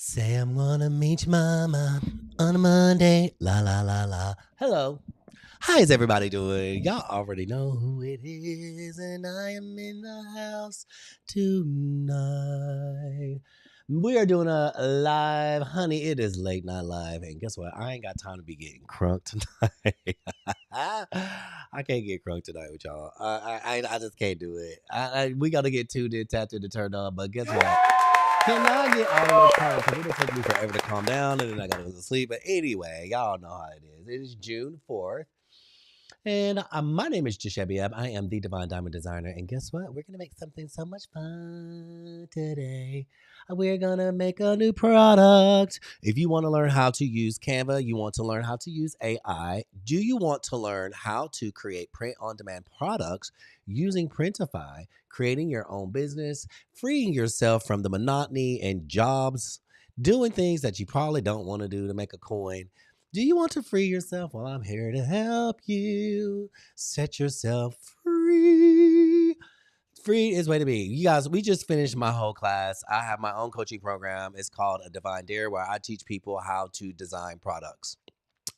Say I'm gonna meet your mama on a Monday. La la la la. Hello. How is everybody doing? Y'all already know who it is, and I am in the house tonight. We are doing a live, honey. It is late night live, and guess what? I ain't got time to be getting crunk tonight. I can't get crunk tonight with y'all. I just can't do it. We got to get tuned in, tapped in, to turned on. But guess what? Can I get all the way calm? Because it'll take me forever to calm down, and then I gotta go to sleep. But anyway, y'all know how it is. It is June 4th. And my name is Jashebiab. I am the Divine Diamond Designer. And guess what? We're going to make something so much fun today. We're going to make a new product. If you want to learn how to use Canva, you want to learn how to use AI, do you want to learn how to create print-on-demand products using Printify, creating your own business, freeing yourself from the monotony and jobs, doing things that you probably don't want to do to make a coin? Do you want to free yourself? Well, I'm here to help you set yourself free. Free is way to be. You guys, we just finished my whole class. I have my own coaching program. It's called A Divine Dare, where I teach people how to design products.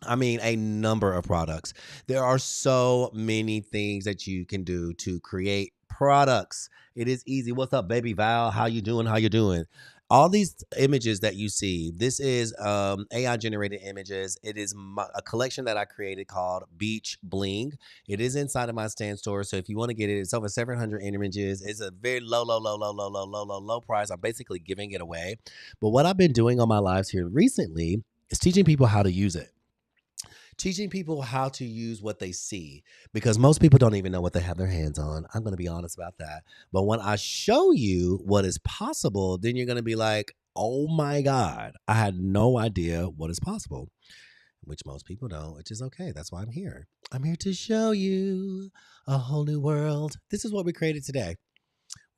I mean, a number of products. There are so many things that you can do to create products. It is easy. What's up, baby Val? How you doing? How you doing? All these images that you see, this is AI generated images. It is a collection that I created called Beach Bling. It is inside of my stand store. So if you want to get it, it's over 700 images. It's a very low price. I'm basically giving it away. But what I've been doing on my lives here recently is teaching people how to use it. Teaching people how to use what they see, because most people don't even know what they have their hands on. I'm going to be honest about that. But when I show you what is possible, then you're going to be like, oh my God, I had no idea what is possible, which most people don't, which is okay. That's why I'm here. I'm here to show you a whole new world. This is what we created today.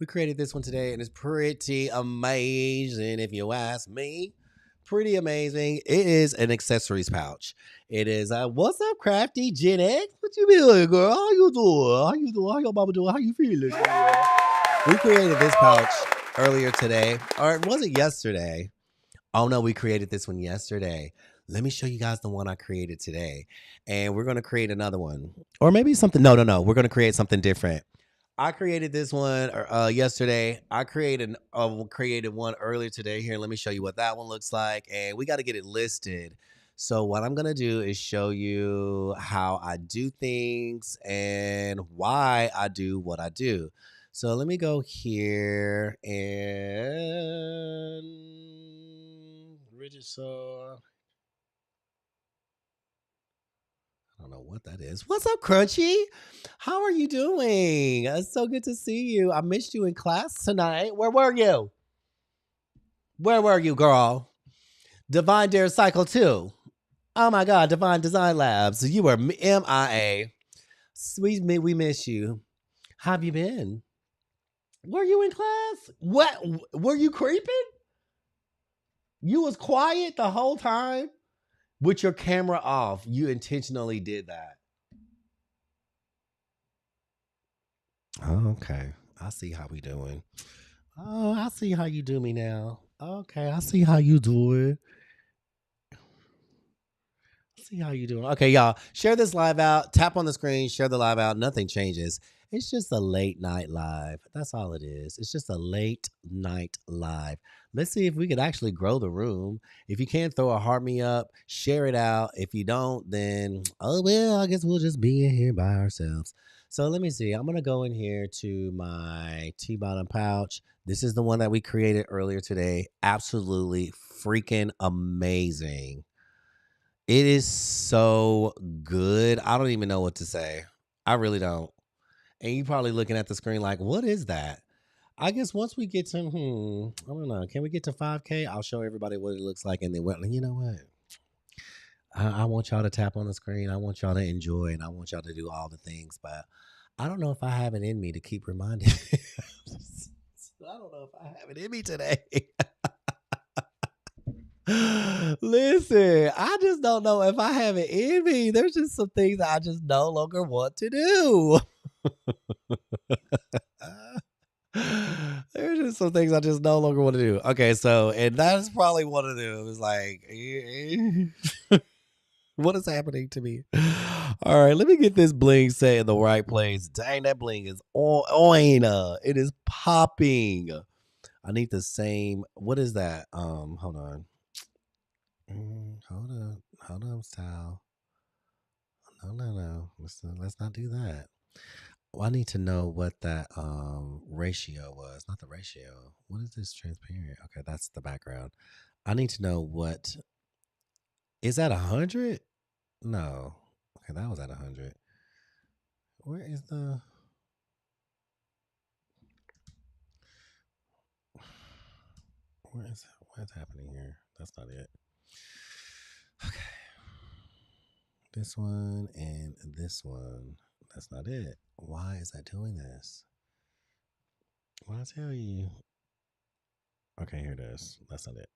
We created this one today, and it's pretty amazing if you ask me. Pretty amazing. It is an accessories pouch. It is what's up, Crafty Gen X? What you doing, girl? How you doing? How you doing? How your mama doing? How you feeling, girl? We created this pouch earlier today, or it wasn't yesterday. Oh no, we created this one yesterday. Let me show you guys the one I created today, and we're gonna create another one, or maybe something. No. We're gonna create something different. I created this one yesterday. I created one earlier today. Here, let me show you what that one looks like. And we got to get it listed. So what I'm going to do is show you how I do things and why I do what I do. So let me go here and register. I don't know what that is. What's up, Crunchy? How are you doing? It's so good to see you. I missed you in class tonight. Where were you? Where were you, girl? Divine Dare Cycle 2. Oh my God, Divine Design Labs. You were MIA. We miss you. How have you been? Were you in class? What? Were you creeping? You was quiet the whole time? With your camera off, you intentionally did that. Oh, okay. I see how we doing. Oh, I see how you do me now. Okay, I see how you do it. See how you doing. Okay, y'all, share this live out. Tap on the screen, share the live out. Nothing changes. It's just a late night live. That's all it is. It's just a late night live. Let's see if we could actually grow the room. If you can't throw a heart me up, share it out. If you don't, then, oh, well, I guess we'll just be in here by ourselves. So let me see. I'm going to go in here to my T-bottom pouch. This is the one that we created earlier today. Absolutely freaking amazing. It is so good. I don't even know what to say. I really don't. And you probably looking at the screen like, what is that? I guess once we get to, I don't know. Can we get to 5K? I'll show everybody what it looks like. And then, you know what? I want y'all to tap on the screen. I want y'all to enjoy, and I want y'all to do all the things. But I don't know if I have it in me to keep reminding. I don't know if I have it in me today. Listen, I just don't know if I have it in me. There's just some things I just no longer want to do. There's Some things I just no longer want to do. Okay, so and that's probably one of them. It's like, what is happening to me? All right, let me get this bling set in the right place. Dang, that bling is on. It is popping. I need the same. What is that? Hold on. Hold on, style. No. Let's not do that. Well, I need to know what that ratio was. Not the ratio. What is this transparent? Okay, that's the background. I need to know what is that 100? No. Okay, that was at 100. Where is the what's happening here? That's not it. Okay. This one and this one. That's not it. Why is that doing this? What I tell you? Okay, here it is. That's not it.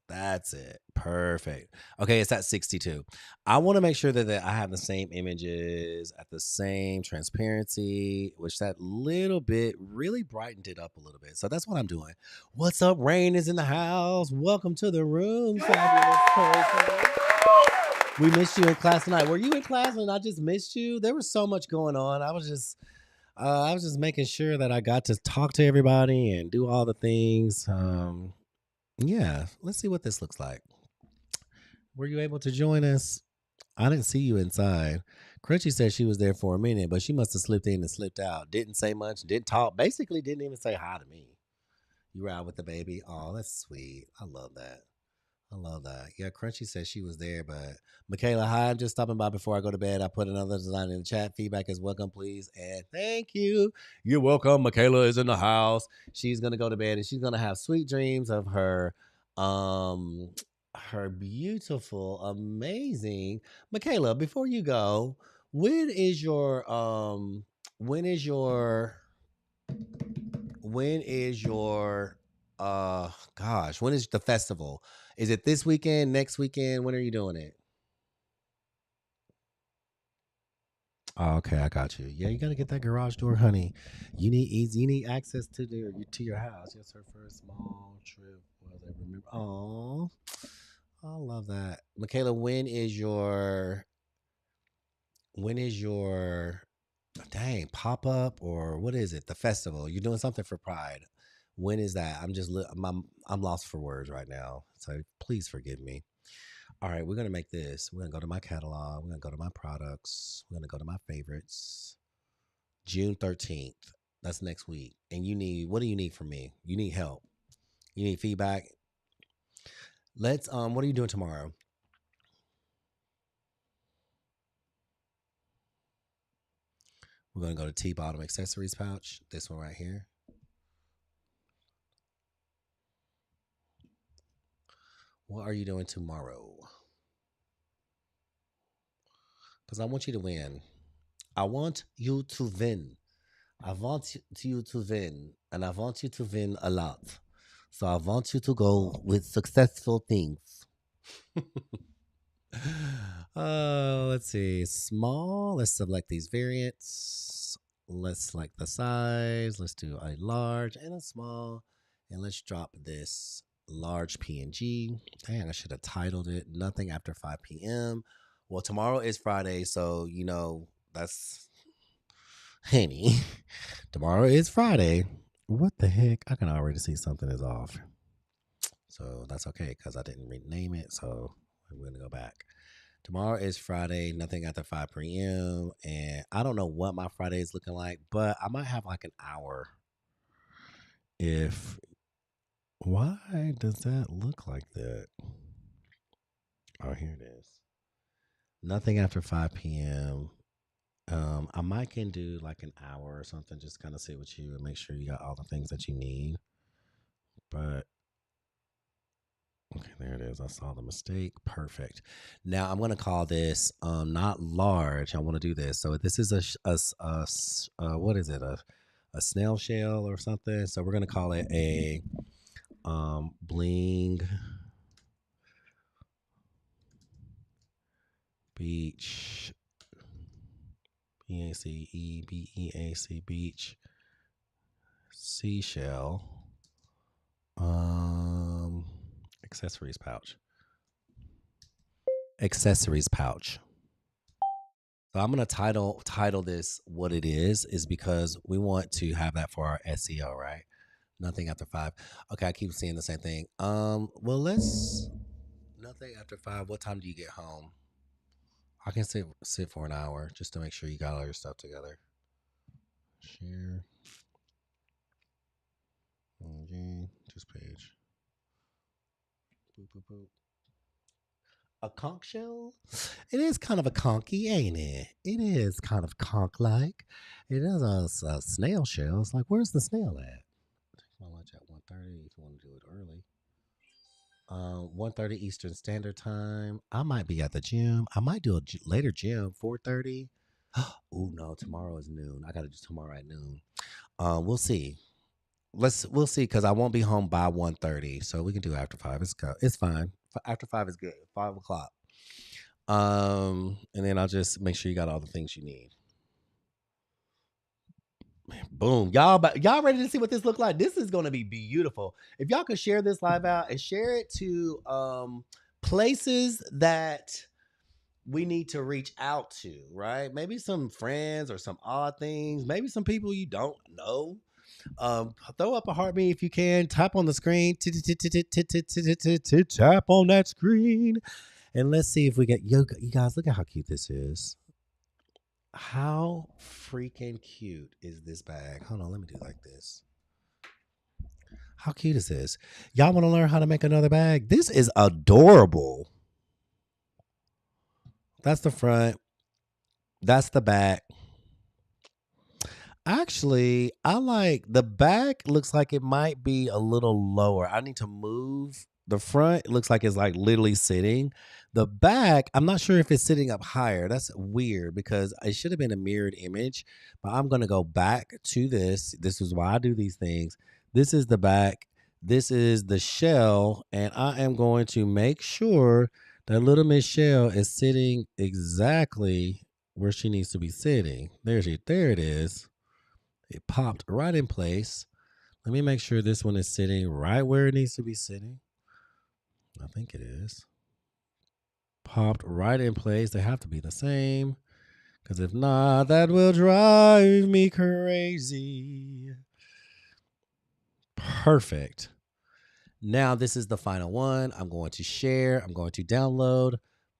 That's it. Perfect. Okay, it's at 62. I want to make sure that I have the same images at the same transparency, which that little bit really brightened it up a little bit. So that's what I'm doing. What's up? Rain is in the house. Welcome to the room, fabulous person. We missed you in class tonight. Were you in class and I just missed you? There was so much going on. I was just making sure that I got to talk to everybody and do all the things. Yeah, let's see what this looks like. Were you able to join us? I didn't see you inside. Crunchy said she was there for a minute, but she must have slipped in and slipped out. Didn't say much, didn't talk, basically didn't even say hi to me. You were out with the baby. Oh, that's sweet. I love that. I love that. Yeah, Crunchy said she was there, but Michaela, hi, I'm just stopping by before I go to bed. I put another design in the chat. Feedback is welcome, please. And thank you. You're welcome. Michaela is in the house. She's gonna go to bed and she's gonna have sweet dreams of um her beautiful, amazing Michaela, before you go, when is your when is your when is your gosh, when is the festival? Is it this weekend, next weekend? When are you doing it? Oh, okay, I got you. Yeah, you gotta get that garage door, honey. You need access to your house. Yes, her first small trip was I remember. Oh, I love that. Michaela, when is your dang pop up or what is it? The festival. You're doing something for Pride. When is that? I'm lost for words right now. So please forgive me. All right, we're gonna make this. We're gonna go to my catalog. We're gonna go to my products. We're gonna go to my favorites. June 13th. That's next week. And you need what do you need from me? You need help. You need feedback. Let's what are you doing tomorrow? We're gonna go to T bottom accessories pouch. This one right here. What are you doing tomorrow? Because I want you to win. I want you to win. I want you to win, and I want you to win a lot. So I want you to go with successful things. Let's see. Small. Let's select these variants. Let's select the size. Let's do a large and a small. And let's drop this large PNG. Dang, I should have titled it Nothing After 5 p.m. Well, tomorrow is Friday, so that's honey. Tomorrow is Friday. What the heck? I can already see something is off. So that's okay because I didn't rename it. So we're going to go back. Tomorrow is Friday, nothing after 5 p.m. And I don't know what my Friday is looking like, but I might have like an hour. If why does that look like that? Oh, here it is. Nothing after 5 p.m. I might can do like an hour or something, just kind of sit with you and make sure you got all the things that you need. But okay, there it is. I saw the mistake. Perfect. Now I'm going to call this not large. I want to do this. So this is what is it? A snail shell or something. So we're going to call it a bling beach. BACE BEAC beach seashell. Um, accessories pouch. Accessories pouch. So I'm gonna title this what it is because we want to have that for our SEO, right? Nothing after 5. Okay, I keep seeing the same thing. Well, let's nothing after 5. What time do you get home? I can sit for an hour just to make sure you got all your stuff together. Share. Okay, this page. Boop, boop, boop. A conch shell? It is kind of a conky, ain't it? It is kind of conch-like. It is a snail shell. It's like, where's the snail at? Take my lunch at 1:30 if you want to do it early. 1:30 Eastern Standard Time. I might be at the gym. I might do a later gym, 4:30. Oh no, tomorrow is noon. I gotta do tomorrow at noon. We'll see. We'll see because I won't be home by 1:30, so we can do after 5. It's fine. After 5 is good. 5 o'clock. And then I'll just make sure you got all the things you need. Boom. Y'all ready to see what this look like? This is gonna be beautiful. If y'all could share this live out and share it to places that we need to reach out to, right? Maybe some friends or some odd things, maybe some people you don't know. Throw up a heartbeat if you can. Tap on the screen. Tap on that screen. And let's see if we get you guys. Look at how cute this is. How freaking cute is this bag? Hold on, let me do like this. How cute is this? Y'all want to learn how to make another bag? This is adorable. That's the front. That's the back. Actually, I like the back looks like it might be a little lower. I need to move the front. It looks like it's like literally sitting. The back, I'm not sure if it's sitting up higher. That's weird because it should have been a mirrored image. But I'm going to go back to this. This is why I do these things. This is the back. This is the shell. And I am going to make sure that little Miss Shell is sitting exactly where she needs to be sitting. There it is. It popped right in place. Let me make sure this one is sitting right where it needs to be sitting. I think it is. Popped right in place. They have to be the same. Because if not, that will drive me crazy. Perfect. Now this is the final one. I'm going to share. I'm going to download.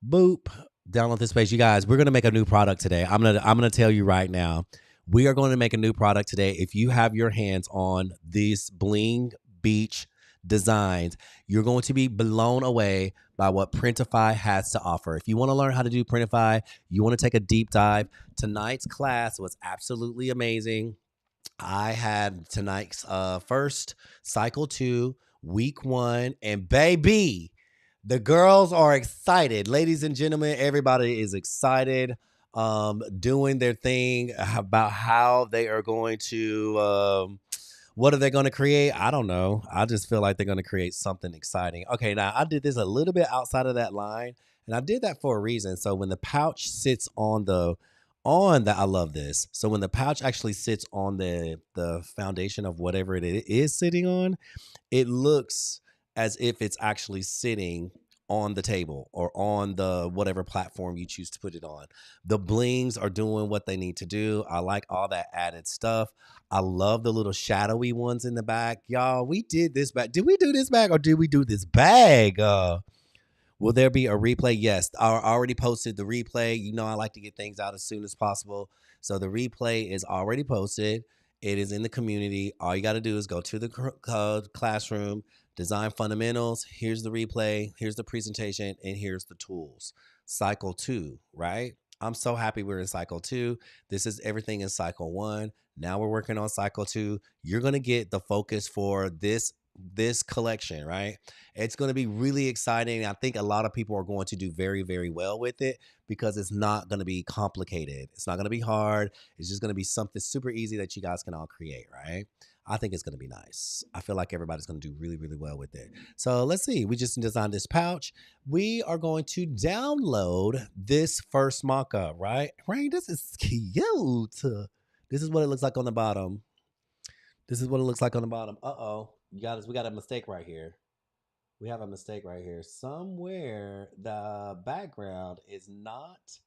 Boop. Download this page. You guys, we're going to make a new product today. I'm gonna tell you right now. We are going to make a new product today. If you have your hands on these bling beach designs, you're going to be blown away by what Printify has to offer. If you want to learn how to do Printify, you want to take a deep dive. Tonight's class was absolutely amazing. I had tonight's first cycle 2, week 1, and baby, the girls are excited. Ladies and gentlemen, everybody is excited, doing their thing about how they are going to, what are they going to create? I don't know. I just feel like they're going to create something exciting. Okay, now I did this a little bit outside of that line, and I did that for a reason. So when the pouch sits on that, I love this. So when the pouch actually sits on the foundation of whatever it is sitting on, it looks as if it's actually sitting on the table or on the whatever platform you choose to put it on. The blings are doing what they need to do. I like all that added stuff. I love the little shadowy ones in the back. Y'all, we did this bag. Did we do this bag or did we do this bag? Will there be a replay? Yes. I already posted the replay. You know, I like to get things out as soon as possible. So the replay is already posted. It is in the community. All you got to do is go to the classroom, design fundamentals. Here's the replay. Here's the presentation. And here's the tools. Cycle 2, right? I'm so happy we're in cycle 2. This is everything in cycle 1. Now we're working on cycle 2. You're going to get the focus for this collection, right? It's going to be really exciting. I think a lot of people are going to do very, very well with it because it's not going to be complicated. It's not going to be hard. It's just going to be something super easy that you guys can all create, right? I think it's going to be nice. I feel like everybody's going to do really, really well with it. So let's see. We just designed this pouch. We are going to download this first mock-up, right? Right? This is cute. This is what it looks like on the bottom. This is what it looks like on the bottom. Uh-oh. we got a mistake right here. We have a mistake right here. Somewhere the background is not,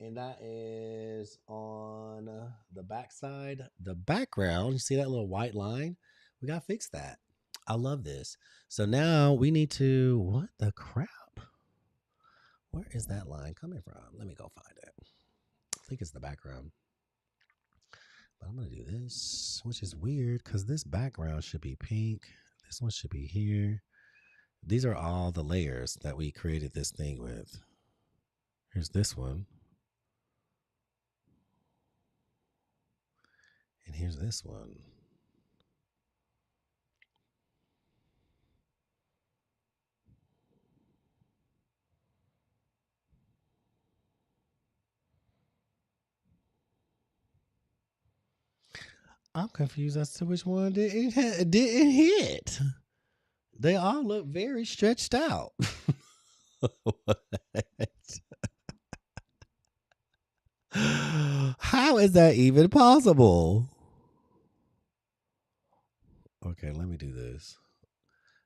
and that is on the back side. The background, you see that little white line? We got to fix that. I love this. So now we need to, what the crap? Where is that line coming from? Let me go find it. I think it's the background. But I'm going to do this, which is weird because this background should be pink. This one should be here. These are all the layers that we created this thing with. Here's this one. And here's this one. I'm confused as to which one didn't hit. They all look very stretched out. How is that even possible? Okay, let me do this.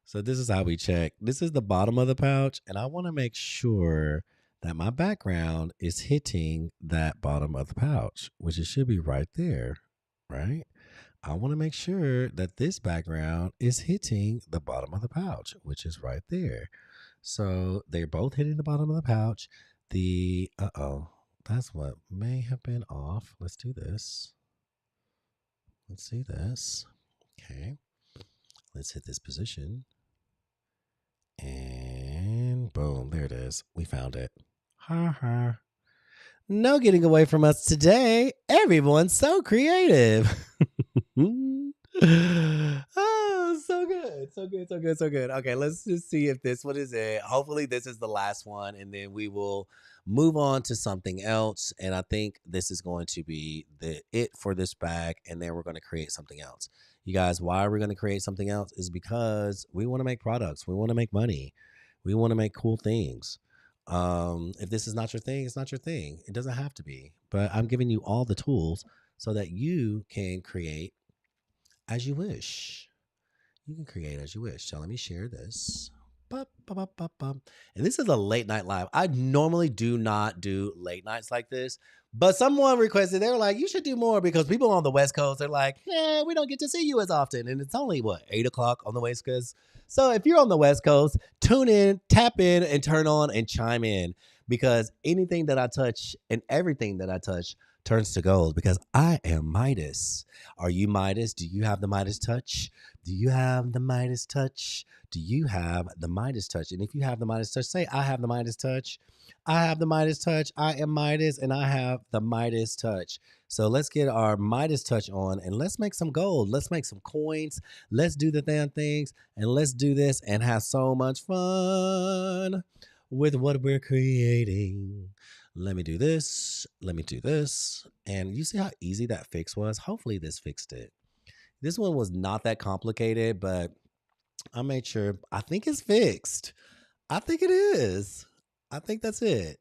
So this is how we check. This is the bottom of the pouch, and I want to make sure that my background is hitting that bottom of the pouch, which it should be right there, right? I want to make sure that this background is hitting the bottom of the pouch, which is right there. So they're both hitting the bottom of the pouch. That's what may have been off. Let's do this. Let's see this. Okay. Let's hit this position. And boom, there it is. We found it. Ha ha. No getting away from us today. Everyone's so creative. Oh, so good. So good. So good. So good. Okay, let's just see if this one is it. Hopefully, this is the last one, and then we will move on to something else. And I think this is going to be it for this bag, and then we're going to create something else. You guys, why are we going to create something else? Is because we want to make products. We want to make money. We want to make cool things. If this is not your thing, it's not your thing. It doesn't have to be. But I'm giving you all the tools so that you can create as you wish. You can create as you wish. So let me share this. And this is a late night live. I normally do not do late nights like this, but someone requested, they were like, you should do more because people on the West Coast are like, yeah, we don't get to see you as often. And it's only, what, 8 o'clock on the West Coast? So if you're on the West Coast, tune in, tap in, and turn on and chime in because anything that I touch and everything that I touch turns to gold because I am Midas. Are you Midas? Do you have the Midas touch? Do you have the Midas touch? Do you have the Midas touch? And if you have the Midas touch, say, I have the Midas touch. I have the Midas touch. I am Midas and I have the Midas touch. So let's get our Midas touch on and let's make some gold. Let's make some coins. Let's do the damn things and let's do this and have so much fun with what we're creating. Let me do this. Let me do this. And you see how easy that fix was? Hopefully this fixed it. This one was not that complicated, but I made sure. I think it's fixed. I think it is. I think that's it.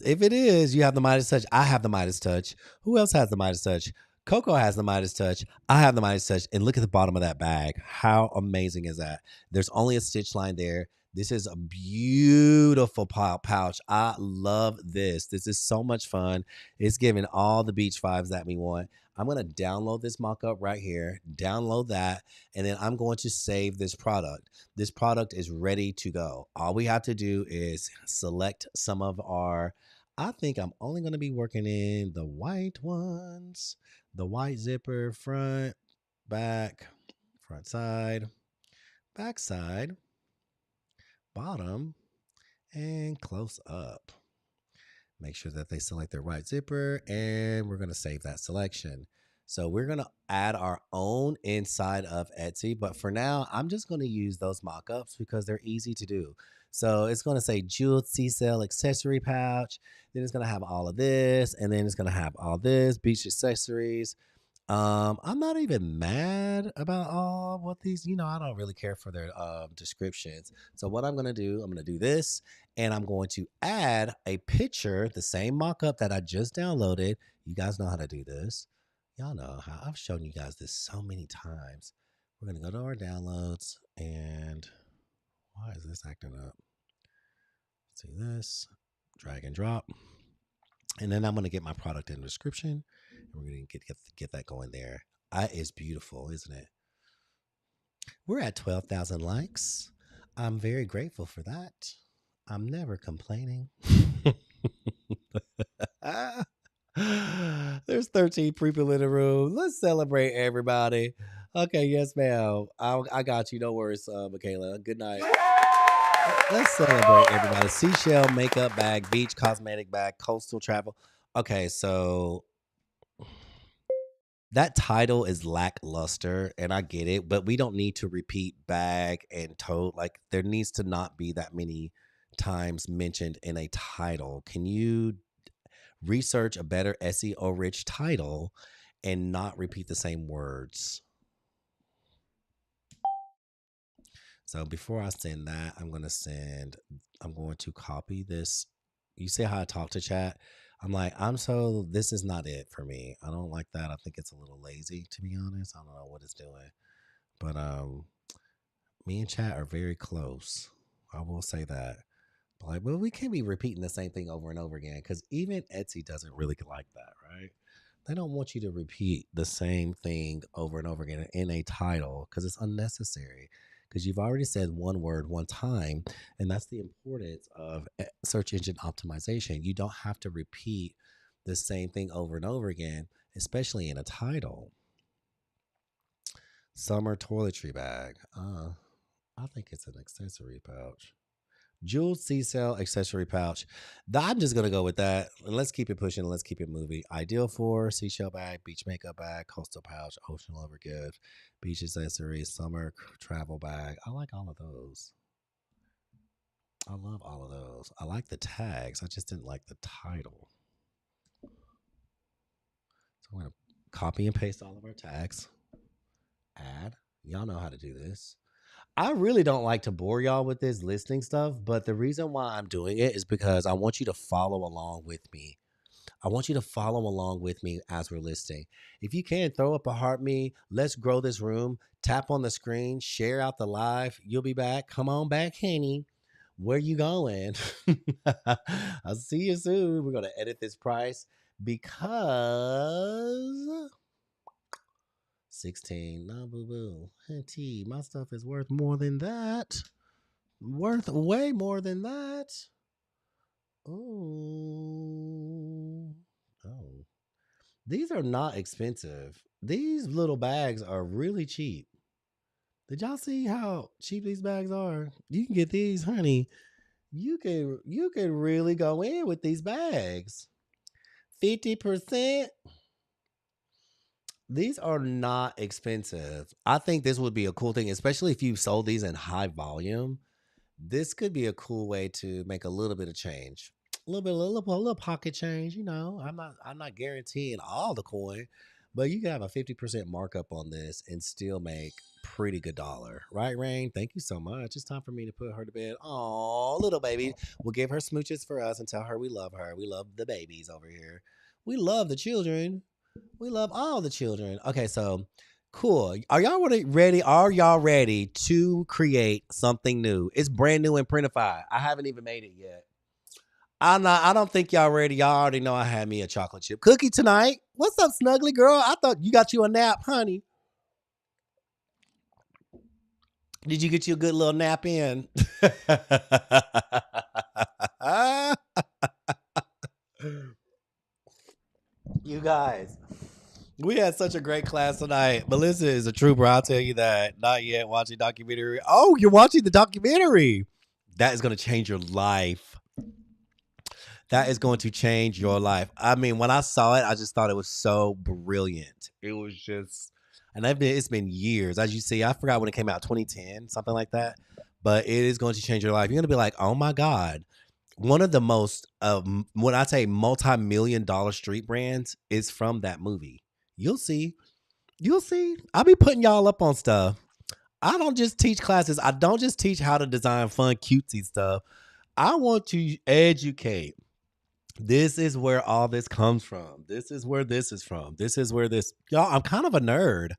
If it is, you have the Midas touch. I have the Midas touch. Who else has the Midas touch? Coco has the Midas touch. I have the Midas touch. And look at the bottom of that bag. How amazing is that? There's only a stitch line there. This is a beautiful pouch. I love this. This is so much fun. It's giving all the beach vibes that we want. I'm going to download this mock-up right here, download that, and then I'm going to save this product. This product is ready to go. All we have to do is select some of our, I think I'm only going to be working in the white ones, the white zipper, front, back, front side, back side, bottom, and close up. Make sure that they select their right zipper, and we're going to save that selection. So we're going to add our own inside of Etsy, but for now, I'm just going to use those mock-ups because they're easy to do. So it's going to say jeweled C-cell accessory pouch. Then it's going to have all of this, and then it's going to have all this, beach accessories. I'm not even mad about all what these, I don't really care for their descriptions. So what I'm going to do, I'm going to do this and I'm going to add a picture, the same mock-up that I just downloaded. You guys know how to do this. Y'all know how I've shown you guys this so many times. We're going to go to our downloads, and why is this acting up? See this, drag and drop. And then I'm going to get my product in the description, and we're going to get that going there. It's beautiful, isn't it? We're at 12,000 likes. I'm very grateful for that. I'm never complaining. There's 13 people in the room. Let's celebrate everybody. Okay, yes, ma'am. I got you. No worries, Michaela. Good night. Let's celebrate everybody. Seashell makeup bag, beach cosmetic bag, coastal travel. Okay, so that title is lackluster, and I get it, but we don't need to repeat bag and tote. Like, there needs to not be that many times mentioned in a title. Can you research a better SEO rich title and not repeat the same words? So before I send that, I'm going to copy this. You see how I talk to chat? I'm like, this is not it for me. I don't like that. I think it's a little lazy, to be honest. I don't know what it's doing. But me and chat are very close. I will say that. But like, well, we can't be repeating the same thing over and over again, because even Etsy doesn't really like that, right? They don't want you to repeat the same thing over and over again in a title, because it's unnecessary. Because you've already said one word one time, and that's the importance of search engine optimization. You don't have to repeat the same thing over and over again, especially in a title. Summer toiletry bag. I think it's an accessory pouch. Jeweled seashell accessory pouch. I'm just going to go with that. And let's keep it pushing. Let's keep it moving. Ideal for seashell bag, beach makeup bag, coastal pouch, ocean lover gift, beach accessory, summer travel bag. I like all of those. I love all of those. I like the tags. I just didn't like the title. So I'm going to copy and paste all of our tags. Add. Y'all know how to do this. I really don't like to bore y'all with this listing stuff, but the reason why I'm doing it is because I want you to follow along with me. I want you to follow along with me as we're listing. If you can, throw up a heart me. Let's grow this room. Tap on the screen. Share out the live. You'll be back. Come on back, Henny. Where you going? I'll see you soon. We're going to edit this price because 16. No, boo boo. T, my stuff is worth more than that. Worth way more than that. Oh. Oh. These are not expensive. These little bags are really cheap. Did y'all see how cheap these bags are? You can get these, honey. You can really go in with these bags. 50%. These are not expensive. I think this would be a cool thing, especially if you sold these in high volume. This could be a cool way to make a little bit of change. A little pocket change, I'm not guaranteeing all the coin, but you can have a 50% markup on this and still make pretty good dollar. Right, Rain? Thank you so much. It's time for me to put her to bed. Oh, little baby. We'll give her smooches for us and tell her we love her. We love the babies over here. We love the children. We love all the children. Okay, so cool. Are y'all ready? Are y'all ready to create something new? It's brand new in Printify. I haven't even made it yet. I don't think y'all ready. Y'all already know I had me a chocolate chip cookie tonight. What's up, snuggly girl? I thought you got you a nap, honey. Did you get you a good little nap in? You guys, we had such a great class tonight. Melissa is a trooper. I'll tell you that. Not yet watching documentary. Oh, you're watching the documentary. That is going to change your life. That is going to change your life. I mean, when I saw it, I just thought it was so brilliant. It was just, and it's been years. As you see, I forgot when it came out, 2010, something like that. But it is going to change your life. You're going to be like, oh my God. One of the most, when I say multi-million-dollar street brands is from that movie. You'll see. You'll see. I'll be putting y'all up on stuff. I don't just teach classes. I don't just teach how to design fun, cutesy stuff. I want to educate. This is where all this comes from. This is where this is from. This is where this, y'all, I'm kind of a nerd.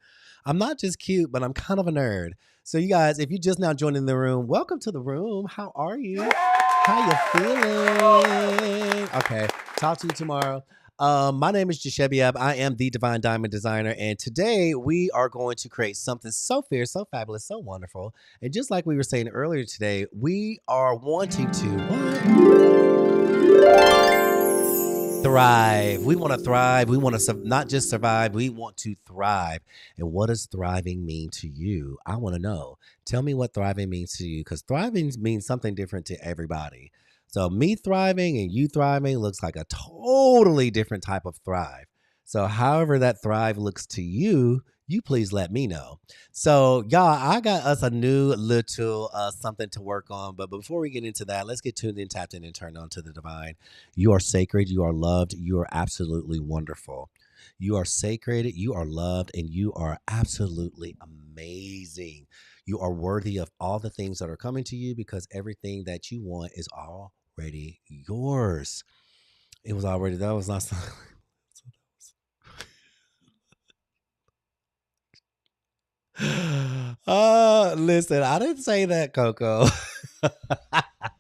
I'm not just cute, but I'm kind of a nerd. So, you guys, if you just now joining the room, welcome to the room. How are you? How you feeling? Okay, talk to you tomorrow. My name is Jashebiab. I am the Divine Diamond Designer, and today we are going to create something so fierce, so fabulous, so wonderful. And just like we were saying earlier today, we are wanting to thrive. We want to thrive. We want to not just survive. We want to thrive. And what does thriving mean to you? I want to know. Tell me what thriving means to you, because thriving means something different to everybody. So me thriving and you thriving looks like a totally different type of thrive. So however that thrive looks to you, you please let me know. So y'all, I got us a new little something to work on. But before we get into that, let's get tuned in, tapped in, and turned on to the divine. You are sacred. You are loved. You are absolutely wonderful. You are sacred. You are loved. And you are absolutely amazing. You are worthy of all the things that are coming to you, because everything that you want is already yours. It was already, that was not. Listen, I didn't say that, Coco.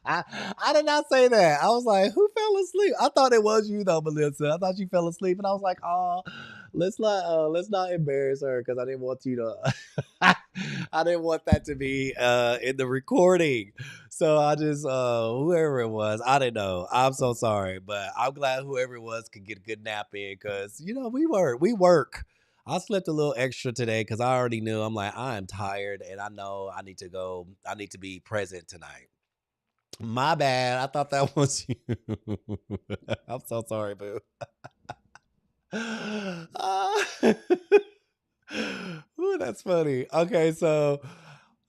I did not say that. I was like, who fell asleep? I thought it was you though, Melissa. I thought you fell asleep, and I was like, oh, let's not embarrass her, because I didn't want you to. I didn't want that to be in the recording. So I just whoever it was, I didn't know. I'm so sorry, but I'm glad whoever it was could get a good nap in, because we work. I slept a little extra today because I already knew. I'm like, I am tired, and I know I need to go. I need to be present tonight. My bad. I thought that was you. I'm so sorry, boo. Ooh, that's funny. Okay, so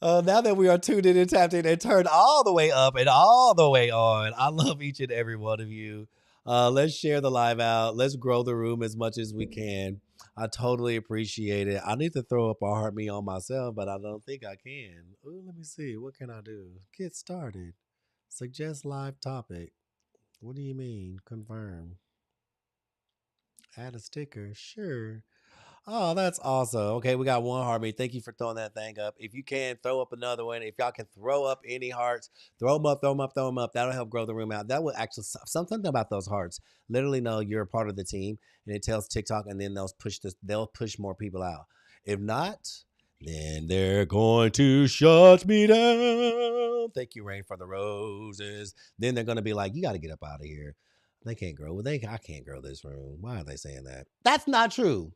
now that we are tuned in and tapped in and turned all the way up and all the way on, I love each and every one of you. Let's share the live out. Let's grow the room as much as we can. I totally appreciate it. I need to throw up a heart me on myself, but I don't think I can. Ooh, let me see. What can I do? Get started. Suggest live topic. What do you mean? Confirm. Add a sticker. Sure. Oh, that's awesome. Okay, we got one heart. Me. Thank you for throwing that thing up. If you can, throw up another one. If y'all can throw up any hearts, throw them up, throw them up, throw them up. That'll help grow the room out. That will actually, something about those hearts. Literally know you're a part of the team, and it tells TikTok, and then they'll push more people out. If not, then they're going to shut me down. Thank you, Rain, for the roses. Then they're going to be like, you got to get up out of here. They can't grow. I can't grow this room. Why are they saying that? That's not true.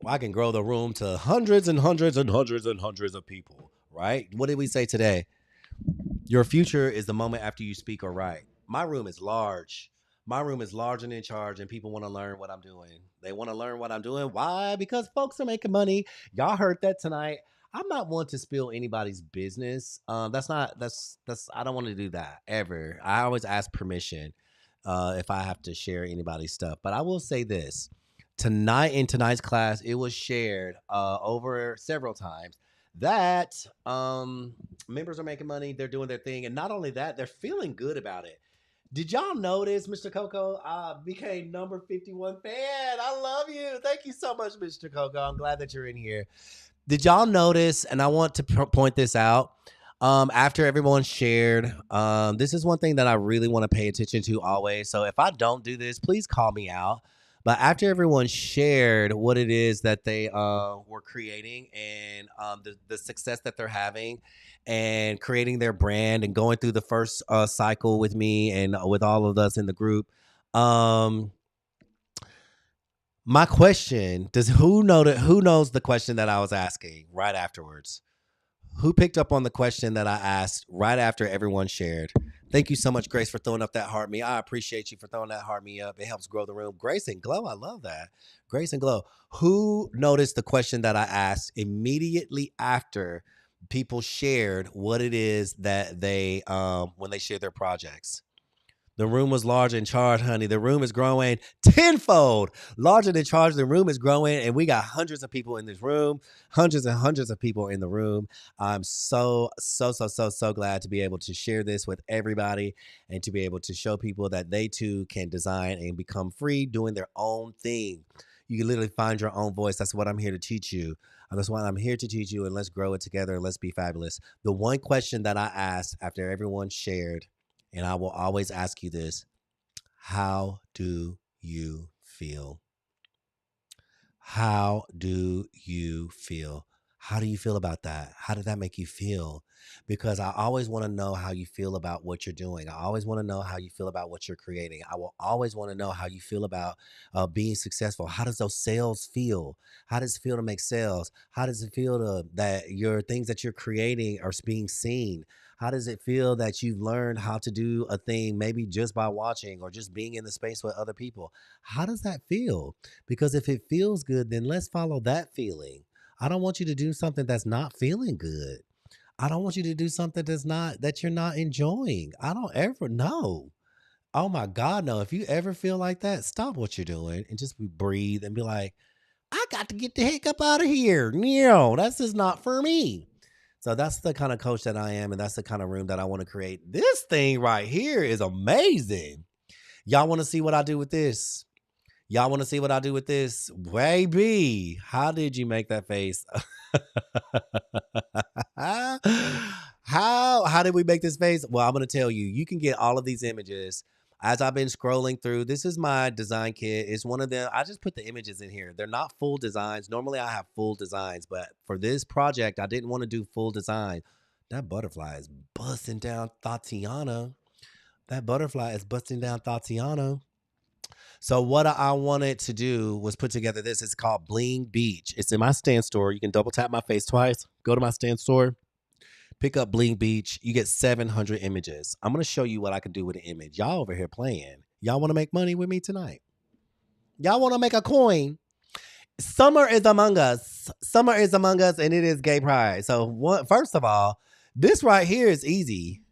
Well, I can grow the room to hundreds and hundreds and hundreds and hundreds of people, right? What did we say today? Your future is the moment after you speak or write. My room is large. My room is large and in charge, and people want to learn what I'm doing. They want to learn what I'm doing. Why? Because folks are making money. Y'all heard that tonight. I'm not one to spill anybody's business. That's not that's I don't want to do that ever. I always ask permission if I have to share anybody's stuff. But I will say this: tonight in tonight's class, it was shared over several times that members are making money, they're doing their thing, and not only that, they're feeling good about it. Did y'all notice, Mr. Coco? I became number 51 fan. I love you. Thank you so much, Mr. Coco. I'm glad that you're in here. Did y'all notice? And I want to point this out. After everyone shared, this is one thing that I really want to pay attention to always. So if I don't do this, please call me out. But after everyone shared what it is that they were creating, and the success that they're having, and creating their brand, and going through the first cycle with me and with all of us in the group, um, my question does who knows the question that I was asking right afterwards? Who picked up on the question that I asked right after everyone shared? Thank you so much, Grace, for throwing up that heart me. I appreciate you for throwing that heart me up. It helps grow the room. Grace and Glow, I love that. Grace and Glow. Who noticed the question that I asked immediately after people shared what it is that they when they share their projects? The room was large and charged, honey. The room is growing tenfold. Larger than charged, the room is growing, and we got hundreds of people in this room, hundreds and hundreds of people in the room. I'm so glad to be able to share this with everybody and to be able to show people that they too can design and become free doing their own thing. You can literally find your own voice. That's what I'm here to teach you. That's why I'm here to teach you, and let's grow it together and let's be fabulous. The one question that I asked after everyone shared, and I will always ask you this: how do you feel? How do you feel? How do you feel about that? How did that make you feel? Because I always want to know how you feel about what you're doing. I always want to know how you feel about what you're creating. I will always want to know how you feel about being successful. How does those sales feel? How does it feel to make sales? How does it feel that your things that you're creating are being seen? How does it feel that you've learned how to do a thing maybe just by watching or just being in the space with other people? How does that feel? Because if it feels good, then let's follow that feeling. I don't want you to do something that's not feeling good. I don't want you to do something that you're not enjoying. I don't ever know. Oh my God, no. If you ever feel like that, stop what you're doing and just breathe and be like, I got to get the heck up out of here. No, that's just not for me. So that's the kind of coach that I am, and that's the kind of room that I want to create. This thing right here is amazing. Y'all want to see what I do with this? Y'all want to see what I do with this? Baby, how did you make that face? how did we make this face? Well, I'm going to tell you. You can get all of these images as I've been scrolling through. This is my design kit. It's one of them. I just put the images in here. They're not full designs. Normally I have full designs, but for this project, I didn't want to do full design. That butterfly is busting down Tatiana. That butterfly is busting down Tatiana. So what I wanted to do was put together this. It's called Bling Beach. It's in my stand store. You can double tap my face twice. Go to my stand store. Pick up Bling Beach. You get 700 images. I'm going to show you what I can do with an image. Y'all over here playing. Y'all want to make money with me tonight? Y'all want to make a coin? Summer is among us. Summer is among us, and it is gay pride. So first of all, this right here is easy.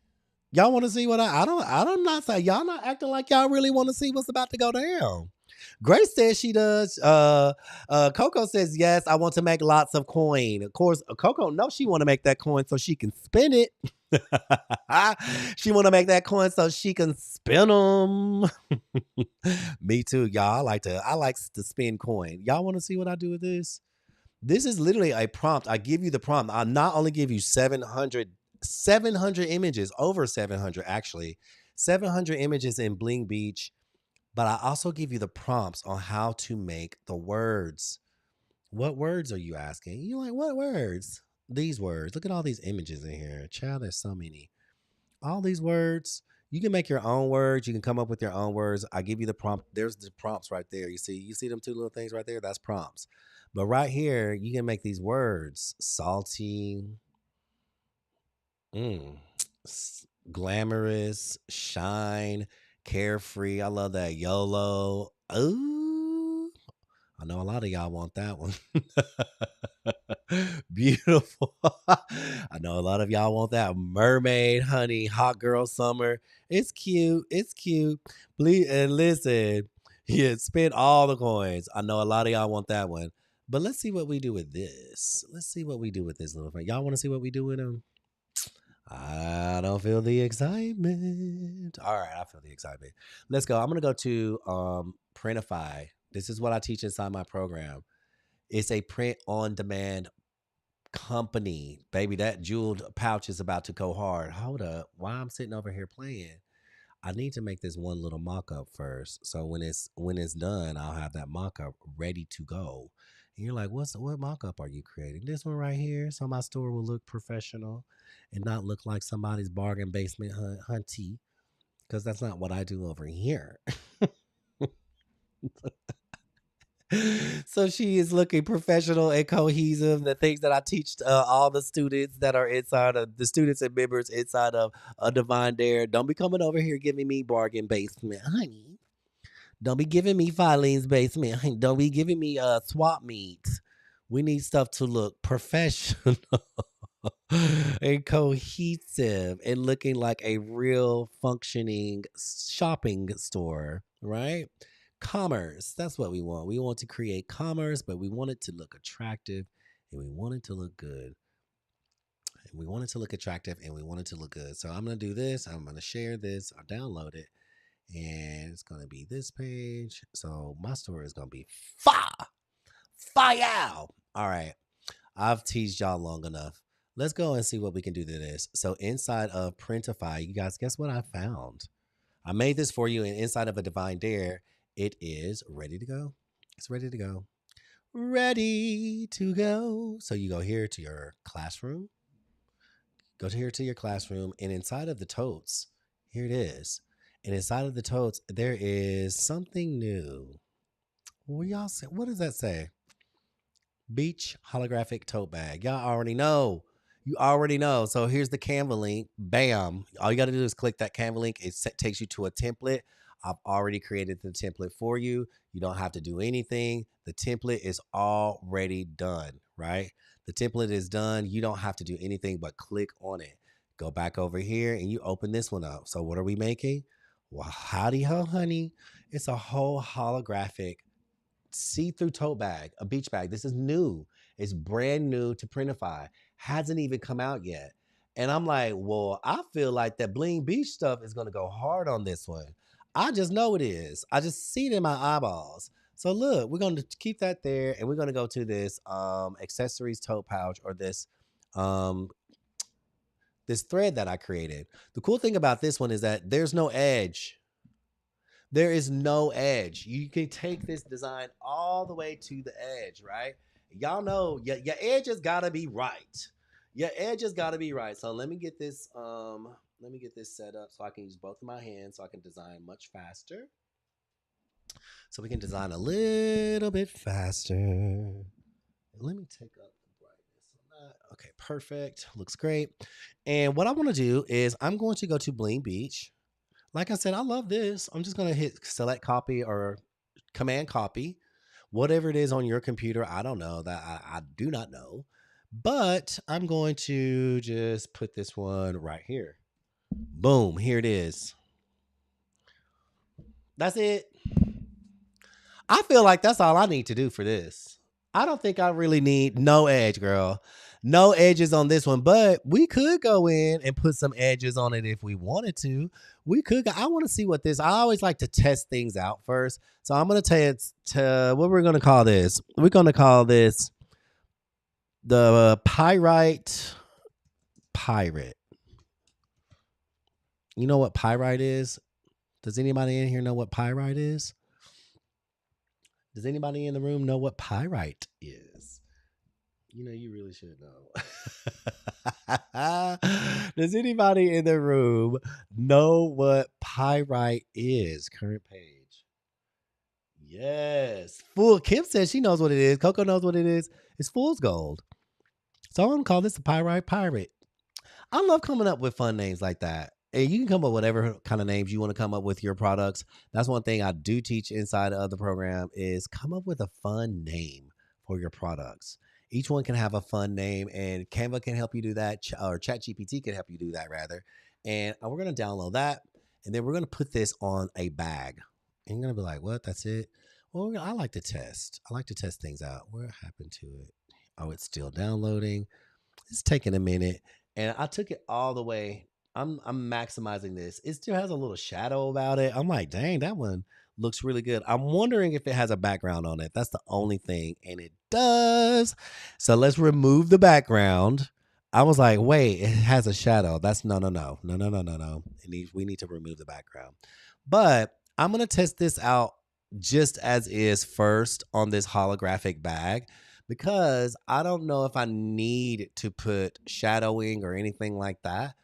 Y'all want to see what I'm not saying. Y'all not acting like y'all really want to see what's about to go down. Grace says she does. Coco says, yes, I want to make lots of coin. Of course, Coco knows she want to make that coin so she can spend it. She want to make that coin so she can spin them. Me too, y'all. I like to spin coin. Y'all want to see what I do with this? This is literally a prompt. I give you the prompt. I not only give you 700 images, over 700 actually, 700 images in Bling Beach, but I also give you the prompts on how to make the words. What words are you asking? You're like, what words? These words. Look at all these images in here. Child, there's so many. All these words. You can make your own words. You can come up with your own words. I give you the prompt. There's the prompts right there. You see them two little things right there? That's prompts. But right here, you can make these words. Salty, glamorous, shine, carefree. I love that. YOLO. Ooh, I know a lot of y'all want that one. Beautiful. I know a lot of y'all want that. Mermaid, honey, hot girl summer. It's cute. It's cute. Please, and listen, yeah, spend all the coins. I know a lot of y'all want that one. But let's see what we do with this. Let's see what we do with this little thing. Y'all want to see what we do with them? I don't feel the excitement. All right, I feel the excitement. Let's go. I'm going to go to Printify. This is what I teach inside my program. It's a print on demand company. Baby, that jeweled pouch is about to go hard. Hold up. Why I'm sitting over here playing? I need to make this one little mock-up first. So when it's done, I'll have that mock-up ready to go. And you're like, what mock-up are you creating? This one right here. So my store will look professional and not look like somebody's bargain basement hunty. Because that's not what I do over here. So she is looking professional and cohesive. The things that I teach all the students that are inside of the students and members inside of a Divine Dare. Don't be coming over here giving me bargain basement, honey. Don't be giving me Filene's basement. Honey. Don't be giving me swap meets. We need stuff to look professional. and cohesive and looking like a real functioning shopping store, right? Commerce. That's what we want. We want to create commerce, but we want it to look attractive and we want it to look good. And we want it to look attractive and we want it to look good. So I'm going to do this. I'm going to share this. I'll download it. And it's going to be this page. So my store is going to be fire. All right. I've teased y'all long enough. Let's go and see what we can do to this. So inside of Printify, you guys, guess what I found? I made this for you, and inside of a Divine Dare, it is ready to go. It's ready to go. Ready to go. So you go here to your classroom. Go here to your classroom, and inside of the totes, here it is. And inside of the totes, there is something new. What y'all say? What does that say? Beach holographic tote bag. Y'all already know. You already know. So here's the Canva link. Bam. All you got to do is click that Canva link. It takes you to a template. I've already created the template for you. You don't have to do anything. The template is already done, right? The template is done. You don't have to do anything but click on it. Go back over here and you open this one up. So what are we making? Well, howdy ho, honey. It's a whole holographic see-through tote bag, a beach bag. This is new. It's brand new to Printify. Hasn't even come out yet. And I'm like, well, I feel like that bling beach stuff is going to go hard on this one. I just know it is. I just see it in my eyeballs. So look, we're going to keep that there, and we're going to go to this accessories tote pouch, or this this thread that I created. The cool thing about this one is that there's no edge. There is no edge. You can take this design all the way to the edge, right? Y'all know your edge has got to be right. Your edge has got to be right. So let me get this set up so I can use both of my hands so I can design much faster. So we can design a little bit faster. Let me take up the brightness on that. Okay, perfect. Looks great. And what I want to do is I'm going to go to Bling Beach. Like I said, I love this. I'm just going to hit select copy or command copy, whatever it is on your computer. I don't know that. I do not know, but I'm going to just put this one right here. Boom. Here it is. That's it. I feel like that's all I need to do for this. I don't think I really need no edge, girl. No edges on this one, but we could go in and put some edges on it if we wanted to. We could. I want to see what this. I always like to test things out first. So I'm going to tell you what we're going to call this. We're going to call this the Pyrite Pirate. You know what Pyrite is? Does anybody in here know what Pyrite is? Does anybody in the room know what Pyrite is? You know, you really should know. Does anybody in the room know what Pyrite is? Current page. Yes. Kim says she knows what it is. Coco knows what it is. It's fool's gold. So I'm going to call this the Pyrite Pirate. I love coming up with fun names like that. And you can come up with whatever kind of names you want to come up with your products. That's one thing I do teach inside of the program is come up with a fun name for your products. Each one can have a fun name, and Canva can help you do that, or ChatGPT can help you do that rather. And we're going to download that, and then we're going to put this on a bag. And you're going to be like, what? That's it? Well, I like to test. I like to test things out. What happened to it? Oh, it's still downloading. It's taking a minute. And I took it all the way. I'm maximizing this. It still has a little shadow about it. I'm like, dang, that one looks really good. I'm wondering if it has a background on it. That's the only thing. And it does. So let's remove the background. I was like, wait, it has a shadow. That's no. We need to remove the background. But I'm going to test this out just as is first on this holographic bag, because I don't know if I need to put shadowing or anything like that.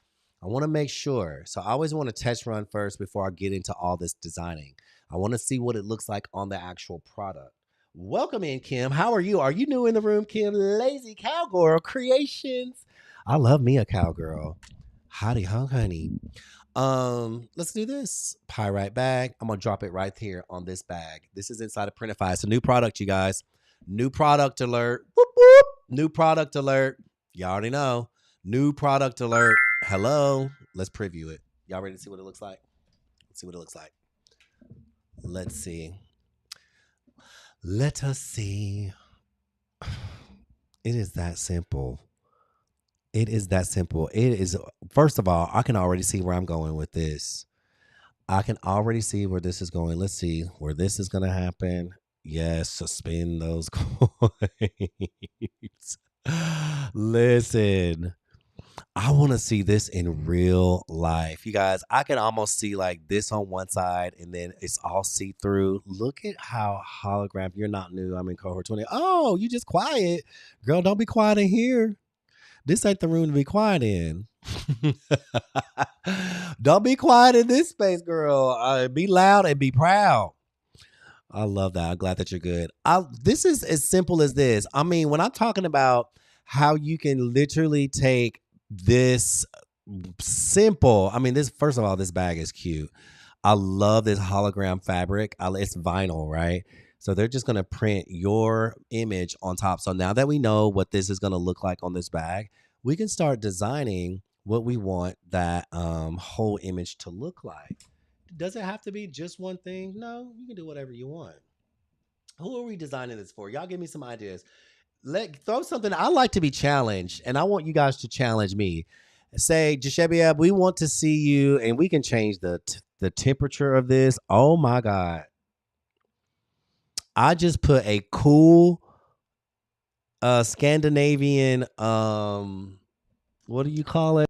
I want to make sure. So I always want to test run first before I get into all this designing. I want to see what it looks like on the actual product. Welcome in, Kim. How are you? Are you new in the room, Kim? Lazy Cowgirl Creations. I love me a cowgirl. Howdy, honey. Let's do this. Pyrite bag. I'm going to drop it right here on this bag. This is inside of Printify. It's a new product, you guys. New product alert. Whoop, whoop. New product alert. You already know. New product alert. Hello. Let's preview it. Y'all ready to see what it looks like? Let's see what it looks like. Let's see. Let us see. It is that simple. It is that simple. It is, first of all, I can already see where I'm going with this. I can already see where this is going. Let's see where this is going to happen. Yes, suspend those coins. Listen, I want to see this in real life. You guys, I can almost see like this on one side and then it's all see through. Look at how hologram. You're not new. I'm in cohort 20. Oh, you just quiet. Girl, don't be quiet in here. This ain't the room to be quiet in. Don't be quiet in this space, girl. Be loud and be proud. I love that. I'm glad that you're good. This is as simple as this. I mean, when I'm talking about how you can literally take this simple, I mean, this, first of all, this bag is cute. I love this hologram fabric. It's vinyl, right? So they're just going to print your image on top. So now that we know what this is going to look like on this bag, we can start designing what we want that whole image to look like. Does it have to be just one thing? No, you can do whatever you want. Who are we designing this for? Y'all give me some ideas. Throw something. I like to be challenged, and I want you guys to challenge me. Say, Jashebiab, we want to see you, and we can change the temperature of this. Oh my god! I just put a cool Scandinavian what do you call it?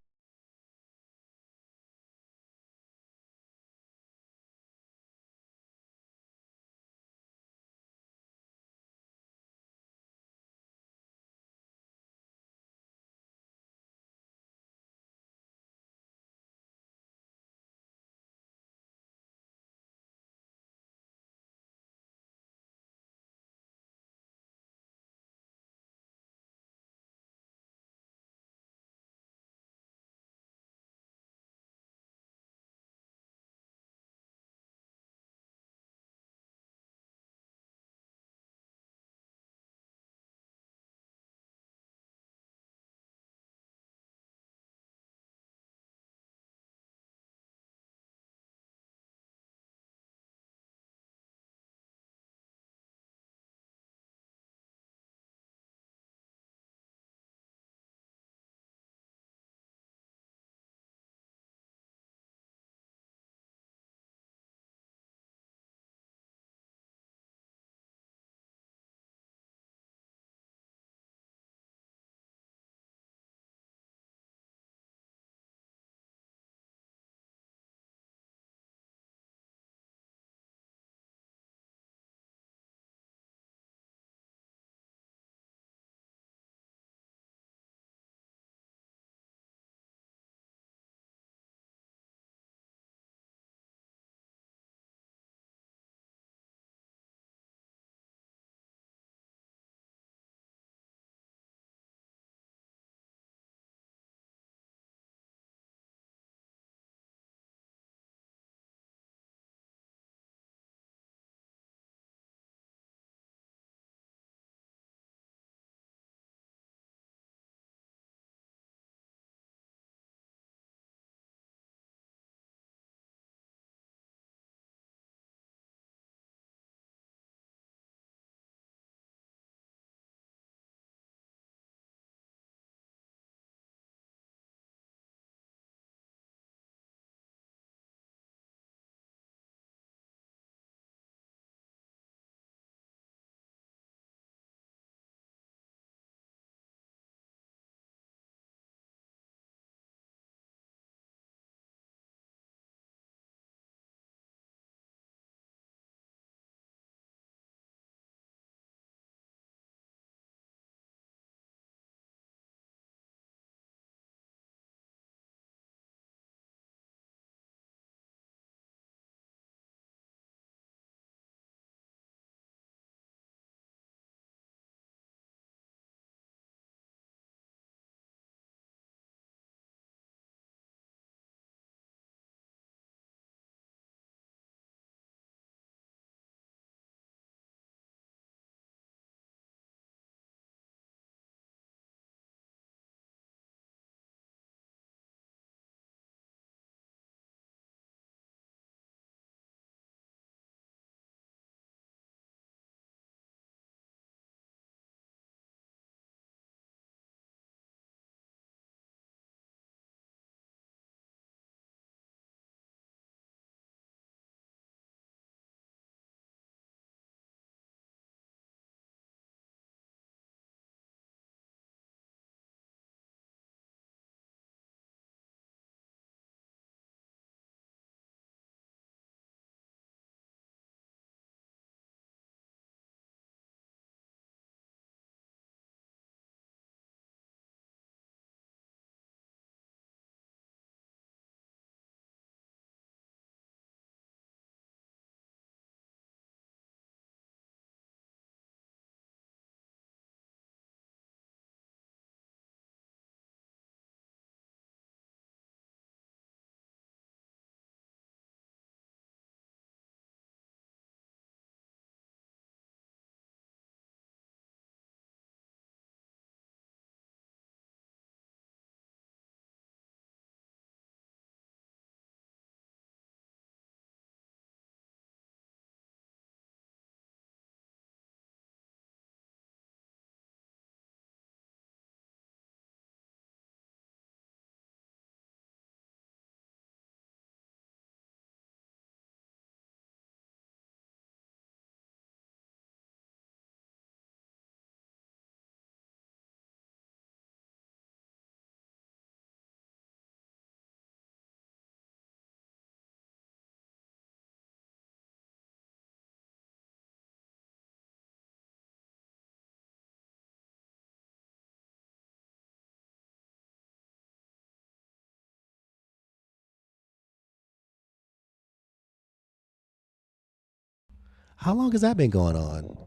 How long has that been going on?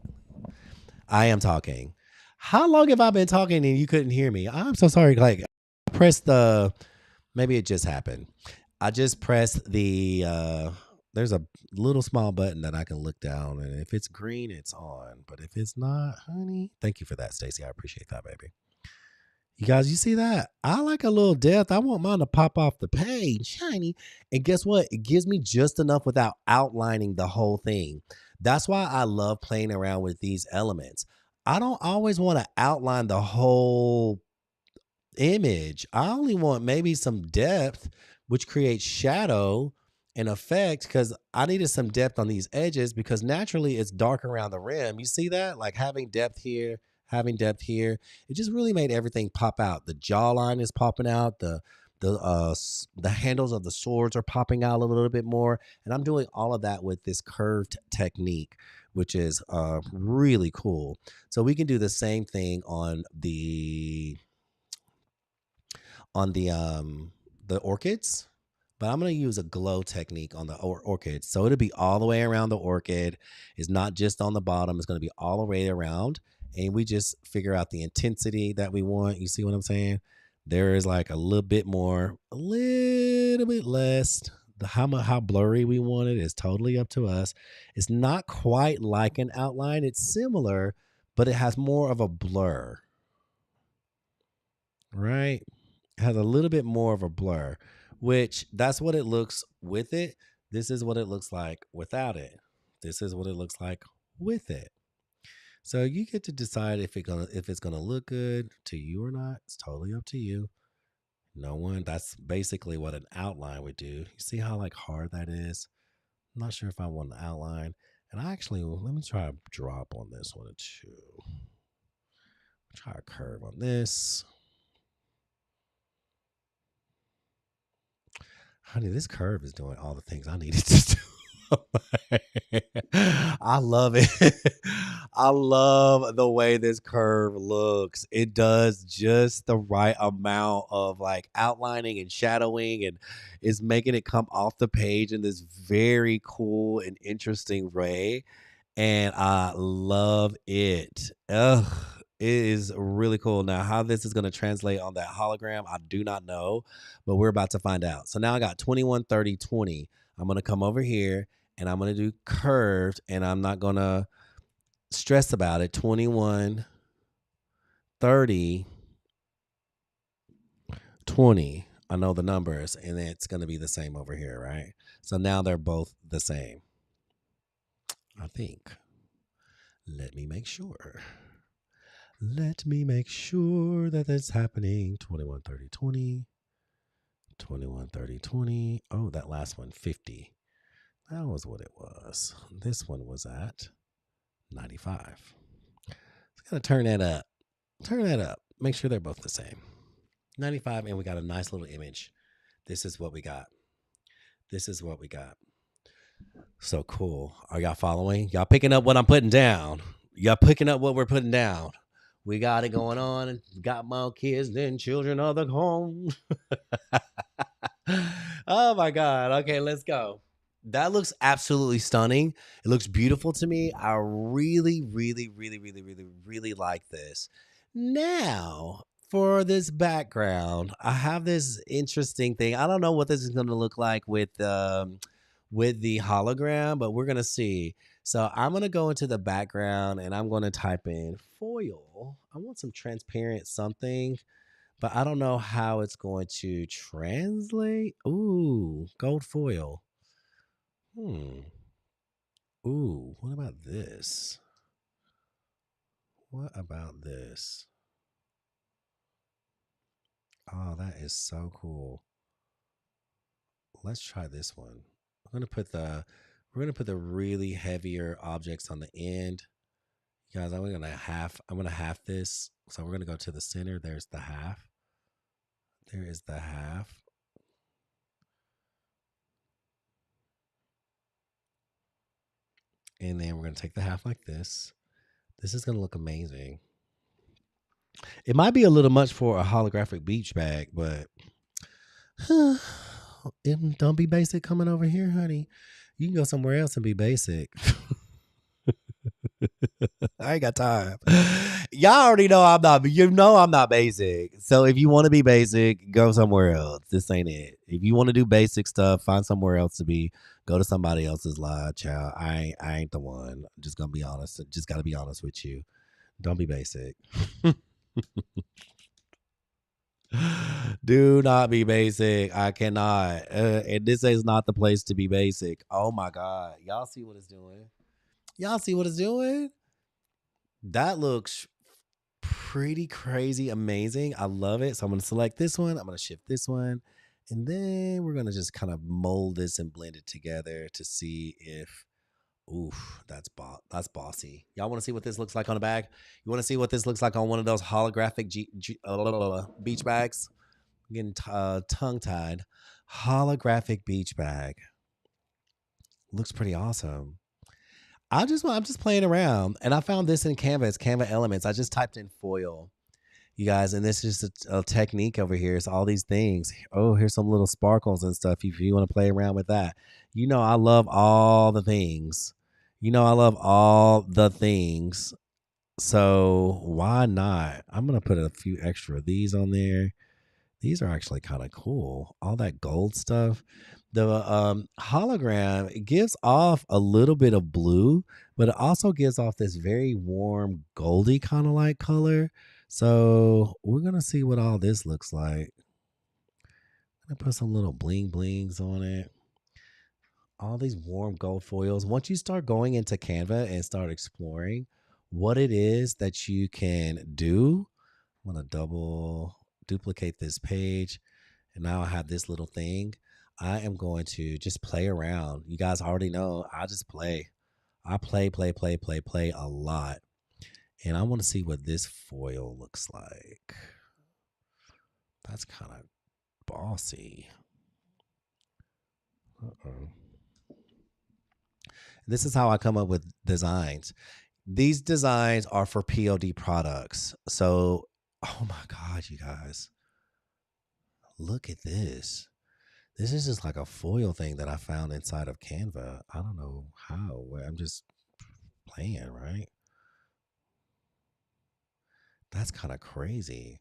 I am talking. How long have I been talking and you couldn't hear me? I'm so sorry. Like, press the. Maybe it just happened. I just pressed the. There's a little small button that I can look down, and if it's green, it's on. But if it's not, honey, thank you for that, Stacey. I appreciate that, baby. You guys, you see that? I like a little depth. I want mine to pop off the page, shiny. And guess what? It gives me just enough without outlining the whole thing. That's why I love playing around with these elements. I don't always want to outline the whole image. I only want maybe some depth, which creates shadow and effect because I needed some depth on these edges because naturally it's dark around the rim. You see that? Like having depth here, having depth here. It just really made everything pop out. The jawline is popping out. The handles of the swords are popping out a little bit more. And I'm doing all of that with this curved technique, which is really cool. So we can do the same thing on the orchids, but I'm going to use a glow technique on the orchids. So it'll be all the way around the orchid. It's not just on the bottom. It's going to be all the way around. And we just figure out the intensity that we want. You see what I'm saying? There is like a little bit more, a little bit less. How blurry we want it is totally up to us. It's not quite like an outline. It's similar, but it has more of a blur, right? Has a little bit more of a blur, which that's what it looks with it. This is what it looks like without it. This is what it looks like with it. So you get to decide if it's gonna look good to you or not. It's totally up to you. No one. That's basically what an outline would do. You see how like hard that is? I'm not sure if I want an outline. And I actually let me try a drop on this one too. Try a curve on this. Honey, this curve is doing all the things I needed to do. I love it. I love the way this curve looks. It does just the right amount of like outlining and shadowing and is making it come off the page in this very cool and interesting way. And I love it. Ugh. It is really cool. Now, how this is going to translate on that hologram, I do not know, but we're about to find out. So now I got 21, 30, 20. I'm going to come over here and I'm going to do curved and I'm not going to stress about it. 21, 30, 20. I know the numbers and it's going to be the same over here, right? So now they're both the same, I think. Let me make sure. Let me make sure that that's happening. 21, 30, 20. 21, 30, 20. Oh, that last one, 50. That was what it was. This one was at 95. Just gotta turn that up. Turn that up. Make sure they're both the same. 95, and we got a nice little image. This is what we got. This is what we got. So cool. Are y'all following? Y'all picking up what I'm putting down? Y'all picking up what we're putting down? We got it going on. Got more kids than children of the home. Oh my God. Okay, let's go. That looks absolutely stunning. It looks beautiful to me. I really, really, really, really, really, really like this. Now, for this background, I have this interesting thing. I don't know what this is going to look like with the hologram, but we're going to see. So I'm going to go into the background and I'm going to type in foil. I want some transparent something, but I don't know how it's going to translate. Ooh, gold foil. Ooh, what about this? What about this? Oh, that is so cool. Let's try this one. We're gonna put the really heavier objects on the end. You guys, I'm gonna half this. So we're gonna go to the center. There's the half. There is the half. And then we're gonna take the half like this. This is gonna look amazing. It might be a little much for a holographic beach bag, but don't be basic coming over here, honey. You can go somewhere else and be basic. I ain't got time. Y'all already know I'm not. You know I'm not basic. So if you want to be basic, go somewhere else. This ain't it. If you want to do basic stuff, find somewhere else to be. Go to somebody else's live, child. I ain't the one. I'm just gonna be honest. Just gotta be honest with you. Don't be basic. Do not be basic. I cannot. And this is not the place to be basic. Oh my god. Y'all see what it's doing? Y'all see what it's doing? That looks pretty crazy amazing. I love it. So I'm going to select this one. I'm going to shift this one. And then we're going to just kind of mold this and blend it together to see if, oof, that's bossy. Y'all want to see what this looks like on the bag? You want to see what this looks like on one of those holographic beach bags? I'm getting tongue tied. Holographic beach bag. Looks pretty awesome. I'm just playing around, and I found this in Canva. It's Canva Elements. I just typed in foil, you guys, and this is a technique over here. It's all these things. Oh, here's some little sparkles and stuff. If you want to play around with that, I love all the things. I love all the things. So why not? I'm gonna put a few extra of these on there. These are actually kind of cool. All that gold stuff. The hologram, it gives off a little bit of blue, but it also gives off this very warm goldy kind of like color. So we're gonna see what all this looks like. I'm gonna put some little bling blings on it. All these warm gold foils. Once you start going into Canva and start exploring what it is that you can do, I'm gonna duplicate this page. And now I have this little thing. I am going to just play around. You guys already know I just play. I play a lot. And I want to see what this foil looks like. That's kind of bossy. Uh-oh. This is how I come up with designs. These designs are for POD products. So, oh my God, you guys. Look at this. This is just like a foil thing that I found inside of Canva. I don't know how. I'm just playing, right? That's kind of crazy.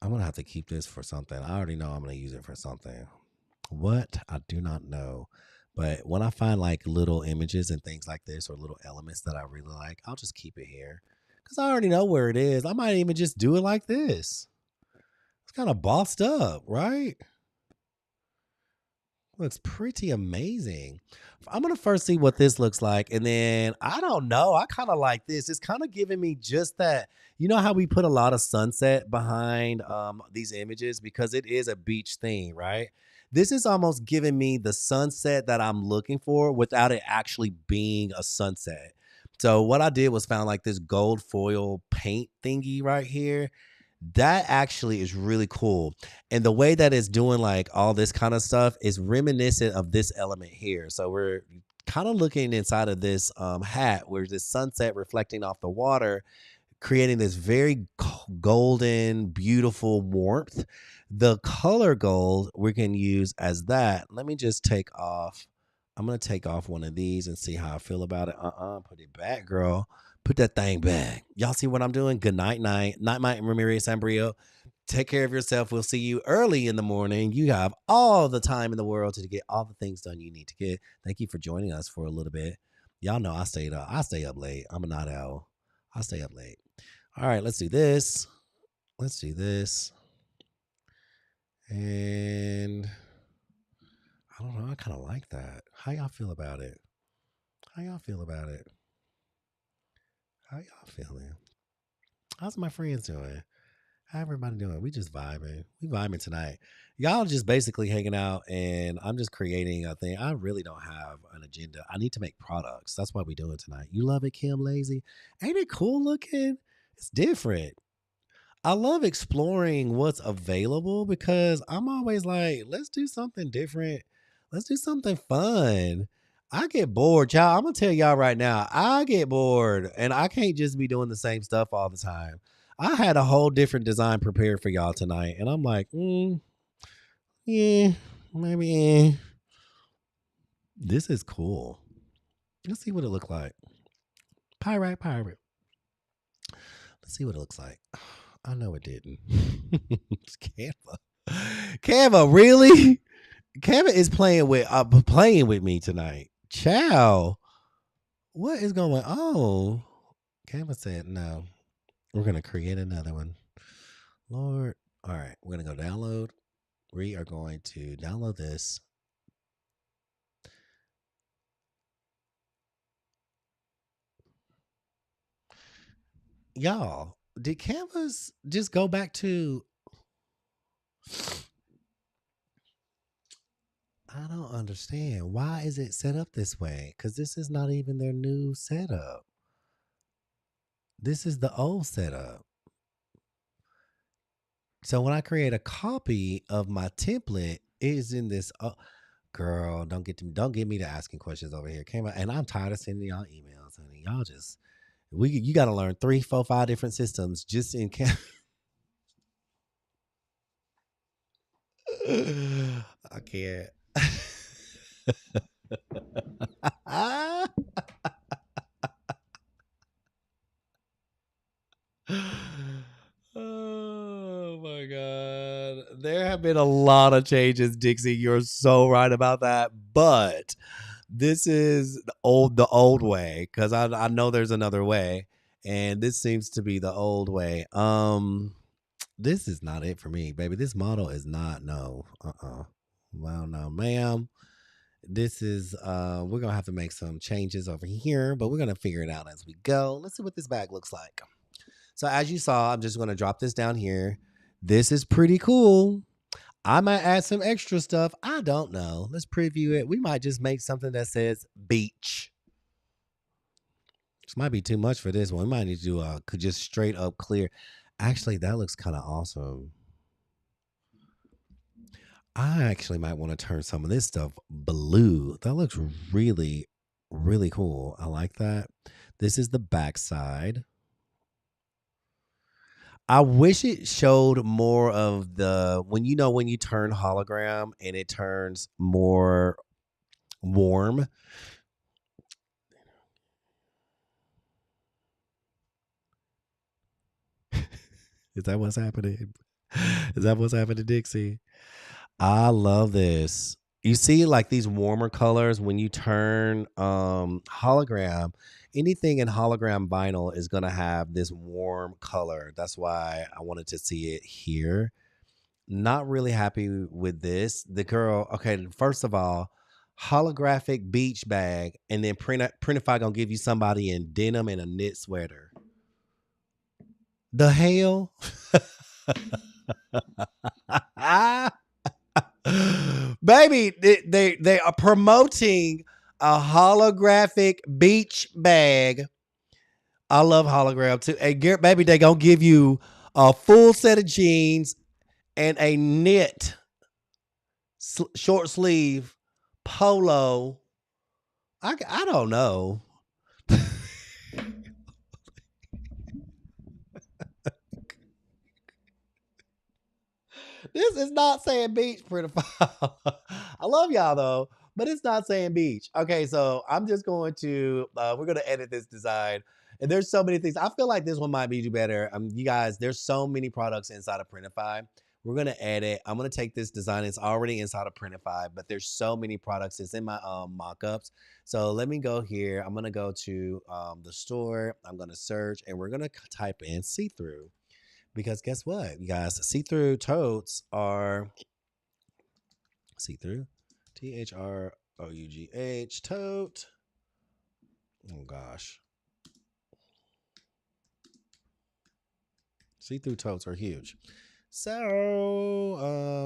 I'm going to have to keep this for something. I already know I'm going to use it for something. What? I do not know. But when I find like little images and things like this or little elements that I really like, I'll just keep it here because I already know where it is. I might even just do it like this. It's kind of bossed up, right? Looks pretty amazing. I'm gonna first see what this looks like, and then I don't know. I kind of like this. It's kind of giving me just that. You know how we put a lot of sunset behind these images because it is a beach theme, right? This is almost giving me the sunset that I'm looking for without it actually being a sunset. So what I did was found like this gold foil paint thingy right here. That actually is really cool. And the way that it's doing like all this kind of stuff is reminiscent of this element here. So we're kind of looking inside of this hat where this sunset reflecting off the water, creating this very golden, beautiful warmth. The color gold we can use as that. Let me just take off. I'm going to take off one of these and see how I feel about it. Put it back, girl. Put that thing back. Y'all see what I'm doing? Good night, night. Night, night, Ramirez Sambrio. Take care of yourself. We'll see you early in the morning. You have all the time in the world to get all the things done you need to get. Thank you for joining us for a little bit. Y'all know I stay up late. I'm a night owl. I stay up late. All right, let's do this. Let's do this. And I don't know. I kind of like that. How y'all feel about it? How y'all feel about it? How y'all feeling? How's my friends doing? How everybody doing? We just vibing. We vibing tonight. Y'all just basically hanging out, and I'm just creating a thing. I really don't have an agenda. I need to make products. That's what we doing tonight. You love it, Kim Lazy? Ain't it cool looking? It's different. I love exploring what's available because I'm always like, let's do something different. Let's do something fun. I get bored, y'all. I'm gonna tell y'all right now, I get bored and I can't just be doing the same stuff all the time. I had a whole different design prepared for y'all tonight, and I'm like, yeah, maybe. This is cool. Let's see what it looked like. Pirate. Let's see what it looks like. I know it didn't. It's Canva. Canva, really? Canva is playing with me tonight. Ciao. What is going on? Canva said no. We're gonna create another one. Lord. All right, we're gonna go download. We are going to download this. Y'all, did Canvas just go back to? I don't understand. Why is it set up this way? Because this is not even their new setup. This is the old setup. So when I create a copy of my template, it is in this. Girl, don't get me to asking questions over here. Came out, and I'm tired of sending y'all emails, honey. Y'all just you got to learn 3, 4, 5 different systems just in case. I can't. Oh my god. There have been a lot of changes, Dixie. You're so right about that. But this is the old way, because I know there's another way. And this seems to be the old way. This is not it for me, baby. This model is not no. Well, no, ma'am. This is we're gonna have to make some changes over here, but we're gonna figure it out as we go. Let's see what this bag looks like. So as you saw, I'm just gonna drop this down here. This is pretty cool. I might add some extra stuff. I don't know. Let's preview it. We might just make something that says beach. This might be too much for this one. We might need to do just straight up clear. Actually, that looks kind of awesome. I actually might want to turn some of this stuff blue. That looks really, really cool. I like that. This is the back side. I wish it showed more of the when you turn hologram and it turns more warm. Is that what's happening? Is that what's happening, Dixie? I love this. You see, like these warmer colors when you turn hologram. Anything in hologram vinyl is gonna have this warm color. That's why I wanted to see it here. Not really happy with this. The girl, okay, first of all, holographic beach bag, and then Printify gonna give you somebody in denim and a knit sweater. The hell? Baby, they are promoting a holographic beach bag. I love hologram too. And baby, they gonna give you a full set of jeans and a knit short sleeve polo. I don't know. This is not saying beach, pretty foul. I love y'all though, but it's not saying beach. Okay, so I'm just going to we're gonna edit this design. And there's so many things. I feel like this one might be better. You guys, there's so many products inside of Printify. We're gonna edit. I'm gonna take this design. It's already inside of Printify, but there's so many products. It's in my mock-ups. So let me go here. I'm gonna go to the store. I'm gonna search, and we're gonna type in see-through. Because guess what, you guys? See-through totes are see-through. THROUGH tote. Oh gosh. See-through totes are huge. So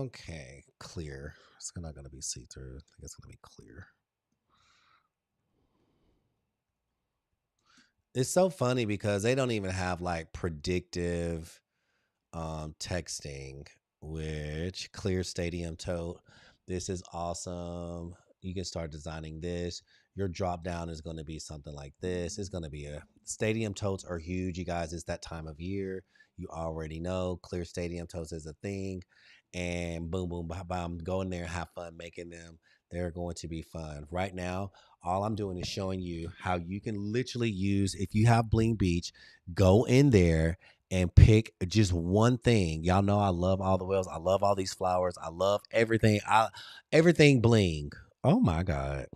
okay, clear. It's not gonna be see-through. I think it's gonna be clear. It's so funny because they don't even have like predictive texting, which clear stadium tote. This is awesome. You can start designing this. Your drop down is going to be something like this. It's going to be a stadium totes are huge, you guys. It's that time of year. You already know clear stadium totes is a thing. and boom, boom, bam, bam, go in there and have fun making them. They're going to be fun. Right now, all I'm doing is showing you how you can literally use, if you have Bling Beach, go in there and pick just one thing. Y'all know I love all the whales. I love all these flowers. I love everything. Everything bling. Oh my God.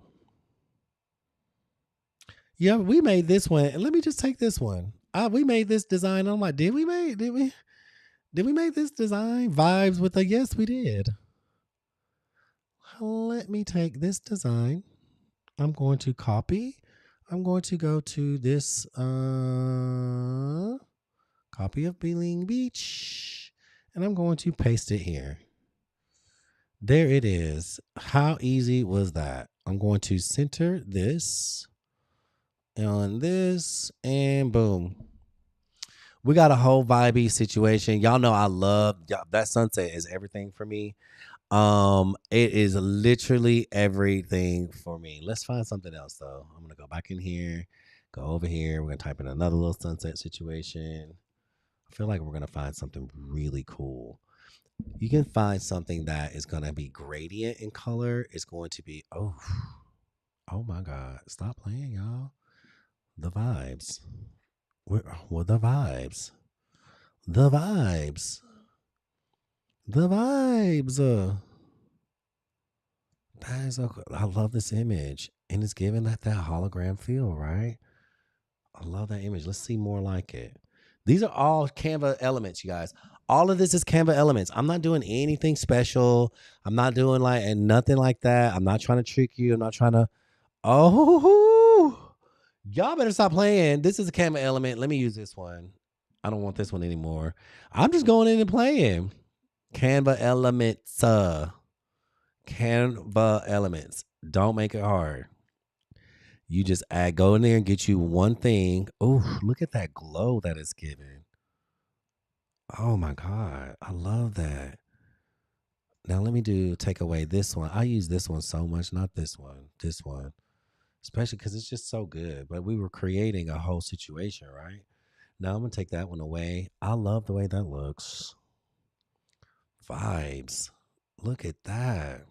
Yeah, we made this one. And let me just take this one. We made this design. I'm like, did we make this design? Vibes with a yes, we did. Let me take this design. I'm going to copy. I'm going to go to this copy of Bling Beach, and I'm going to paste it here. There it is. How easy was that? I'm going to center this on this, and boom. We got a whole vibey situation. Y'all know I love that sunset is everything for me. It is literally everything for me. Let's find something else though. I'm gonna go back in here, go over here. We're gonna type in another little sunset situation. I feel like we're gonna find something really cool. You can find something that is gonna be gradient in color. It's going to be oh my God. Stop playing, y'all. The vibes. What the vibes? The vibes. The vibes. That is so cool. I love this image. And it's giving that hologram feel, right? I love that image. Let's see more like it. These are all Canva elements, you guys. All of this is Canva elements. I'm not doing anything special. I'm not doing and nothing like that. I'm not trying to trick you. I'm not trying to. Oh, y'all better stop playing. This is a Canva element. Let me use this one. I don't want this one anymore. I'm just going in and playing. Canva elements. Canva elements. Don't make it hard. You just go in there and get you one thing. Oh, look at that glow that it's giving. Oh my God. I love that. Now let me take away this one. I use this one so much, not this one. This one. Especially because it's just so good. But we were creating a whole situation, right? Now I'm going to take that one away. I love the way that looks. Vibes. Look at that.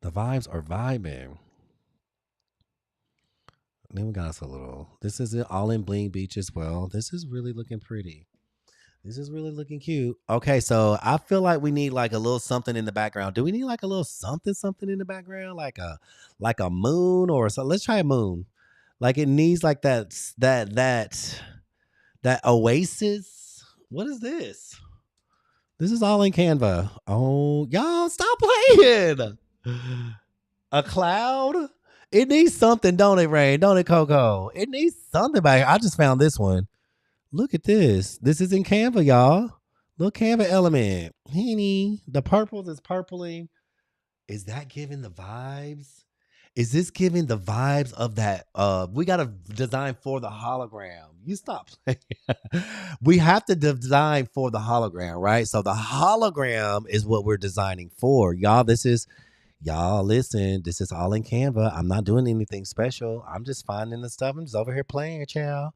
The vibes are vibing. Then we got us a little. This is it all in Bling Beach as well. This is really looking pretty. This is really looking cute. Okay, so I feel like we need a little something in the background. Do we need a little something in the background, like a moon or so? Let's try a moon. It needs that oasis. What is this? This is all in Canva. Oh, y'all stop playing. A cloud. It needs something, don't it, Rain? Don't it, Coco? It needs something back here. I just found this one. Look at this. This is in Canva, y'all. Look, Canva element. Henny. The purples is purpling. Is that giving the vibes? Is this giving the vibes of that? We got to design for the hologram. You stop playing. We have to design for the hologram, right? So the hologram is what we're designing for. Y'all, listen, this is all in Canva. I'm not doing anything special. I'm just finding the stuff. I'm just over here playing, child.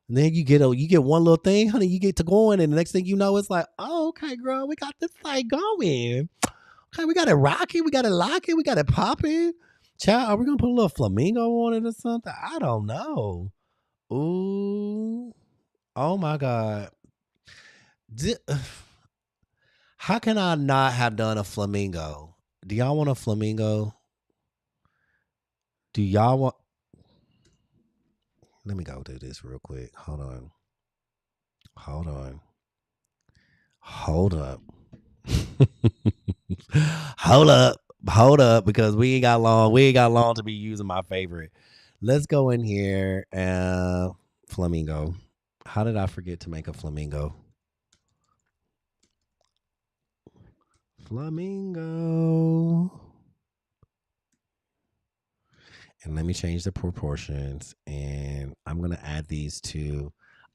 And then you get one little thing, honey, you get to going, and the next thing you know, it's like, oh, okay, girl, we got this thing going. Okay, we got it rocking, we got it locking, we got it popping. Child, are we gonna put a little flamingo on it or something? I don't know. Ooh, oh my God. How can I not have done a flamingo? Do y'all want a flamingo? Do y'all want? Let me go do this real quick. Hold on. Hold up. Hold up, because we ain't got long. We ain't got long to be using my favorite. Let's go in here and flamingo. How did I forget to make a flamingo? Flamingo. And let me change the proportions, and I'm gonna add these to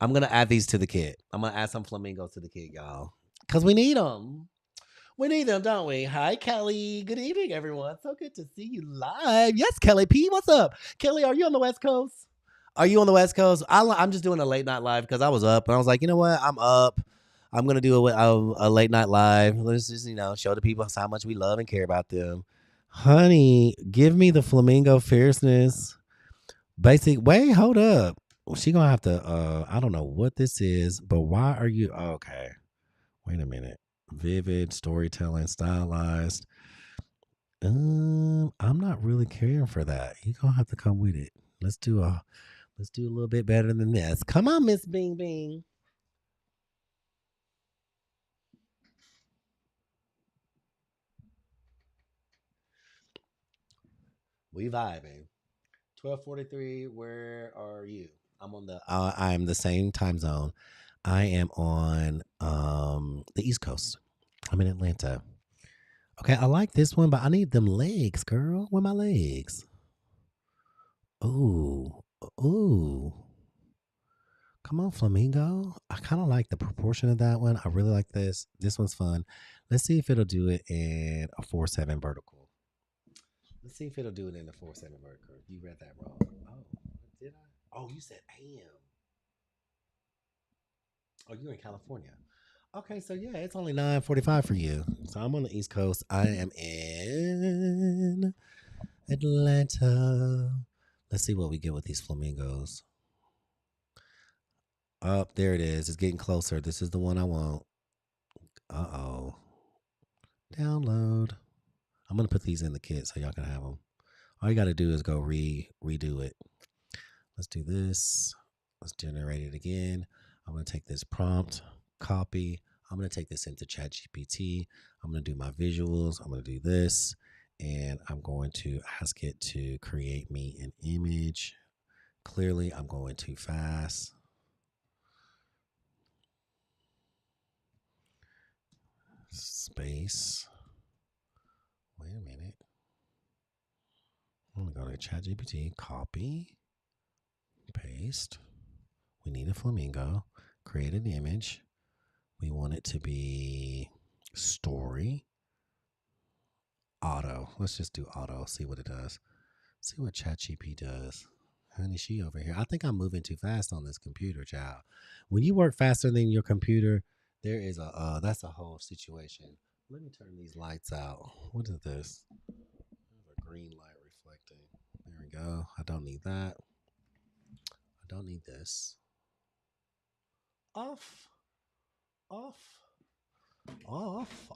the kit. I'm gonna add some flamingos to the kit, y'all, because we need them. We need them, don't we? Hi, Kelly. Good evening, everyone. So good to see you live. Yes, Kelly P. What's up, Kelly? Are you on the West Coast? Are you on the West Coast? I'm just doing a late night live because I was up and I was like, you know what? I'm up. I'm gonna do a late night live. Let's just show the people how much we love and care about them. Honey, give me the flamingo fierceness. Basic. Wait, hold up. She gonna have to. I don't know what this is, but why are you? Okay, wait a minute. Vivid storytelling, stylized. I'm not really caring for that. You gonna have to come with it. Let's do a little bit better than this. Come on, Miss Bing Bing. We vibing. 12:43. Where are you? I'm on the. I am the same time zone. I am on the East Coast. I'm in Atlanta. Okay, I like this one, but I need them legs, girl. Where my legs? Ooh, ooh. Come on, flamingo. I kind of like the proportion of that one. I really like this. This one's fun. Let's see if it'll do it in a 4/7 vertical. Let's see if it'll do it in a 4/7 vertical. You read that wrong. Oh, did I? Oh, you said AM. Oh, you're in California. Okay, so yeah, it's only 9:45 for you. So I'm on the East Coast. I am in Atlanta. Let's see what we get with these flamingos. Oh, there it is. It's getting closer. This is the one I want. Uh-oh. Download. I'm going to put these in the kit so y'all can have them. All you got to do is go redo it. Let's do this. Let's generate it again. I'm going to take this prompt, copy. I'm going to take this into ChatGPT. I'm going to do my visuals. I'm going to do this. And I'm going to ask it to create me an image. Clearly, I'm going too fast. Space. Wait a minute. I'm going to go to ChatGPT, copy, paste. We need a flamingo. Create an image. We want it to be story. Auto. Let's just do auto. See what it does. See what ChatGPT does. Honey, she over here. I think I'm moving too fast on this computer, child. When you work faster than your computer, there is that's a whole situation. Let me turn these lights out. What is this? There's a green light reflecting. There we go. I don't need that. I don't need this. Off. Off.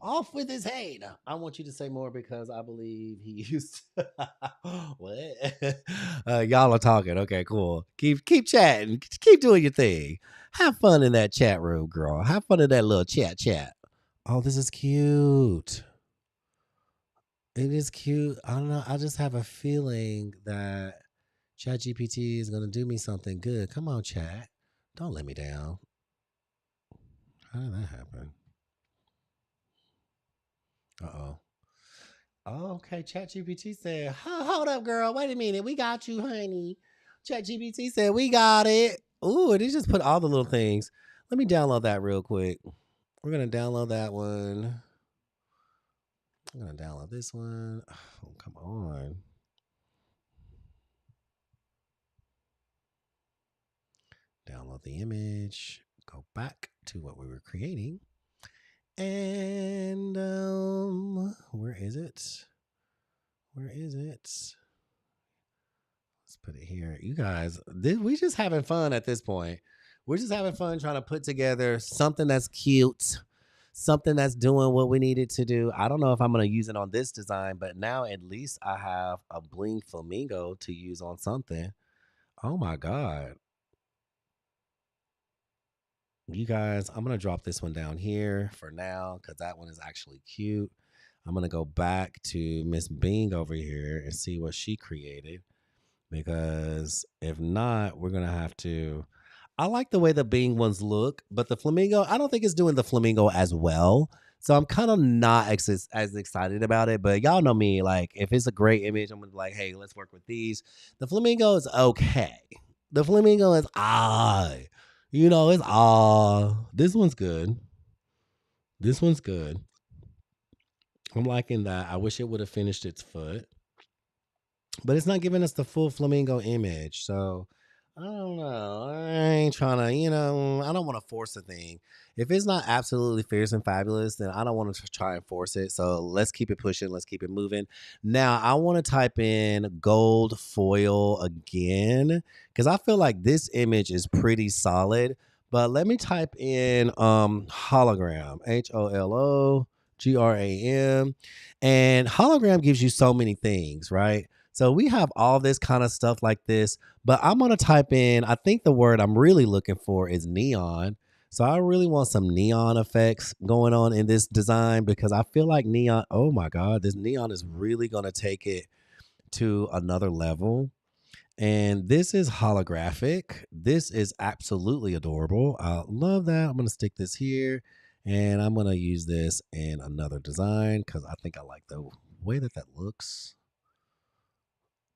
Off with his head. I want you to say more because I believe he used to. What? Y'all are talking. Okay, cool. Keep chatting. Keep doing your thing. Have fun in that chat room, girl. Have fun in that little chat. Oh, this is cute. It is cute. I don't know. I just have a feeling that ChatGPT is gonna do me something good. Come on, chat. Don't let me down. How did that happen? Uh-oh. Oh, okay. ChatGPT said, Hold up, girl. Wait a minute. We got you, honey." ChatGPT said, "We got it." Ooh, it just put all the little things. Let me download that real quick. We're going to download that one. I'm going to download this one. Oh, come on. Download the image. Go back to what we were creating. And where is it? Where is it? Let's put it here. You guys, we just having fun at this point. We're just having fun trying to put together something that's cute, something that's doing what we need it to do. I don't know if I'm going to use it on this design, but now at least I have a bling flamingo to use on something. Oh my God. You guys, I'm going to drop this one down here for now because that one is actually cute. I'm going to go back to Miss Bing over here and see what she created. Because if not, we're gonna have to. I like the way the Bing ones look, but the flamingo, I don't think it's doing the flamingo as well. So I'm kind of not as excited about it. But y'all know me, like if it's a great image, I'm gonna be like, hey, let's work with these. The flamingo is okay. The flamingo is it's This one's good. This one's good. I'm liking that. I wish it would have finished its foot, but it's not giving us the full flamingo image. So I don't know. I ain't trying to, I don't want to force a thing. If it's not absolutely fierce and fabulous, then I don't want to try and force it. So let's keep it pushing. Let's keep it moving. Now, I want to type in gold foil again because I feel like this image is pretty solid. But let me type in hologram, HOLOGRAM. And hologram gives you so many things, right? So we have all this kind of stuff like this, but I'm going to type in, I think the word I'm really looking for is neon. So I really want some neon effects going on in this design because I feel like neon, oh my God, this neon is really going to take it to another level. And this is holographic. This is absolutely adorable. I love that. I'm going to stick this here and I'm going to use this in another design because I think I like the way that that looks.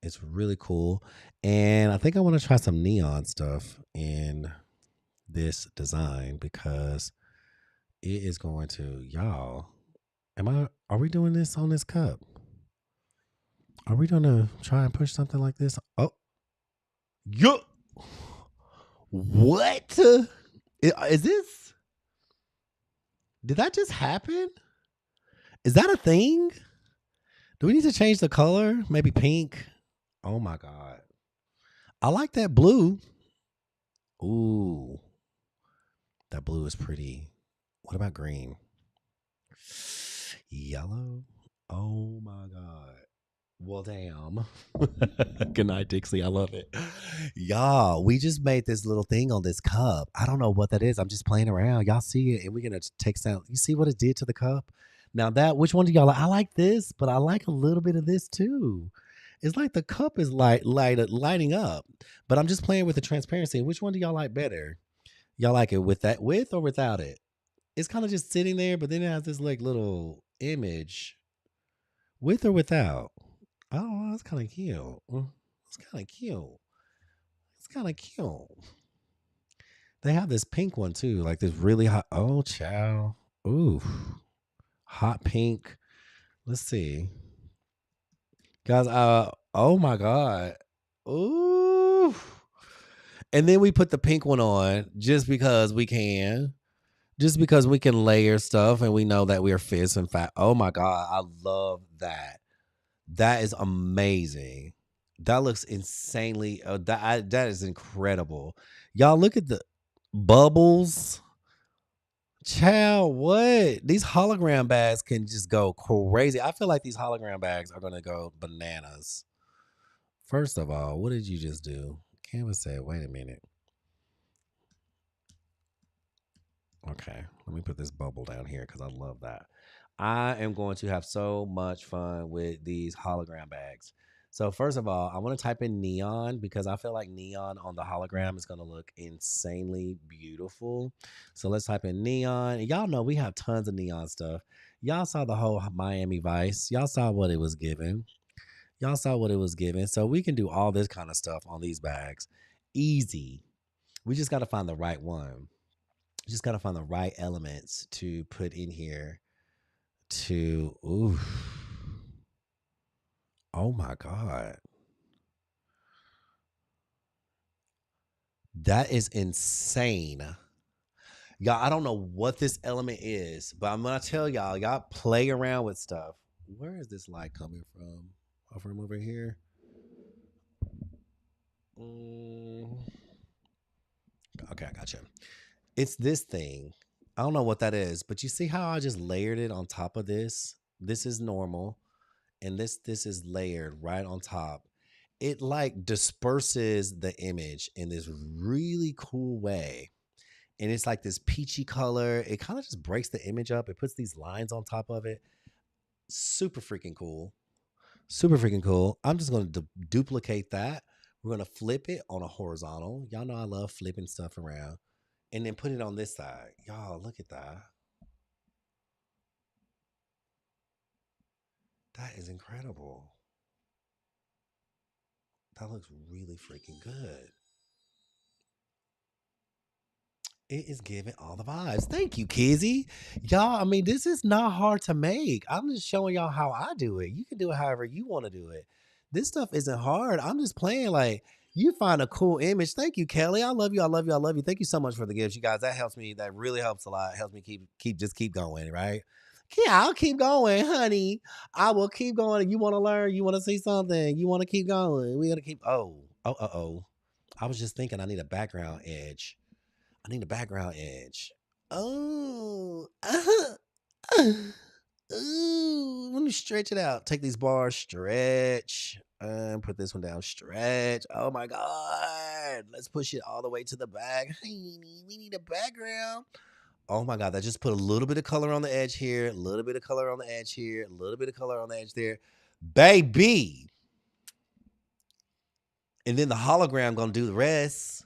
It's really cool. And I think I want to try some neon stuff in this design because it is going to, y'all. Are we doing this on this cup? Are we going to try and push something like this? Oh, yo. What? Is this, did that just happen? Is that a thing? Do we need to change the color? Maybe pink? Oh my God. I like that blue. Ooh. That blue is pretty. What about green? Yellow? Oh my God. Well, damn. Good night, Dixie. I love it. Y'all, we just made this little thing on this cup. I don't know what that is. I'm just playing around. Y'all see it, and we're going to take some. You see what it did to the cup? Now, which one do y'all like? I like this, but I like a little bit of this too. It's like the cup is lighting up, but I'm just playing with the transparency. Which one do y'all like better? Y'all like it with or without it? It's kind of just sitting there, but then it has this like little image with or without. Oh, that's kind of cute. It's kind of cute. It's kind of cute. They have this pink one too, like this really hot. Oh, chow. Ooh, hot pink. Let's see, guys. Oh my God. Ooh. And then we put the pink one on just because we can. Just because we can layer stuff and we know that we are fierce and fat. Oh my God, I love that. That is amazing. That looks insanely. That is incredible. Y'all look at the bubbles. Child, what? These hologram bags can just go crazy. I feel like these hologram bags are gonna go bananas. First of all, what did you just do? Canva said, wait a minute. Okay, let me put this bubble down here because I love that. I am going to have so much fun with these hologram bags. So first of all, I want to type in neon because I feel like neon on the hologram is going to look insanely beautiful. So let's type in neon. And y'all know we have tons of neon stuff. Y'all saw the whole Miami Vice. Y'all saw what it was given. Y'all saw what it was given. So we can do all this kind of stuff on these bags. Easy. We just got to find the right one. Just got to find the right elements to put in here to, ooh, oh my God. That is insane. Y'all, I don't know what this element is, but I'm going to tell y'all play around with stuff. Where is this light coming from? Oh, from over here? Okay, I got you. It's this thing. I don't know what that is, but you see how I just layered it on top of this? This is normal, and this is layered right on top. It like disperses the image in this really cool way. And it's like this peachy color. It kind of just breaks the image up. It puts these lines on top of it. Super freaking cool. Super freaking cool. I'm just going to duplicate that. We're going to flip it on a horizontal. Y'all know I love flipping stuff around. And then put it on this side. Y'all, look at that. That is incredible. That looks really freaking good. It is giving all the vibes. Thank you, Kizzy. Y'all, I mean, this is not hard to make. I'm just showing y'all how I do it. You can do it however you want to do it. This stuff isn't hard. I'm just playing like, You find a cool image. Thank you, Kelly. I love you. I love you. I love you. Thank you so much for the gifts, you guys. That helps me. That really helps a lot. Helps me keep going, right? Yeah, I'll keep going, honey. I will keep going. You want to learn? You want to see something? You want to keep going? We gotta keep. Oh. I was just thinking. I need a background edge. I need a background edge. Oh. Ooh, let me stretch it out. Take these bars, stretch, and put this one down, stretch. Oh my God. Let's push it all the way to the back. Honey, we need a background. Oh my God. That just put a little bit of color on the edge here, a little bit of color on the edge here, a little bit of color on the edge there. Baby. And then the hologram gonna do the rest.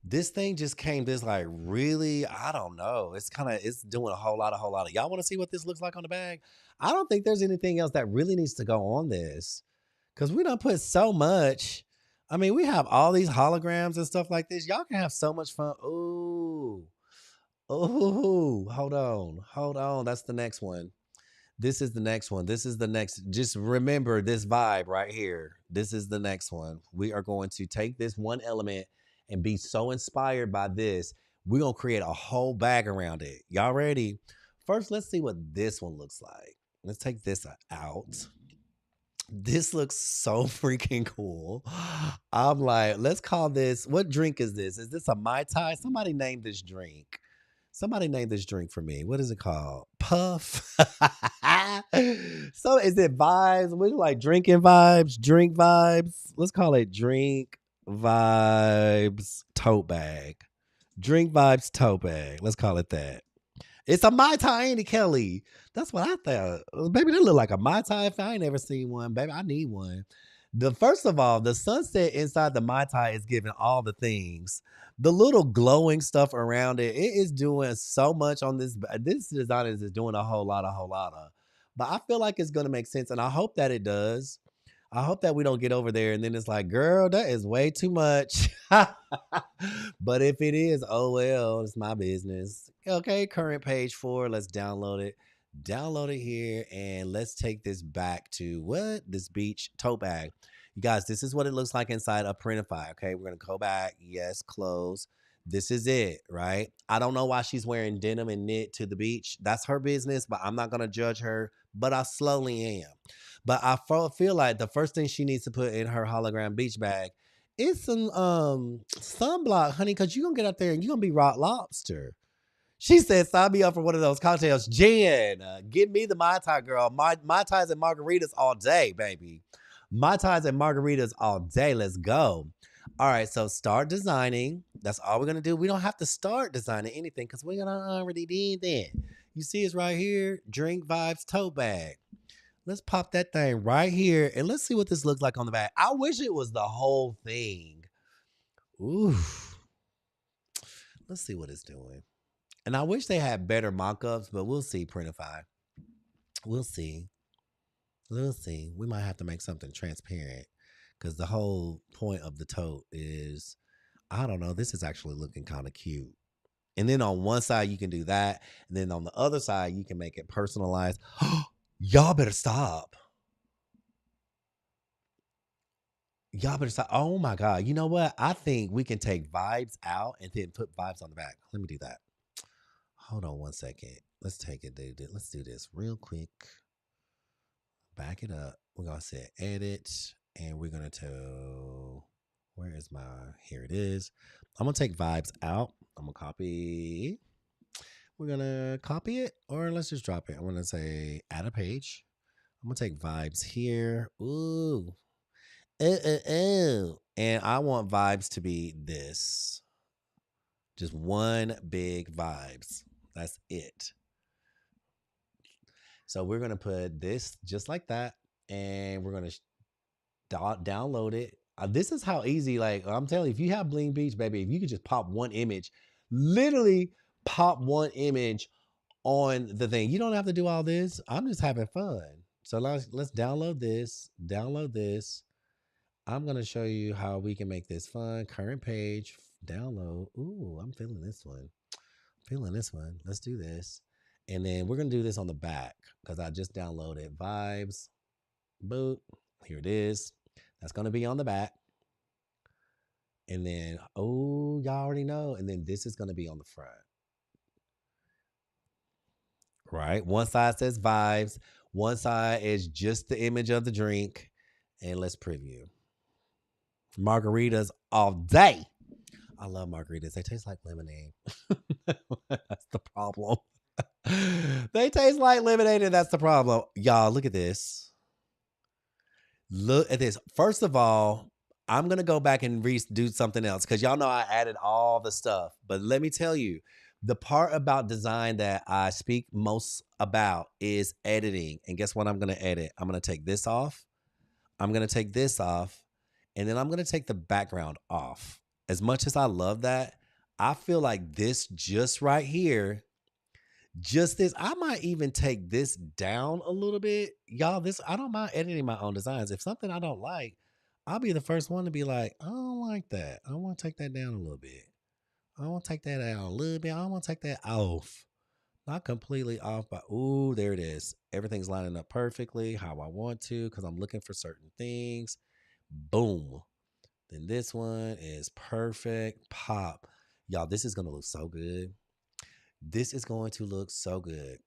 This thing just came this like really, I don't know. It's doing a whole lot of. Y'all want to see what this looks like on the bag? I don't think there's anything else that really needs to go on this because we don't put so much. I mean, we have all these holograms and stuff like this. Y'all can have so much fun. Ooh, ooh, hold on. That's the next one. This is the next one. This is the next. Just remember this vibe right here. This is the next one. We are going to take this one element and be so inspired by this. We're going to create a whole bag around it. Y'all ready? First, let's see what this one looks like. Let's take this out. This looks so freaking cool. I'm like, let's call this, what drink is this? Is this a Mai Tai? Somebody name this drink. Somebody name this drink for me. What is it called? Puff. So is it vibes? We like drinking vibes, drink vibes. Let's call it drink vibes tote bag. Drink vibes tote bag. Let's call it that. It's a Mai Tai, ain't it, Kelly? That's what I thought. Baby, that look like a Mai Tai. If I ain't ever seen one, baby, I need one. The first of all, the sunset inside the Mai Tai is giving all the things. The little glowing stuff around it, it is doing so much on this. This design is doing a whole lot, of. But I feel like it's gonna make sense, and I hope that it does. I hope that we don't get over there and then it's like, girl, that is way too much. But if it is, oh well, it's my business. Okay, current page 4. Let's download it. Download it here and let's take this back to what? This beach tote bag. You guys, this is what it looks like inside a Printify. Okay, we're gonna go back. Yes, close. This is it, right? I don't know why she's wearing denim and knit to the beach. That's her business, but I'm not gonna judge her. But I slowly am. But I feel like the first thing she needs to put in her hologram beach bag is some sunblock, honey, because you're gonna get out there and you're gonna be rock lobster. She said, sign me up for one of those cocktails. Jen, give me the Mai Tai, girl. Mai Tais and margaritas all day, baby. Mai Tais and margaritas all day. Let's go. All right, so start designing. That's all we're going to do. We don't have to start designing anything because we're going to already did that. You see it's right here. Drink Vibes tote bag. Let's pop that thing right here and let's see what this looks like on the back. I wish it was the whole thing. Ooh. Let's see what it's doing. And I wish they had better mock-ups, but we'll see, Printify. We'll see. We'll see. We might have to make something transparent because the whole point of the tote is, I don't know, this is actually looking kind of cute. And then on one side, you can do that. And then on the other side, you can make it personalized. Y'all better stop. Y'all better stop. Oh my God. You know what? I think we can take vibes out and then put vibes on the back. Let me do that. Hold on one second. Let's take it, dude. Let's do this real quick. Back it up. We're going to say edit. And we're going to tell, where is my, here it is. I'm going to take vibes out. I'm going to copy. We're going to copy it, or let's just drop it. I'm going to say add a page. I'm going to take vibes here. Ooh. And I want vibes to be this. Just one big vibes. That's it. So we're going to put this just like that. And we're going to download it. This is how easy, like I'm telling you, if you have Bling Beach, baby, if you could just pop one image, literally pop one image on the thing. You don't have to do all this. I'm just having fun. So let's download this. Download this. I'm going to show you how we can make this fun. Current page, download. Ooh, I'm feeling this one. Feeling this one. Let's do this. And then we're going to do this on the back because I just downloaded vibes. Boop. Here it is. That's going to be on the back. And then, oh, y'all already know. And then this is going to be on the front, right? One side says vibes, one side is just the image of the drink. And let's preview margaritas all day. I love margaritas. They taste like lemonade. That's the problem. They taste like lemonade, and that's the problem. Y'all, look at this. Look at this. First of all, I'm gonna go back and do something else because y'all know I added all the stuff. But let me tell you, the part about design that I speak most about is editing. And guess what I'm gonna edit? I'm gonna take this off. I'm gonna take this off, and then I'm gonna take the background off. As much as I love that, I feel like this just right here, just this, I might even take this down a little bit. Y'all, this, I don't mind editing my own designs. If something I don't like, I'll be the first one to be like, I don't like that. I want to take that down a little bit. I want to take that down a little bit. I want to take that off. Not completely off, but ooh, there it is. Everything's lining up perfectly how I want to because I'm looking for certain things. Boom. Then this one is perfect. Pop. Y'all, this is going to look so good. This is going to look so good.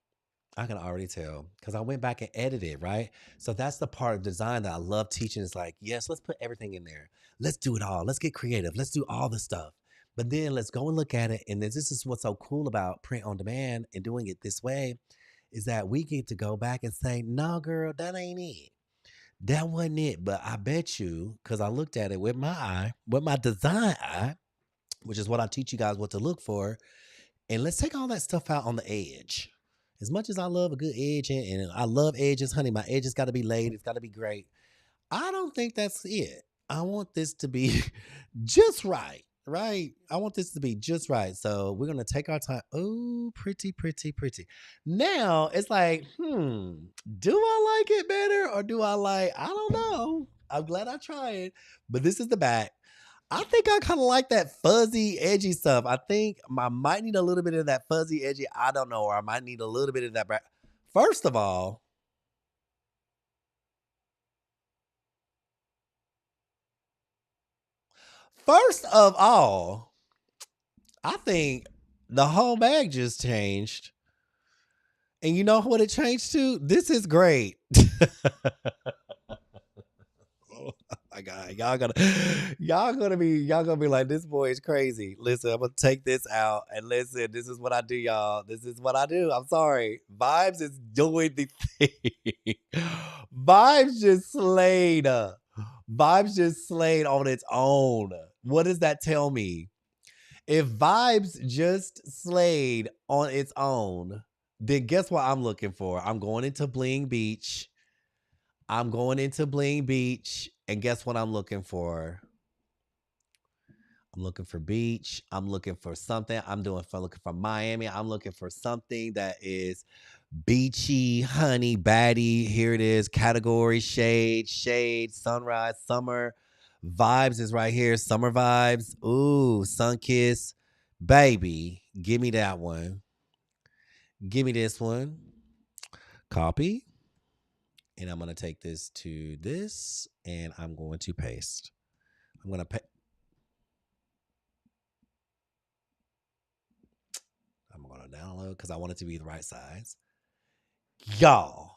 I can already tell because I went back and edited, right? So that's the part of design that I love teaching. Is like, yes, let's put everything in there. Let's do it all. Let's get creative. Let's do all the stuff. But then let's go and look at it. And then this is what's so cool about print on demand and doing it this way is that we get to go back and say, no, girl, that ain't it. That wasn't it. But I bet you, because I looked at it with my eye, with my design eye, which is what I teach you guys what to look for. And let's take all that stuff out on the edge. As much as I love a good edge and I love edges, honey, my edges got to be laid. It's got to be great. I don't think that's it. I want this to be just right, right? I want this to be just right. So we're going to take our time. Oh, pretty, pretty, pretty. Now it's like, do I like it better or do I like, I don't know. I'm glad I tried. But this is the back. I think I kind of like that fuzzy, edgy stuff. I think I might need a little bit of that fuzzy, edgy. I don't know, or I might need a little bit of that. First of all, first of all, I think the whole bag just changed. And you know what it changed to? This is great. Oh my God, y'all gonna be like, this boy is crazy. Listen, I'm gonna take this out and listen. This is what I do, y'all. This is what I do. I'm sorry. Vibes is doing the thing. Vibes just slayed. Vibes just slayed on its own. What does that tell me? If Vibes just slayed on its own, then guess what I'm looking for? I'm going into Bling Beach. I'm going into Bling Beach, and guess what I'm looking for? I'm looking for beach. I'm looking for something. Looking for Miami. I'm looking for something that is beachy, honey, baddie. Here it is. Category, shade, sunrise, summer. Vibes is right here. Summer vibes. Ooh, sun kiss. Baby, give me that one. Give me this one. Copy. And I'm going to take this to this, and I'm going to paste. I'm going to pay. I'm going to download because I want it to be the right size. Y'all,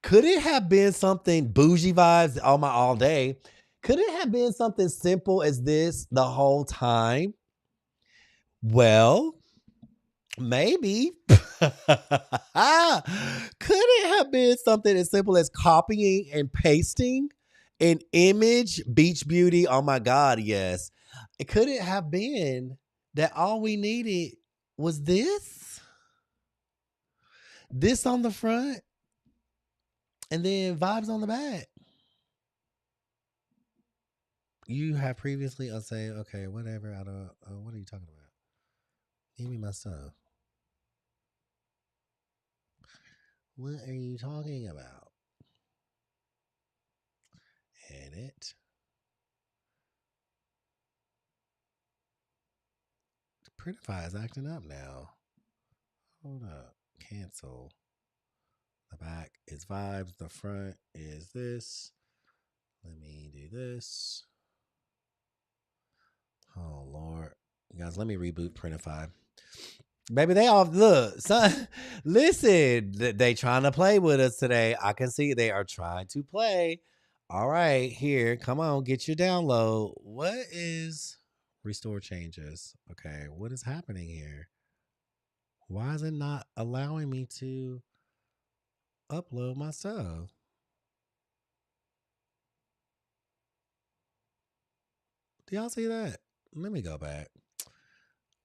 could it have been something bougie vibes on my all day? Could it have been something simple as this the whole time? Well, maybe. Could it have been something as simple as copying and pasting an image, beach beauty? Oh my God, yes. Could it have been that all we needed was this? This on the front and then vibes on the back. You have previously, I'll say, okay, whatever. I don't, what are you talking about? Give me my stuff. What are you talking about? Edit. Printify is acting up now. Hold up. Cancel. The back is vibes. The front is this. Let me do this. Oh Lord, you guys, let me reboot Printify. Baby, they all look. Son, listen, they trying to play with us today. I can see they are trying to play. All right, here, come on, get your download. What is restore changes? Okay, what is happening here? Why is it not allowing me to upload my stuff? Do y'all see that? Let me go back.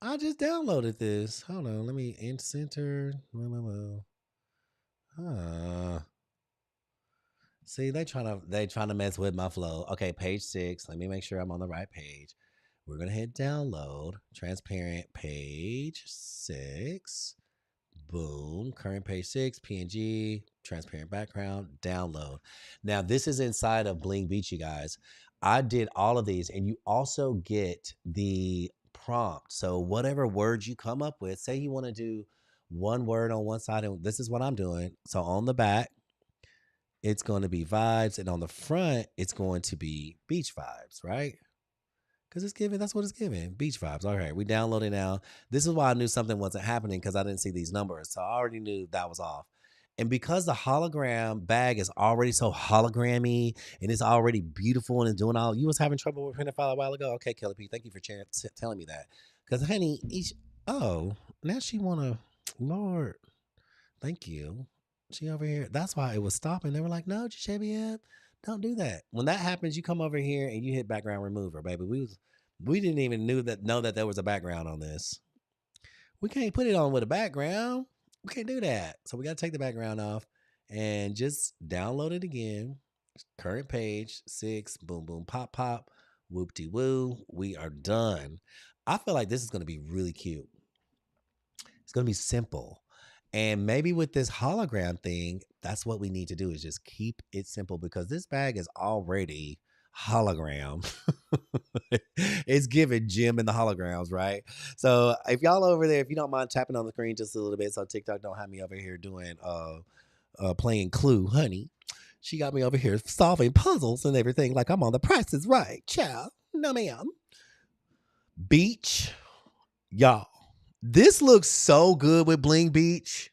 I just downloaded this. Hold on, let me end center. See, they trying to mess with my flow. Okay, page 6. Let me make sure I'm on the right page. We're gonna hit download. Transparent page 6. Boom. Current page 6, PNG, transparent background, download. Now, this is inside of Bling Beach, you guys. I did all of these, and you also get the prompt. So, whatever words you come up with, say you want to do one word on one side, and this is what I'm doing. So, on the back, it's going to be vibes, and on the front, it's going to be beach vibes, right? Because it's giving, that's what it's giving. Beach vibes. All right, we downloaded now. This is why I knew something wasn't happening because I didn't see these numbers. So I already knew that was off. And because the hologram bag is already so hologrammy and it's already beautiful and it's doing all, you was having trouble with Printify a while ago. Okay, Kelly P, thank you for telling me that. Because honey, now she wanna, Lord, thank you. She over here. That's why it was stopping. They were like, no, Jabby, don't do that. When that happens, you come over here and you hit background remover, baby. We didn't even know that there was a background on this. We can't put it on with a background. We can't do that. So we got to take the background off and just download it again. Current page 6, boom, boom, pop, pop, whoop de woo. We are done. I feel like this is going to be really cute. It's going to be simple. And maybe with this hologram thing, that's what we need to do is just keep it simple because this bag is already hologram. It's giving Jim and the holograms, right? So if y'all over there, if you don't mind tapping on the screen just a little bit so TikTok don't have me over here doing playing Clue, honey. She got me over here solving puzzles and everything like I'm on The Price is Right. Child. No, ma'am. Beach. Y'all. This looks so good with Bling Beach.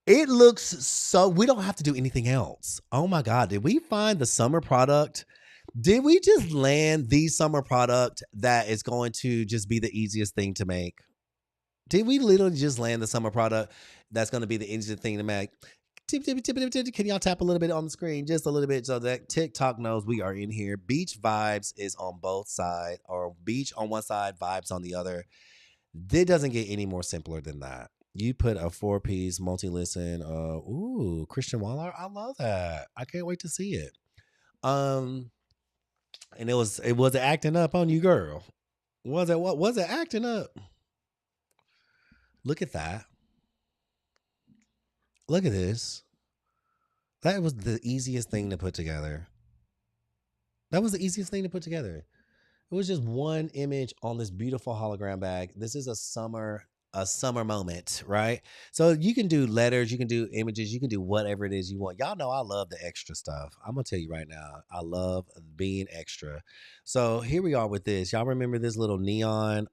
It looks so, we don't have to do anything else. Oh my God. Did we find the summer product? Did we just land the summer product that is going to just be the easiest thing to make? Did we literally just land the summer product that's going to be the easiest thing to make? Can y'all tap a little bit on the screen? Just a little bit so that TikTok knows we are in here. Beach vibes is on both sides, or beach on one side, vibes on the other. It doesn't get any more simpler than that. You put a 4-piece multi-listen. Ooh, Christian Waller. I love that. I can't wait to see it. And it was acting up on you, girl. Was it what was it acting up? Look at that. Look at this. That was the easiest thing to put together. That was the easiest thing to put together. It was just one image on this beautiful hologram bag. This is a summer moment, right? So you can do letters, you can do images, you can do whatever it is you want. Y'all know I love the extra stuff. I'm gonna tell you right now, I love being extra. So here we are with this. Y'all remember this little neon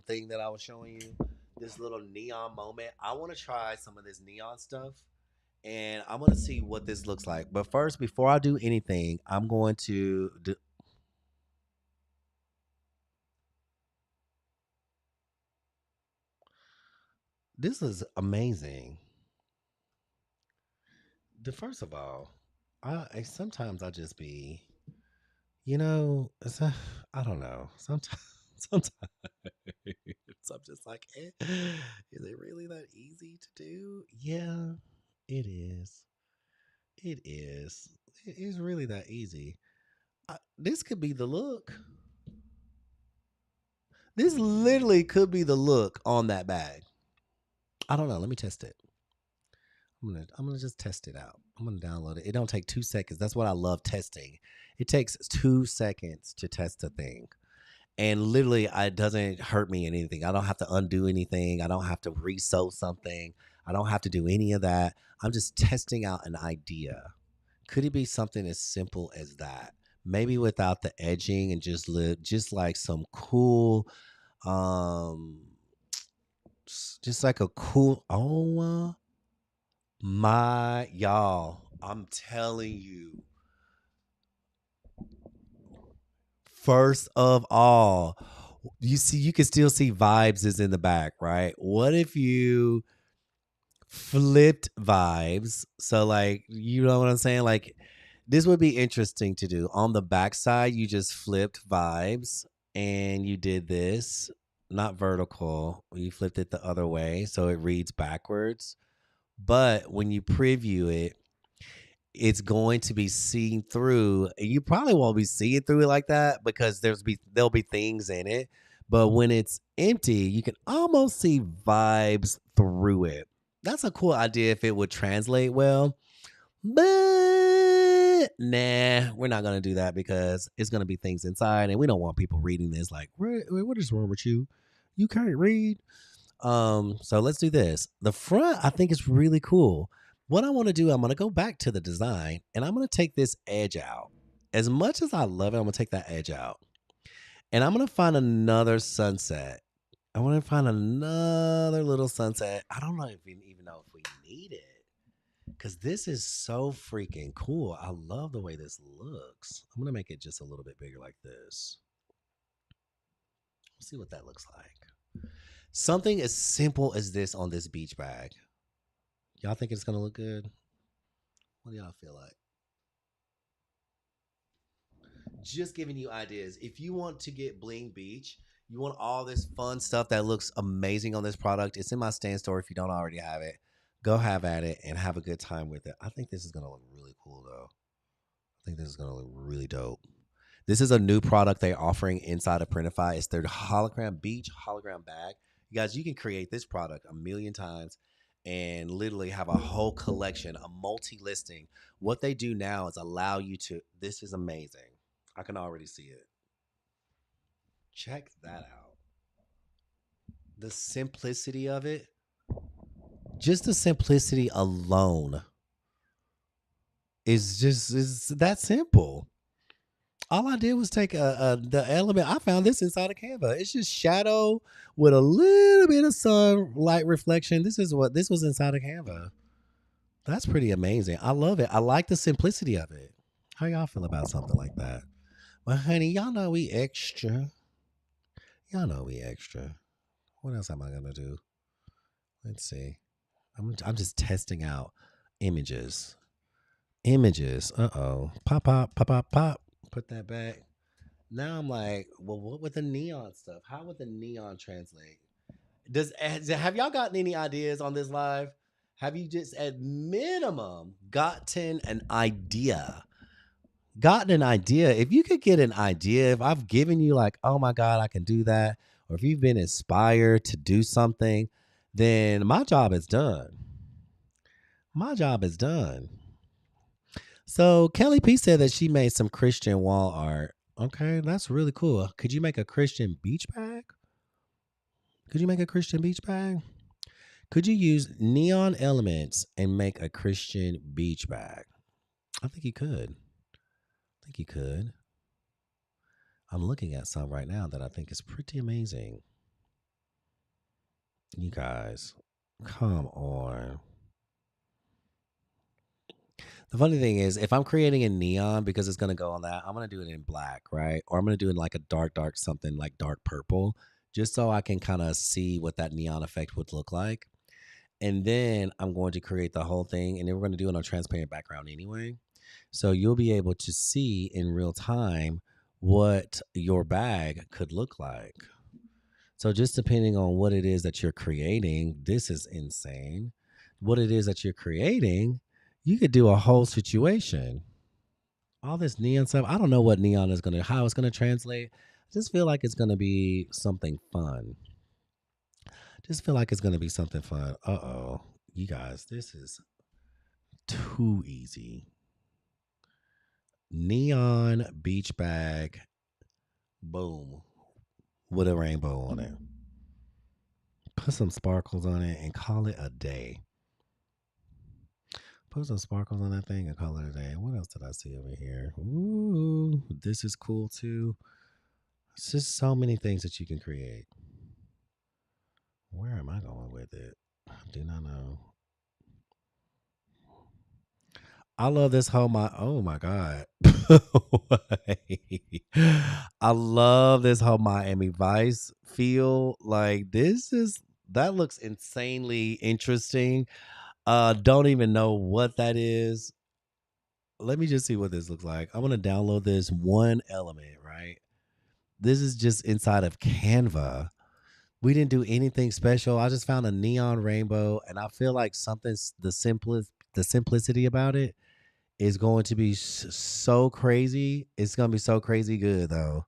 thing that I was showing you? This little neon moment. I want to try some of this neon stuff and I'm gonna see what this looks like. But first, before I do anything, I'm going to do. This is amazing. First of all, sometimes I just be, I don't know. Sometimes, sometimes I'm just like, is it really that easy to do? Yeah, it is. It is. It is really that easy. This could be the look. This literally could be the look on that bag. I don't know. Let me test it. I'm gonna just test it out. I'm gonna download it. It don't take 2 seconds. That's what I love testing. It takes 2 seconds to test a thing. And literally it doesn't hurt me in anything. I don't have to undo anything. I don't have to resew something. I don't have to do any of that. I'm just testing out an idea. Could it be something as simple as that? maybe without the edging and just like some cool, um, just like a cool. Oh my y'all, I'm telling you. First of all, you can still see vibes is in the back, right? What if you flipped vibes? So like, you know what I'm saying? Like this would be interesting to do. On the back side, you just flipped vibes and you did this, not vertical. You flipped it the other way so it reads backwards. But when you preview it, it's going to be seen through. You probably won't be seeing through it like that because there'll be things in it. But when it's empty, you can almost see vibes through it. That's a cool idea if it would translate well. But nah, we're not gonna do that because it's gonna be things inside, and we don't want people reading this like, what is wrong with you? You can't read. So let's do this. The front, I think is really cool. What I want to do, I'm gonna go back to the design and I'm gonna take this edge out. As much as I love it, I'm gonna take that edge out. And I'm gonna find another sunset. I want to find another little sunset. I don't know if we even know if we need it. Because this is so freaking cool. I love the way this looks. I'm gonna make it just a little bit bigger like this. Let's see what that looks like. Something as simple as this on this beach bag. Y'all think it's gonna look good? What do y'all feel like? Just giving you ideas. If you want to get bling beach, you want all this fun stuff that looks amazing on this product. It's in my stand store. If you don't already have it, go have at it and have a good time with it. I think this is gonna look really cool though. I think this is gonna look really dope. This is a new product they're offering inside of Printify. It's their hologram beach hologram bag. You guys, you can create this product a million times and literally have a whole collection, a multi listing. What they do now is allow you to, this is amazing. I can already see it. Check that out. The simplicity of it, just the simplicity alone is that simple. All I did was take the element. I found this inside of Canva. It's just shadow with a little bit of sunlight reflection. This was inside of Canva. That's pretty amazing. I love it. I like the simplicity of it. How y'all feel about something like that? Well, honey, y'all know we extra. Y'all know we extra. What else am I gonna do? Let's see. I'm just testing out images. Images. Uh-oh. Pop, pop, pop, pop, pop. Put that back. Now I'm like, well, what with the neon stuff? How would the neon translate? Have y'all gotten any ideas on this live? Have you just at minimum gotten an idea? Gotten an idea. If you could get an idea, if I've given you like, oh my God, I can do that, or if you've been inspired to do something, then my job is done. My job is done. So Kelly P said that she made some Christian wall art. Okay, that's really cool. Could you make a Christian beach bag? Could you make a Christian beach bag? Could you use neon elements and make a Christian beach bag? I think you could. I think you could. I'm looking at some right now that I think is pretty amazing. You guys, come on. The funny thing is, if I'm creating in neon because it's going to go on that, I'm going to do it in black, right? Or I'm going to do it in like a dark something like dark purple, just so I can kind of see what that neon effect would look like. And then I'm going to create the whole thing, and then we're going to do it on a transparent background anyway. So you'll be able to see in real time what your bag could look like. So just depending on what it is that you're creating, this is insane. What it is that you're creating, you could do a whole situation. All this neon stuff, I don't know what neon is how it's gonna translate. I just feel like it's gonna be something fun. Just feel like it's gonna be something fun. Uh-oh. You guys, this is too easy. Neon beach bag, boom, with a rainbow on it. Put some sparkles on it and call it a day. put some sparkles on that thing and call it a day. What else did I see over here? Ooh, this is cool too. It's just so many things that you can create. Where am I going with it? I do not know. I love this whole oh my god. I love this whole Miami Vice feel. Like that looks insanely interesting. Don't even know what that is. Let me just see what this looks like. I'm gonna download this one element, right? This is just inside of Canva. We didn't do anything special. I just found a neon rainbow, and I feel like something's the simplicity about it is going to be so crazy. It's gonna be so crazy good though.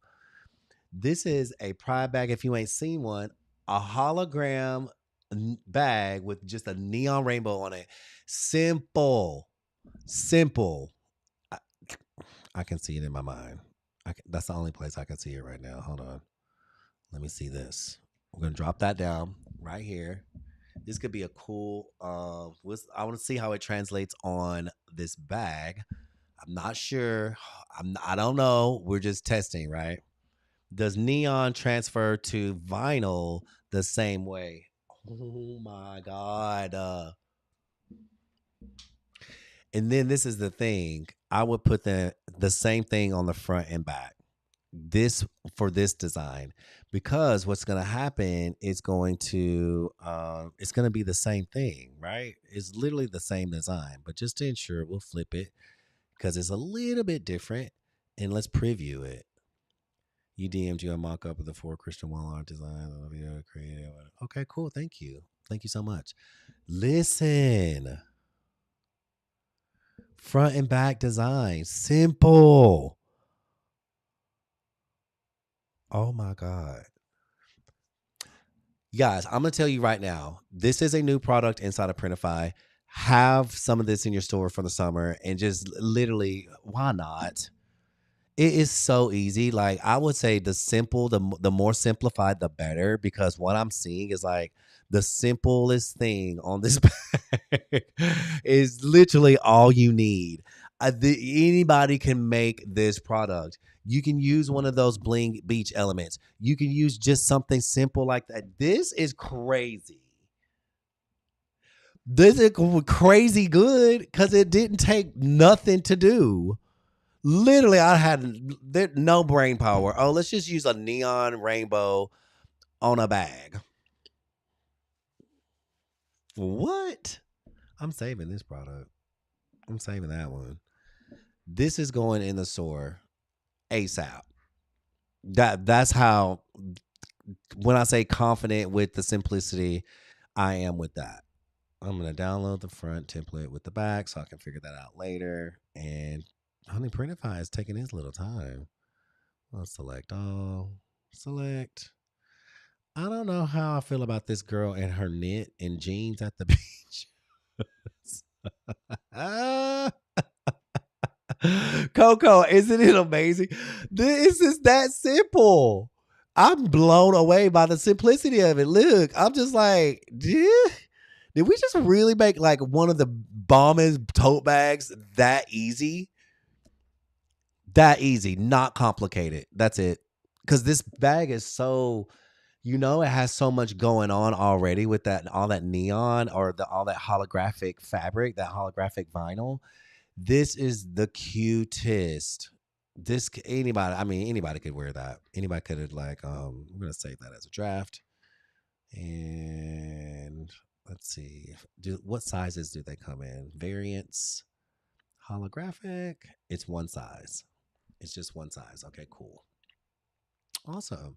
This is a pride bag. If you ain't seen one, a hologram bag with just a neon rainbow on it. Simple, simple. I, I can see it in my mind. That's the only place I can see it right now. Hold on. Let me see this. We're gonna drop that down right here. This could be a cool. I want to see how it translates on this bag. I'm not sure. I don't know. We're just testing, right? Does neon transfer to vinyl the same way? Oh my god. And then this is the thing. I would put the same thing on the front and back. This for this design, because what's going to happen is it's going to be the same thing, right? It's literally the same design, but just to ensure, we'll flip it because it's a little bit different, and let's preview it. You DM'd you a mock-up of the 4 Christian wall art design. Okay, cool. Thank you so much. Listen, front and back design, simple. Oh my god. You guys, I'm going to tell you right now, this is a new product inside of Printify. Have some of this in your store for the summer and just literally, why not? It is so easy. Like, I would say the more simplified, the better, because what I'm seeing is like the simplest thing on this bag is literally all you need. Anybody can make this product. You can use one of those bling beach elements. You can use just something simple like that. This is crazy. This is crazy good because it didn't take nothing to do. Literally, I had no brain power. Oh, let's just use a neon rainbow on a bag. What? I'm saving this product. I'm saving that one. This is going in the store ASAP. That's how, when I say confident with the simplicity, I am with that. I'm gonna download the front template with the back so I can figure that out later. And Honey Printify is taking his little time. I'll select all. Select. I don't know how I feel about this girl and her knit and jeans at the beach. Coco, isn't it amazing? This is that simple. I'm blown away by the simplicity of it. Look, I'm just like, did we just really make like one of the bombest tote bags that easy? That easy, not complicated. That's it. Because this bag is so, it has so much going on already with that, all that neon or all that holographic fabric, that holographic vinyl. This is the cutest. Anybody could wear that. Anybody could have I'm gonna save that as a draft. And let's see, what sizes do they come in? Variants, holographic. It's one size. It's just one size. Okay, cool. Awesome.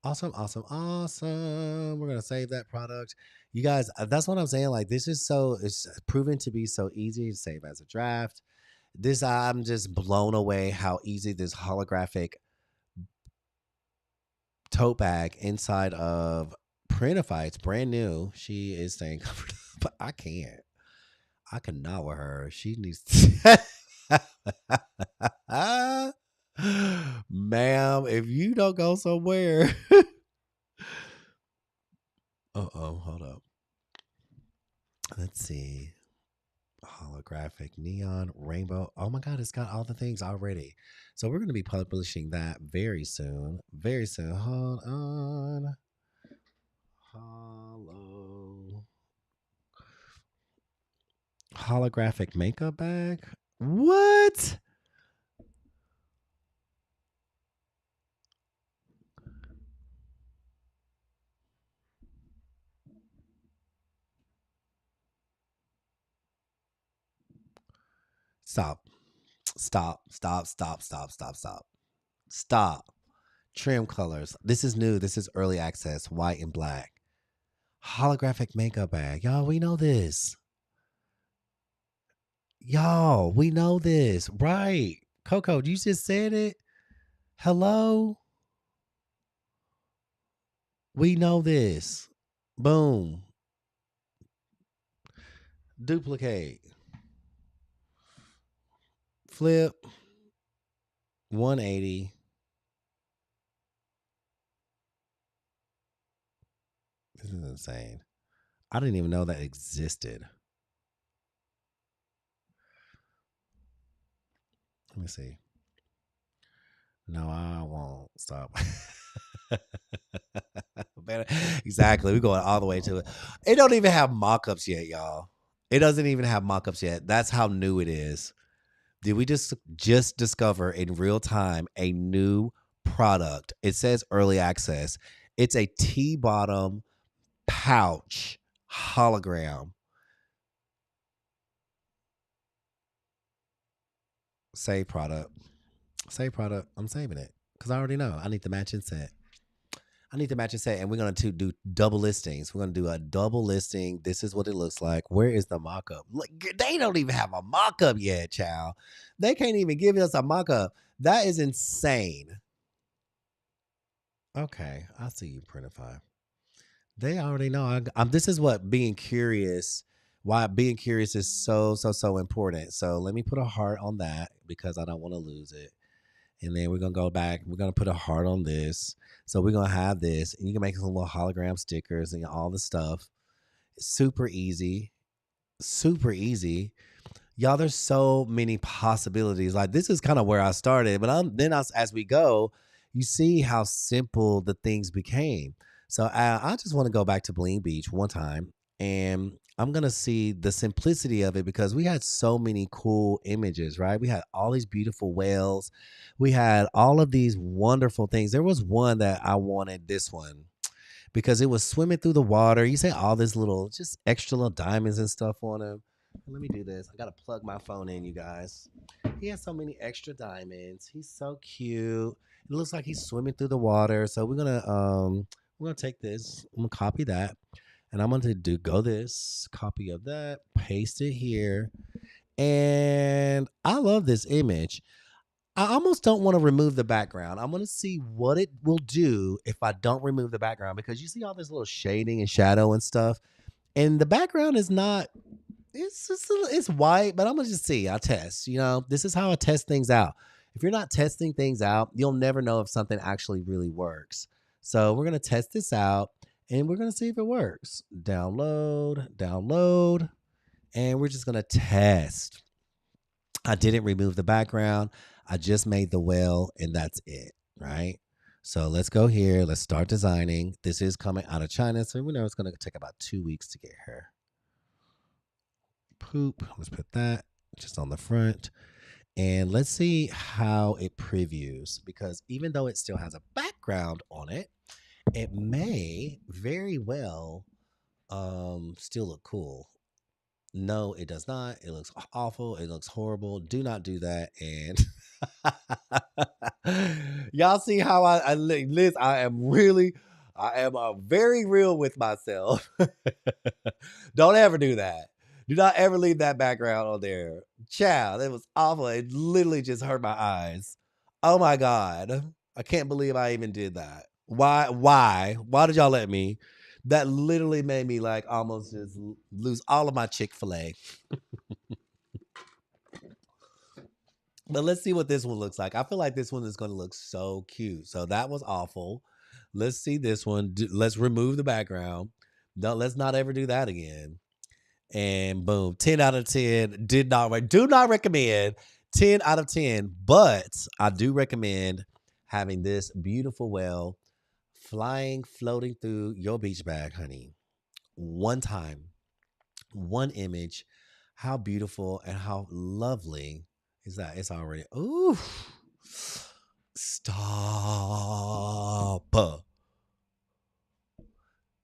Awesome, awesome, awesome. We're gonna save that product. You guys, that's what I'm saying. Like, it's proven to be so easy to save as a draft. I'm just blown away how easy this holographic tote bag inside of Printify. It's brand new. She is staying covered up. I can't. I cannot with her. She needs to ma'am, if you don't go somewhere. Hold up. Let's see. holographic neon rainbow. Oh my God, it's got all the things already. So we're going to be publishing that very soon. Very soon. Hold on. Holo. Holographic makeup bag? What? Stop. Stop. Stop. Stop. Stop. Stop. Stop. Stop. Trim colors. This is new. This is early access. White and black. Holographic makeup bag. Y'all, we know this. Y'all, we know this. Right. Coco, you just said it. Hello? We know this. Boom. Duplicate. Flip. 180. This is insane. I didn't even know that existed. Let me see. No, I won't stop. Exactly. We're going all the way to it. It don't even have mock-ups yet, y'all. It doesn't even have mock-ups yet. That's how new it is. Did we just discover in real time a new product? It says early access. It's a T-bottom pouch hologram. Save product. Save product. I'm saving it because I already know. I need the matching set. I need the matching set, and we're going to do double listings. We're going to do a double listing. This is what it looks like. Where is the mock-up? Look, they don't even have a mock-up yet, child. They can't even give us a mock-up. That is insane. Okay, I see you, Printify. They already know. This is what being curious. Why being curious is so important. So let me put a heart on that because I don't want to lose it. And then we're gonna go back. We're gonna put a heart on this. So we're gonna have this, and you can make some little hologram stickers and all the stuff. It's super easy, super easy. Y'all, there's so many possibilities. Like this is kind of where I started, but as we go, you see how simple the things became. So I just want to go back to Bling Beach one time, and I'm gonna see the simplicity of it because we had so many cool images, right? We had all these beautiful whales, we had all of these wonderful things. There was one that I wanted, this one because it was swimming through the water. You say all this little, just extra little diamonds and stuff on him. Let me do this. I gotta plug my phone in, you guys. He has so many extra diamonds. He's so cute. It looks like he's swimming through the water. So we're gonna take this. I'm gonna copy that, and I'm gonna do go this copy of that, paste it here, and I love this image. I almost don't want to remove the background. I want to see what it will do if I don't remove the background because you see all this little shading and shadow and stuff, and the background is not. It's white, but I'm gonna just see. I'll test. This is how I test things out. If you're not testing things out, you'll never know if something actually really works. So we're gonna test this out, and we're gonna see if it works. Download, download, and we're just gonna test. I didn't remove the background. I just made the whale, and that's it, right? So let's go here. Let's start designing. This is coming out of China, so we know it's gonna take about 2 weeks to get here. Poop. Let's put that just on the front. And let's see how it previews because even though it still has a background on it, it may very well still look cool. No, it does not. It looks awful. It looks horrible. Do not do that. And y'all see how Liz, I am very real with myself. Don't ever do that. Do not ever leave that background on there. Child, it was awful. It literally just hurt my eyes. Oh my God. I can't believe I even did that. Why? Why did y'all let me? That literally made me like almost just lose all of my Chick-fil-A. But let's see what this one looks like. I feel like this one is going to look so cute. So that was awful. Let's see this one. Let's remove the background. No, let's not ever do that again. And boom, 10 out of 10. Do not recommend 10 out of 10, but I do recommend having this beautiful whale flying, floating through your beach bag, honey. One time, one image. How beautiful and how lovely is that? It's already, ooh, stop.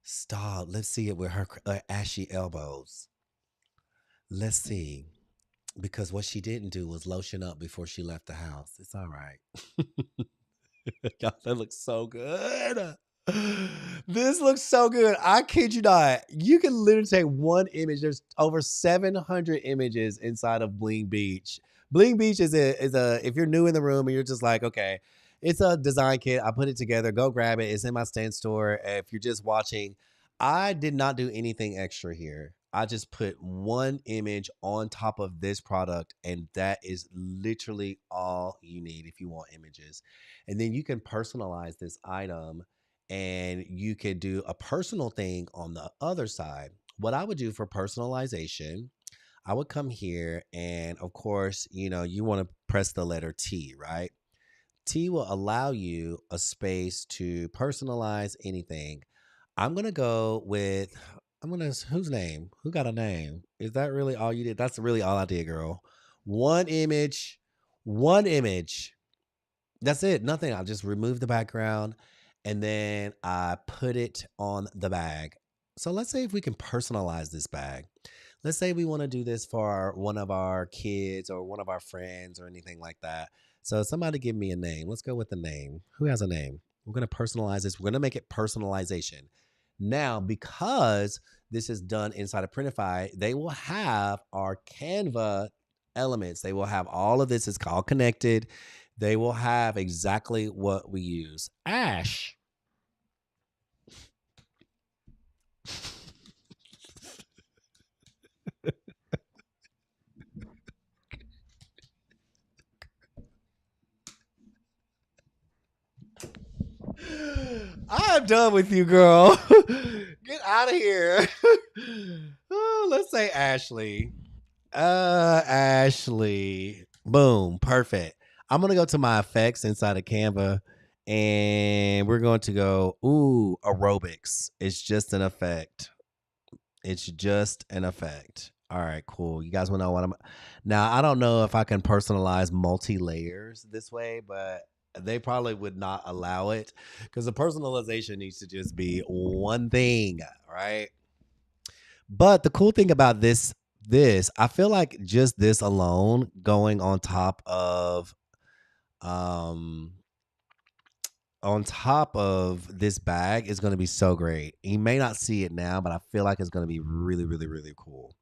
Stop. Let's see it with her ashy elbows. Let's see. Because what she didn't do was lotion up before she left the house. It's all right. God, that looks so good. This looks so good. I kid you not. You can literally take one image. There's over 700 images inside of Bling Beach. Bling Beach is a if you're new in the room and you're just like, okay, it's a design kit. I put it together. Go grab it. It's in my stand store. If you're just watching, I did not do anything extra here. I just put one image on top of this product, and that is literally all you need if you want images. And then you can personalize this item and you could do a personal thing on the other side. What I would do for personalization, I would come here and of course, you want to press the letter T, right? T will allow you a space to personalize anything. I'm going to go with whose name? Who got a name? Is that really all you did? That's really all I did, girl. One image, one image. That's it. Nothing. I just remove the background and then I put it on the bag. So let's say if we can personalize this bag. Let's say we want to do this for one of our kids or one of our friends or anything like that. So somebody give me a name. Let's go with the name. Who has a name? We're going to personalize this. We're going to make it personalization. Now, because this is done inside of Printify, they will have our Canva elements. They will have all of this. It's all connected. They will have exactly what we use. Ash. I'm done with you, girl. Get out of here. Oh, let's say Ashley. Ashley. Boom. Perfect. I'm gonna go to my effects inside of Canva and we're going to go, ooh, aerobics. It's just an effect. It's just an effect. All right, cool. You guys want to know what I'm now? I don't know if I can personalize multi layers this way, but they probably would not allow it because the personalization needs to just be one thing, right? But the cool thing about this, I feel like just this alone going um on top of this bag is going to be so great. You may not see it now, but I feel like it's going to be really, really, really cool.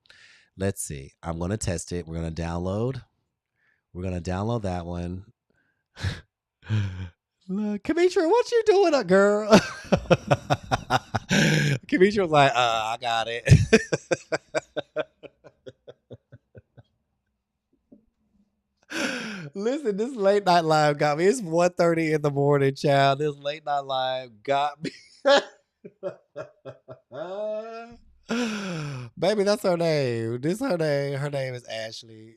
Let's see. I'm going to test it. We're going to download. We're going to download that one. Look, Kamitra, what you doing, girl? Kamitra was like, I got it. Listen, this late night live got me. It's 1:30 in the morning, child. This late night live got me. Baby, that's her name. This her name. Her name is Ashley.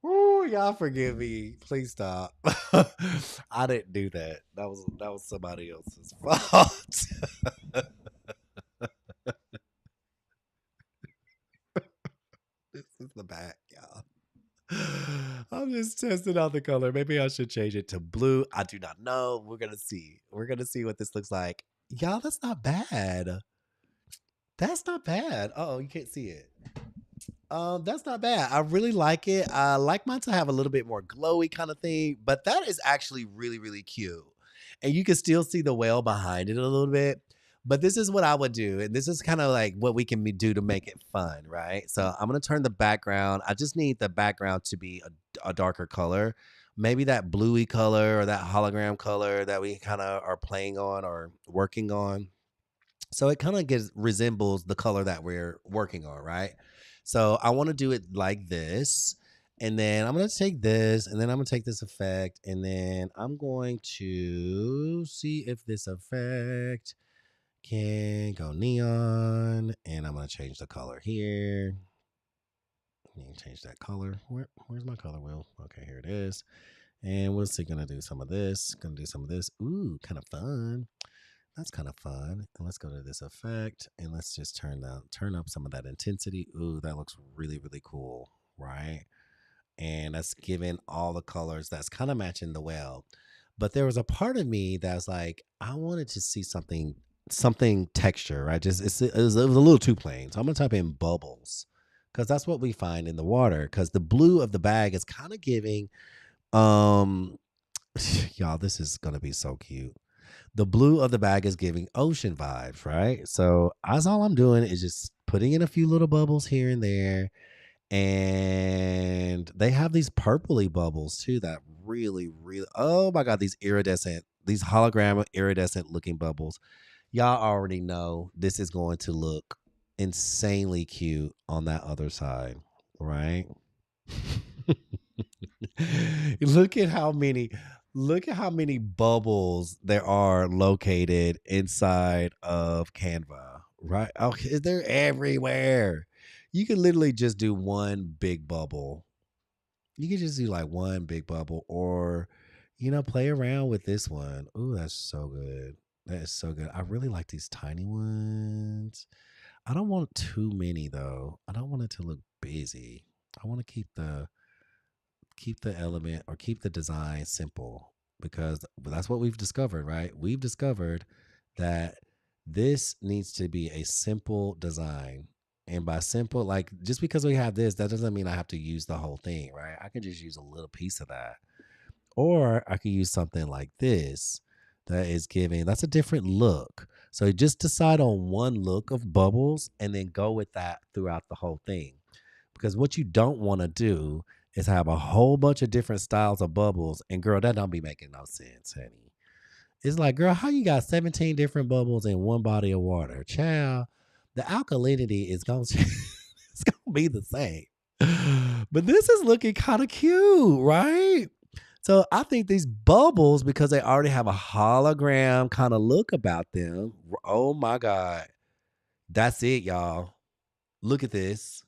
Ooh, y'all forgive me. Please stop. I didn't do that. That was somebody else's fault. This is the back, y'all. I'm just testing out the color. Maybe I should change it to blue. I do not know. We're gonna see. We're gonna see what this looks like. Y'all, that's not bad. That's not bad. Oh, you can't see it. That's not bad. I really like it. I like mine to have a little bit more glowy kind of thing, but that is actually really, really cute. And you can still see the whale behind it a little bit. But this is what I would do. And this is kind of like what we can do to make it fun, right? So I'm going to turn the background. I just need the background to be a darker color. Maybe that bluey color or that hologram color that we kind of are playing on or working on. So it kind of resembles the color that we're working on, right? So I want to do it like this. And then I'm going to take this, and then I'm going to take this effect, and then I'm going to see if this effect can go neon. And I'm going to change the color here. Change that color. Where's my color wheel? Okay, here it is. And we're still going to do some of this. Going to do some of this. Ooh, kind of fun. That's kind of fun. And let's go to this effect, and let's just turn up some of that intensity. Ooh, that looks really, really cool, right? And that's giving all the colors that's kind of matching the well. But there was a part of me that's like, I wanted to see something texture, right? Just it was a little too plain. So I'm gonna type in bubbles because that's what we find in the water. Because the blue of the bag is kind of giving, um, y'all, this is gonna be so cute. The blue of the bag is giving ocean vibes, right? So as all I'm doing is just putting in a few little bubbles here and there, and they have these purpley bubbles too that really, oh my god, these hologram iridescent looking bubbles. Y'all already know this is going to look insanely cute on that other side, right? look at how many Look at how many bubbles there are located inside of Canva, right? Okay, they're everywhere. You can literally just do one big bubble. You can just do like one big bubble, or play around with this one. Ooh, that's so good. That is so good. I really like these tiny ones. I don't want too many though. I don't want it to look busy. I want to keep the element or keep the design simple, because that's what we've discovered, right? We've discovered that this needs to be a simple design. And by simple, like, just because we have this, that doesn't mean I have to use the whole thing, right? I can just use a little piece of that. Or I could use something like this that's a different look. So just decide on one look of bubbles and then go with that throughout the whole thing. Because what you don't want to do is have a whole bunch of different styles of bubbles. And girl, that don't be making no sense, honey. It's like, girl, how you got 17 different bubbles in one body of water? Child, the alkalinity is going to it's going to be the same. But this is looking kind of cute, right? So I think these bubbles, because they already have a hologram kind of look about them. Oh my God. That's it, y'all. Look at this.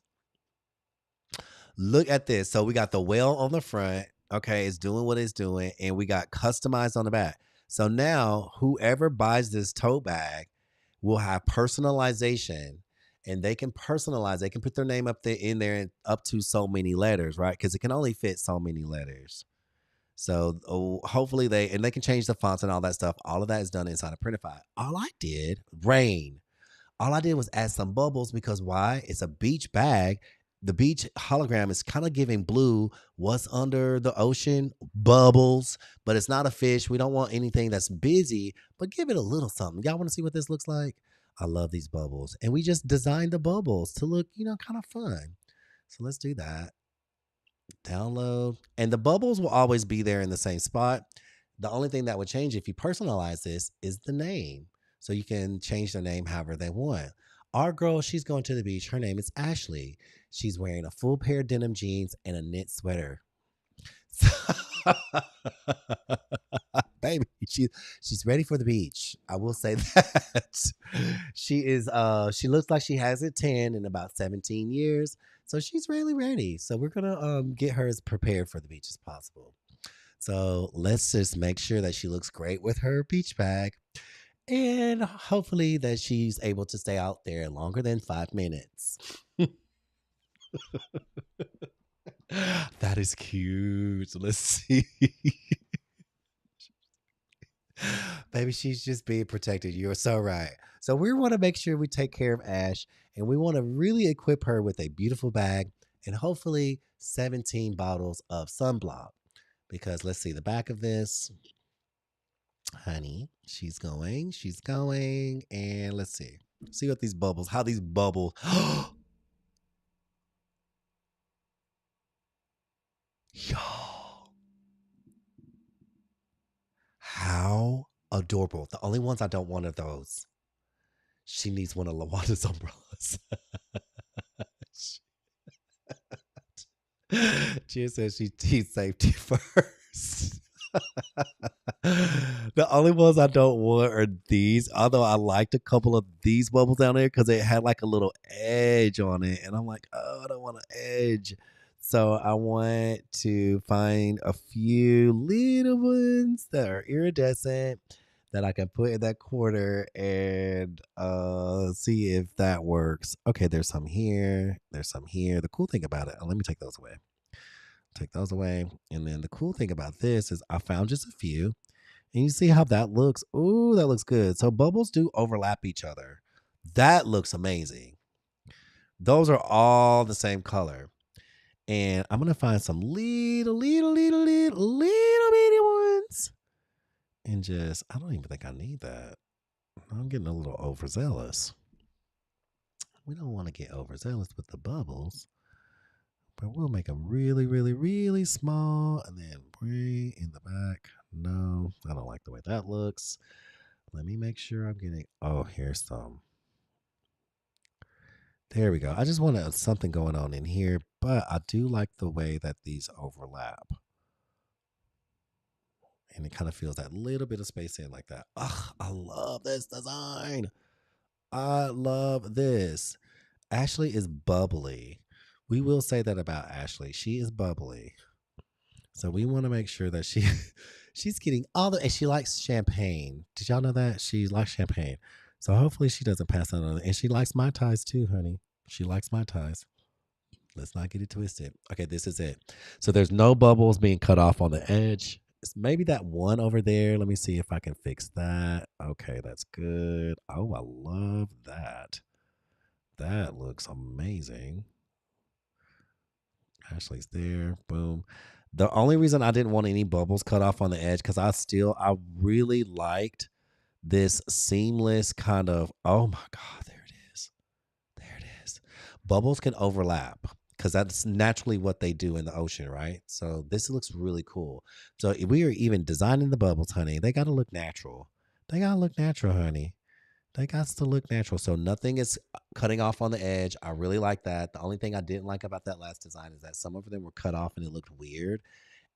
Look at this. So we got the whale on the front. Okay, it's doing what it's doing. And we got customized on the back. So now whoever buys this tote bag will have personalization, and they can personalize. They can put their name up there in there and up to so many letters, right? Because it can only fit so many letters. So hopefully they can change the fonts and all that stuff. All of that is done inside of Printify. All I did was add some bubbles, because why? It's a beach bag. The beach hologram is kind of giving blue. What's under the ocean? Bubbles. But it's not a fish. We don't want anything that's busy, but give it a little something. Y'all want to see what this looks like? I love these bubbles. And we just designed the bubbles to look, kind of fun. So let's do that. Download. And the bubbles will always be there in the same spot. The only thing that would change if you personalize this is the name. So you can change their name however they want. Our girl, she's going to the beach. Her name is Ashley. She's wearing a full pair of denim jeans and a knit sweater. Baby, she's ready for the beach. I will say that. She looks like she hasn't tan in about 17 years. So she's really ready. So we're gonna get her as prepared for the beach as possible. So let's just make sure that she looks great with her beach bag. And hopefully that she's able to stay out there longer than 5 minutes. That is cute. Let's see. Baby, she's just being protected. You're so right. So we want to make sure we take care of Ash, and we want to really equip her with a beautiful bag and hopefully 17 bottles of sunblock. Because let's see the back of this. Honey, she's going. And let's see what these bubbles, how these bubbles. Y'all, how adorable. The only ones I don't want are those. She needs one of Lawanda's umbrellas. Chia says she teach safety first. The only ones I don't want are these. Although I liked a couple of these bubbles down there because it had like a little edge on it, and I'm like, oh, I don't want an edge. So I want to find a few little ones that are iridescent that I can put in that corner and see if that works. Okay, there's some here. There's some here. The cool thing about it, let me take those away. Take those away. And then the cool thing about this is I found just a few. And you see how that looks? Ooh, that looks good. So bubbles do overlap each other. That looks amazing. Those are all the same color. And I'm gonna find some little bitty ones. And just, I don't even think I need that. I'm getting a little overzealous. We don't want to get overzealous with the bubbles. But we'll make them really, really, really small and then bring in the back. No, I don't like the way that looks. Let me make sure I'm getting, oh, here's some. There we go. I just wanted something going on in here, but I do like the way that these overlap. And it kind of feels that little bit of space in like that. Ugh, I love this design. I love this. Ashley is bubbly. We will say that about Ashley. She is bubbly. So we want to make sure that she's getting all the, and she likes champagne. Did y'all know that? She likes champagne. So hopefully she doesn't pass that on. And she likes Mai Tais too, honey. She likes Mai Tais. Let's not get it twisted. Okay, this is it. So there's no bubbles being cut off on the edge. It's maybe that one over there. Let me see if I can fix that. Okay, that's good. Oh, I love that. That looks amazing. Ashley's there. Boom. The only reason I didn't want any bubbles cut off on the edge because I really liked this seamless kind of, oh my God, there it is. There it is. Bubbles can overlap because that's naturally what they do in the ocean, right? So this looks really cool. So if we are even designing the bubbles, honey, they got to look natural. They got to look natural, honey. They got to look natural. So nothing is cutting off on the edge. I really like that. The only thing I didn't like about that last design is that some of them were cut off and it looked weird.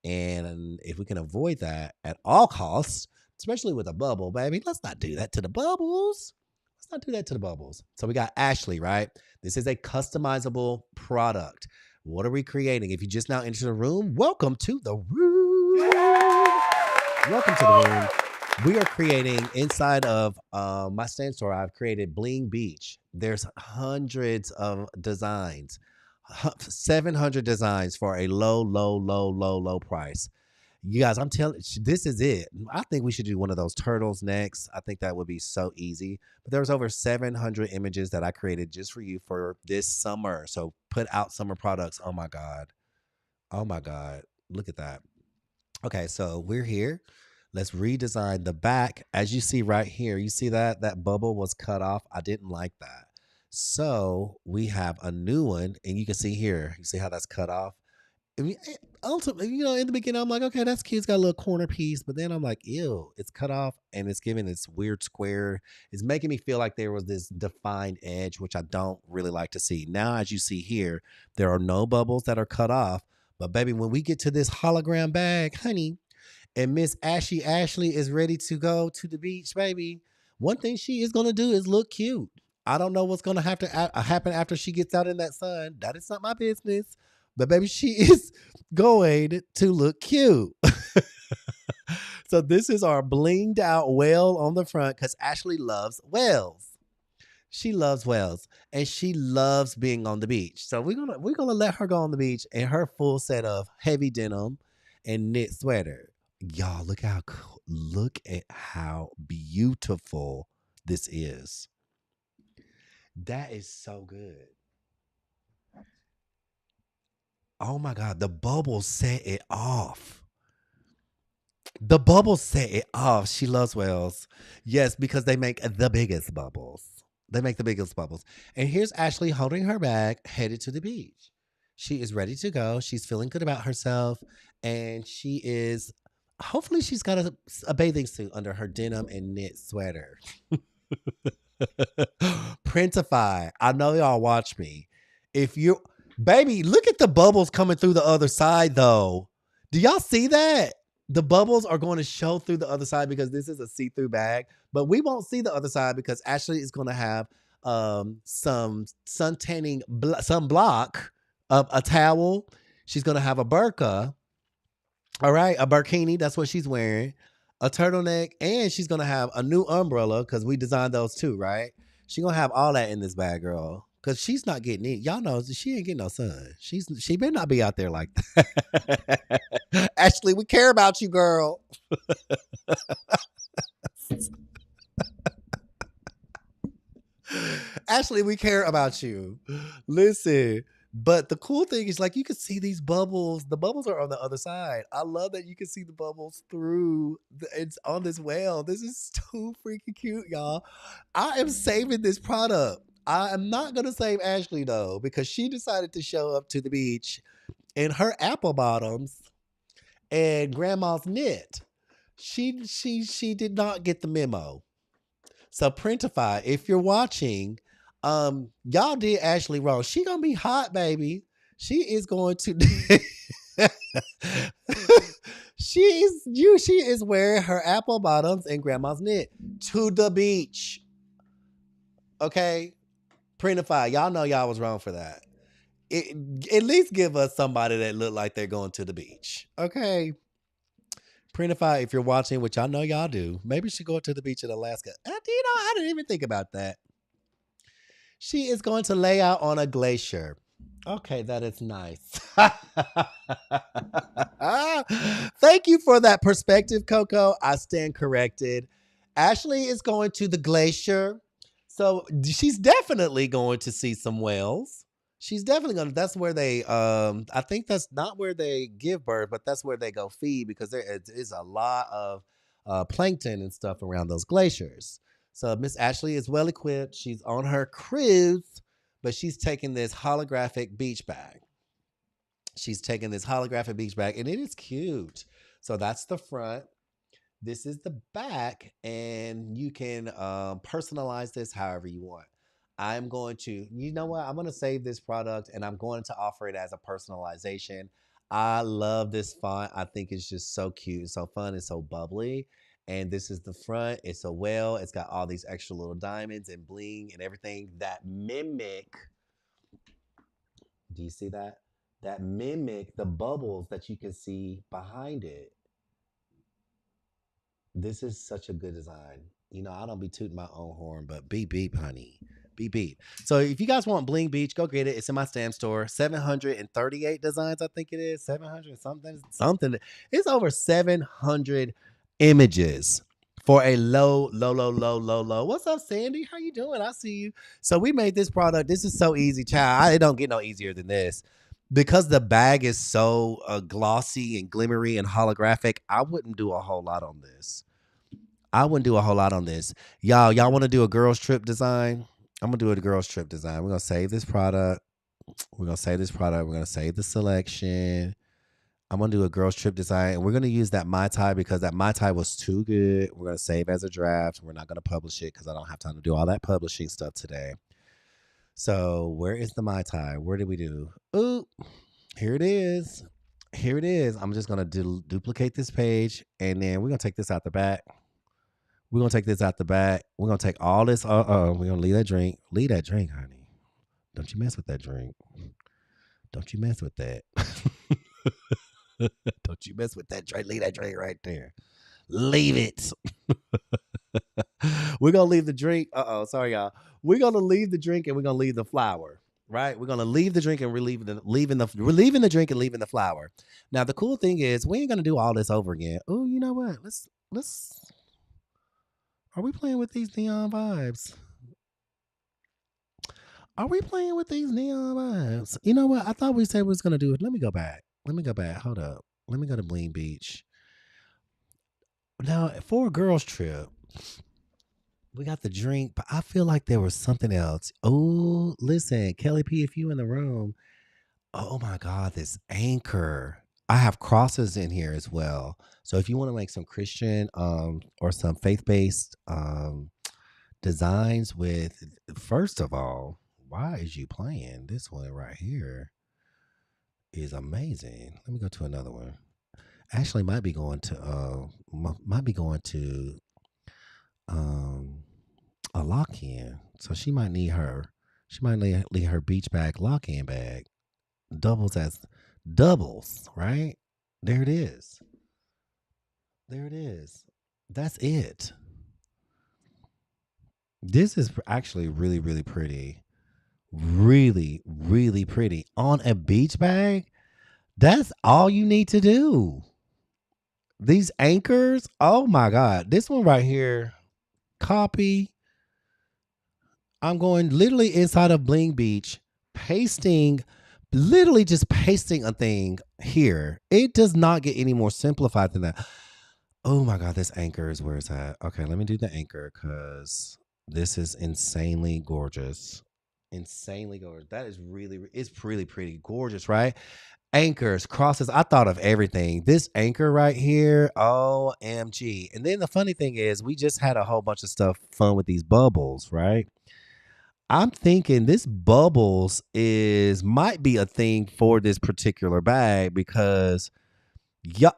And if we can avoid that at all costs, especially with a bubble, baby, let's not do that to the bubbles. Let's not do that to the bubbles. So we got Ashley, right? This is a customizable product. What are we creating? If you just now entered the room, welcome to the room. Welcome to the room. We are creating inside of my stand store. I've created Bling Beach. There's hundreds of designs, 700 designs for a low price. You guys, I'm telling you, this is it. I think we should do one of those turtles next. I think that would be so easy. But there's over 700 images that I created just for you for this summer. So put out summer products. Oh my God. Oh my God. Look at that. Okay, so we're here. Let's redesign the back. As you see right here, you see that bubble was cut off. I didn't like that. So we have a new one, and you can see here, you see how that's cut off? I mean, ultimately, in the beginning, I'm like, okay, that's cute. It's got a little corner piece. But then I'm like, ew, it's cut off and it's giving this weird square. It's making me feel like there was this defined edge, which I don't really like to see. Now, as you see here, there are no bubbles that are cut off. But baby, when we get to this hologram bag, honey, and Miss Ashley is ready to go to the beach, baby, one thing she is going to do is look cute. I don't know what's going to have to happen after she gets out in that sun. That is not my business. But baby, she is going to look cute. So this is our blinged out whale on the front because Ashley loves whales. She loves whales and she loves being on the beach. So we're gonna let her go on the beach in her full set of heavy denim and knit sweater. Y'all, look at how beautiful this is. That is so good. Oh my God, the bubbles set it off. The bubbles set it off. She loves whales. Yes, because they make the biggest bubbles. They make the biggest bubbles. And here's Ashley holding her bag, headed to the beach. She is ready to go. She's feeling good about herself. And hopefully, she's got a bathing suit under her denim and knit sweater. Printify. I know y'all watch me. If you Baby, look at the bubbles coming through the other side though. Do y'all see that? The bubbles are going to show through the other side because this is a see-through bag, but we won't see the other side because Ashley is going to have some sun tanning sunblock, a towel. She's going to have a burqa, all right, a burkini. That's what she's wearing, a turtleneck, and she's going to have a new umbrella because we designed those too, right? She's going to have all that in this bag, girl. Cause she's not getting it. Y'all know she ain't getting no sun. She better not be out there like that. Ashley, we care about you, girl. Ashley, we care about you. Listen, but the cool thing is, like, you can see these bubbles. The bubbles are on the other side. I love that you can see the bubbles through. It's on this well. This is too freaking cute, y'all. I am saving this product. I am not gonna save Ashley though because she decided to show up to the beach in her apple bottoms and grandma's knit. She did not get the memo. So Printify, if you're watching, y'all did Ashley wrong. She gonna be hot, baby. She is going to. She is wearing her apple bottoms and grandma's knit to the beach. Okay, Printify, y'all know y'all was wrong for that. At least give us somebody that look like they're going to the beach. Okay. Printify, if you're watching, which I know y'all do, maybe she go to the beach in Alaska. I didn't even think about that. She is going to lay out on a glacier. Okay, that is nice. Thank you for that perspective, Coco. I stand corrected. Ashley is going to the glacier. So she's definitely going to see some whales. She's definitely going to, that's where they, I think that's not where they give birth, but that's where they go feed because there is a lot of plankton and stuff around those glaciers. So Miss Ashley is well equipped. She's on her cruise, but she's taking this holographic beach bag. She's taking this holographic beach bag and it is cute. So that's the front. This is the back, and you can personalize this however you want. I'm going to, you know what? I'm going to save this product and I'm going to offer it as a personalization. I love this font. I think it's just so cute, so fun, and so bubbly. And this is the front. It's a whale. It's got all these extra little diamonds and bling and everything that mimic. Do you see that? That mimic the bubbles that you can see behind it. This is such a good design. You know, I don't be tooting my own horn, but beep beep, honey. Beep beep. So if you guys want Bling Beach, go get it. It's in my stamp store. 738 designs, I think it is. 700 something. Something. It's over 700 images for a low, low, low, low, low, low. What's up, Sandy? How you doing? I see you. So we made this product. This is so easy, child. It don't get no easier than this. Because the bag is so glossy and glimmery and holographic, I wouldn't do a whole lot on this. I wouldn't do a whole lot on this. Y'all want to do a girls trip design? I'm gonna do a girls trip design. We're gonna save this product. We're gonna save this product. We're gonna save the selection. I'm gonna do a girls trip design, and we're gonna use that Mai Tai because that Mai Tai was too good. We're gonna save as a draft. We're not gonna publish it because I don't have time to do all that publishing stuff today. So where is the Mai Tai? Where did we do? Ooh, here it is. Here it is. I'm just gonna duplicate this page, and then we're gonna take this out the back. We're gonna take this out the back. We're gonna take all this. We're gonna leave that drink. Leave that drink, honey. Don't you mess with that drink. Don't you mess with that. Don't you mess with that drink. Leave that drink right there. Leave it. We're gonna leave the drink. Sorry, y'all. We're gonna leave the drink and we're gonna leave the flower. Right? We're gonna leave the drink and we're leaving the drink and leaving the flower. Now the cool thing is we ain't gonna do all this over again. Oh, you know what? Let's. Are we playing with these neon vibes? Are we playing with these neon vibes? You know what? I thought we said we was gonna do it. Let me go back. Hold up. Let me go to Bling Beach. Now, for a girls trip, we got the drink, but I feel like there was something else. Oh, listen, Kelly P, if you in the room, oh my God, this anchor. I have crosses in here as well. So if you want to make some Christian or some faith-based designs with, first of all, why is you playing this one right here? is amazing. Let me go to another one. Ashley might be going to might be going to um a lock-in. So she might need her beach bag lock-in bag. Doubles as doubles, right? There it is. There it is. That's it. This is actually really, really pretty. Really, really pretty. On a beach bag, that's all you need to do. These anchors, oh my God. This one right here, copy. I'm going literally inside of Bling Beach, pasting, literally just pasting a thing here. It does not get any more simplified than that. Oh my God, this anchor is where it's at. Okay, let me do the anchor because this is insanely gorgeous. Insanely gorgeous. That is it's really pretty gorgeous, right? Anchors, crosses. I thought of everything. This anchor right here, OMG. And then the funny thing is, we just had a whole bunch of stuff fun with these bubbles, right? I'm thinking this bubbles is might be a thing for this particular bag because y'all,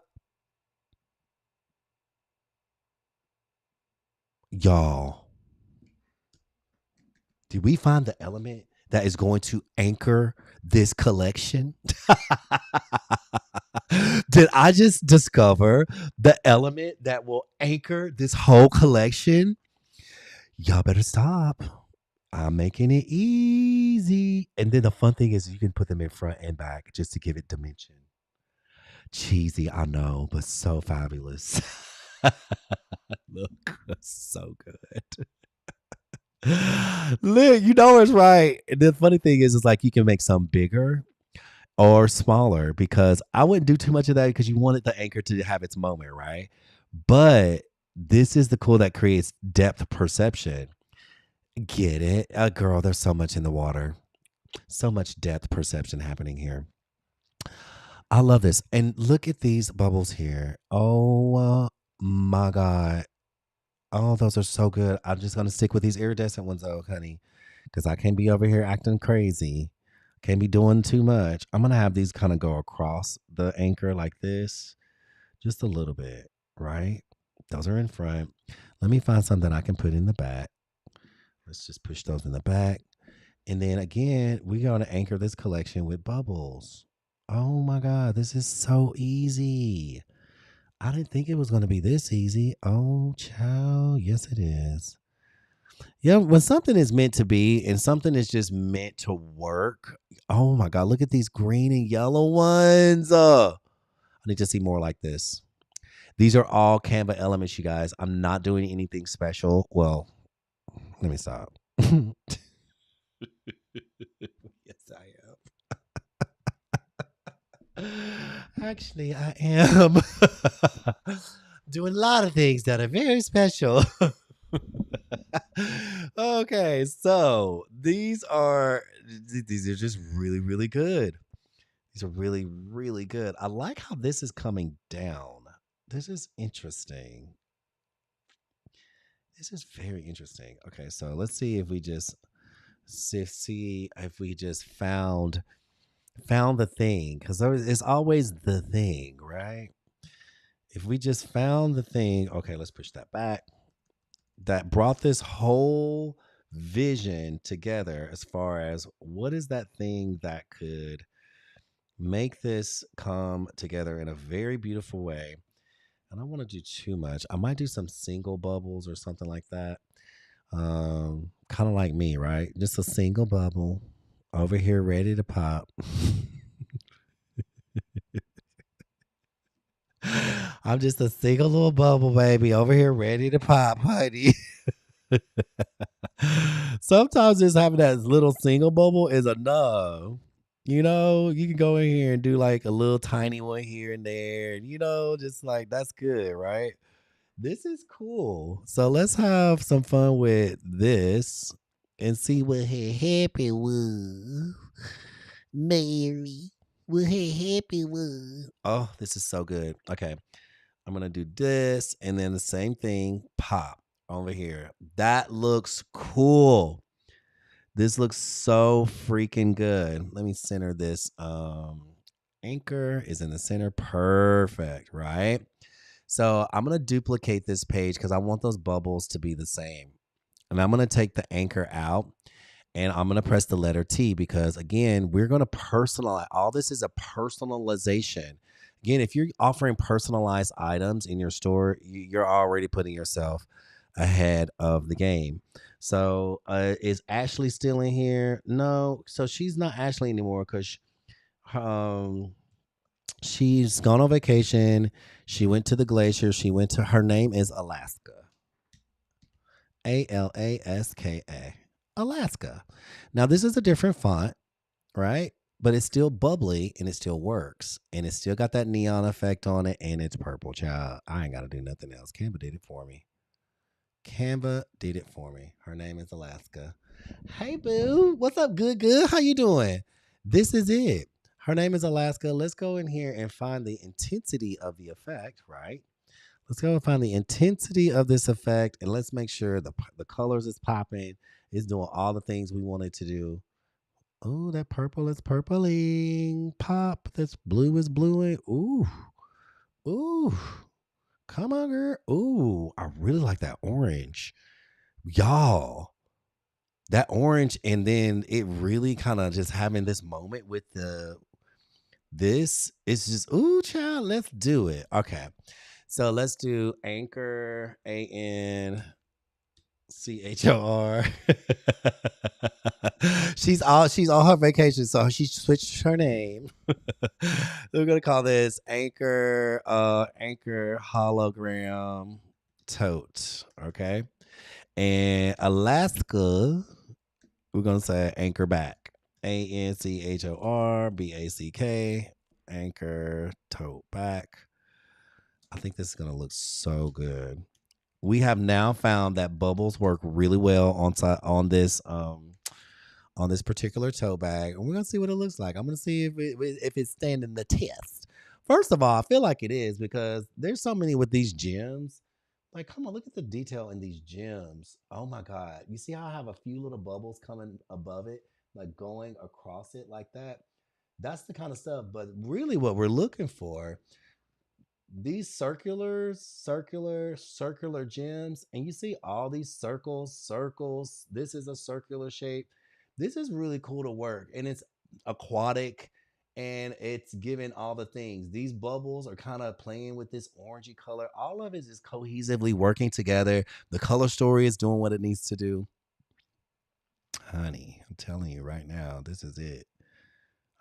did we find the element that is going to anchor this collection? Did I just discover the element that will anchor this whole collection? Y'all better stop. I'm making it easy. And then the fun thing is you can put them in front and back just to give it dimension. Cheesy, I know, but so fabulous. Look, so good. Look, you know it's right. And the funny thing is like you can make some bigger or smaller because I wouldn't do too much of that because you wanted the anchor to have its moment, right? But this is the cool that creates depth perception. Get it? Girl, there's so much in the water. So much depth perception happening here. I love this. And look at these bubbles here. Oh my God. Oh, those are so good. I'm just gonna stick with these iridescent ones though, honey. Because I can't be over here acting crazy. Can't be doing too much. I'm gonna have these kind of go across the anchor like this. Just a little bit, right? Those are in front. Let me find something I can put in the back. Let's just push those in the back. And then again, we're going to anchor this collection with bubbles. Oh my God, this is so easy. I didn't think it was going to be this easy. Oh, child. Yes, it is. Yeah, when something is meant to be and something is just meant to work. Oh my God, look at these green and yellow ones. I need to see more like this. These are all Canva elements, you guys. I'm not doing anything special. Well, let me stop. Yes, I am. Actually, I am doing a lot of things that are very special. Okay, so these are just really, really good. These are really, really good. I like how this is coming down. This is interesting. This is very interesting. Okay, so let's see if we just see if we just found the thing because it's always the thing, right? If we just found the thing, okay, let's push that back. That brought this whole vision together as far as what is that thing that could make this come together in a very beautiful way. I don't want to do too much. I might do some single bubbles or something like that. Kind of like me, right? Just a single bubble over here ready to pop. I'm just a single little bubble baby over here ready to pop, honey. Sometimes just having that little single bubble is enough. You know, you can go in here and do like a little tiny one here and there. You know, just like that's good, right? This is cool. So let's have some fun with this and see what had happened was. Mary, what had happened was. Oh, this is so good. Okay. I'm going to do this and then the same thing, pop over here. That looks cool. This looks so freaking good. Let me center this. Anchor is in the center. Perfect, right? So I'm going to duplicate this page because I want those bubbles to be the same. And I'm going to take the anchor out and I'm going to press the letter T because, again, we're going to personalize. All this is a personalization. Again, if you're offering personalized items in your store, you're already putting yourself ahead of the game. So is Ashley still in here? No. So she's not Ashley anymore because um, she's gone on vacation. She went to the glacier. Her name is Alaska. Alaska. Alaska. Now, this is a different font, right? But it's still bubbly and it still works. And it's still got that neon effect on it. And it's purple, child. I ain't got to do nothing else. Canva did it for me. Canva did it for me. Her name is Alaska. Hey, boo. What's up, good? How you doing? This is it. Her name is Alaska. Let's go in here and find the intensity of the effect, right? Let's go and find the intensity of this effect, and let's make sure the colors is popping. It's doing all the things we want it to do. Oh, that purple is purpling. Pop. This blue is bluing. Ooh. Ooh. Come on, girl. Ooh, I really like that orange. Y'all. That orange, and then it really kind of just having this moment with this is just, ooh, child, let's do it. Okay. So let's do Anchor ANCHOR. She's on her vacation, so she switched her name. We're gonna call this Anchor hologram tote. Okay. And Alaska, we're gonna say anchor back. ANCHORBACK. Anchor tote back. I think this is gonna look so good. We have now found that bubbles work really well on this particular tote bag, and we're gonna see what it looks like. I'm gonna see if it's standing the test. First of all, I feel like it is because there's so many with these gems. Like, come on, look at the detail in these gems. Oh my God. You see how I have a few little bubbles coming above it, like going across it like that? That's the kind of stuff. But really, what we're looking for, these circular gems, and you see all these circles. This is a circular shape. This is really cool to work, and it's aquatic, and it's giving all the things. These bubbles are kind of playing with this orangey color. All of it is cohesively working together. The color story is doing what it needs to do. Honey, I'm telling you right now, this is it.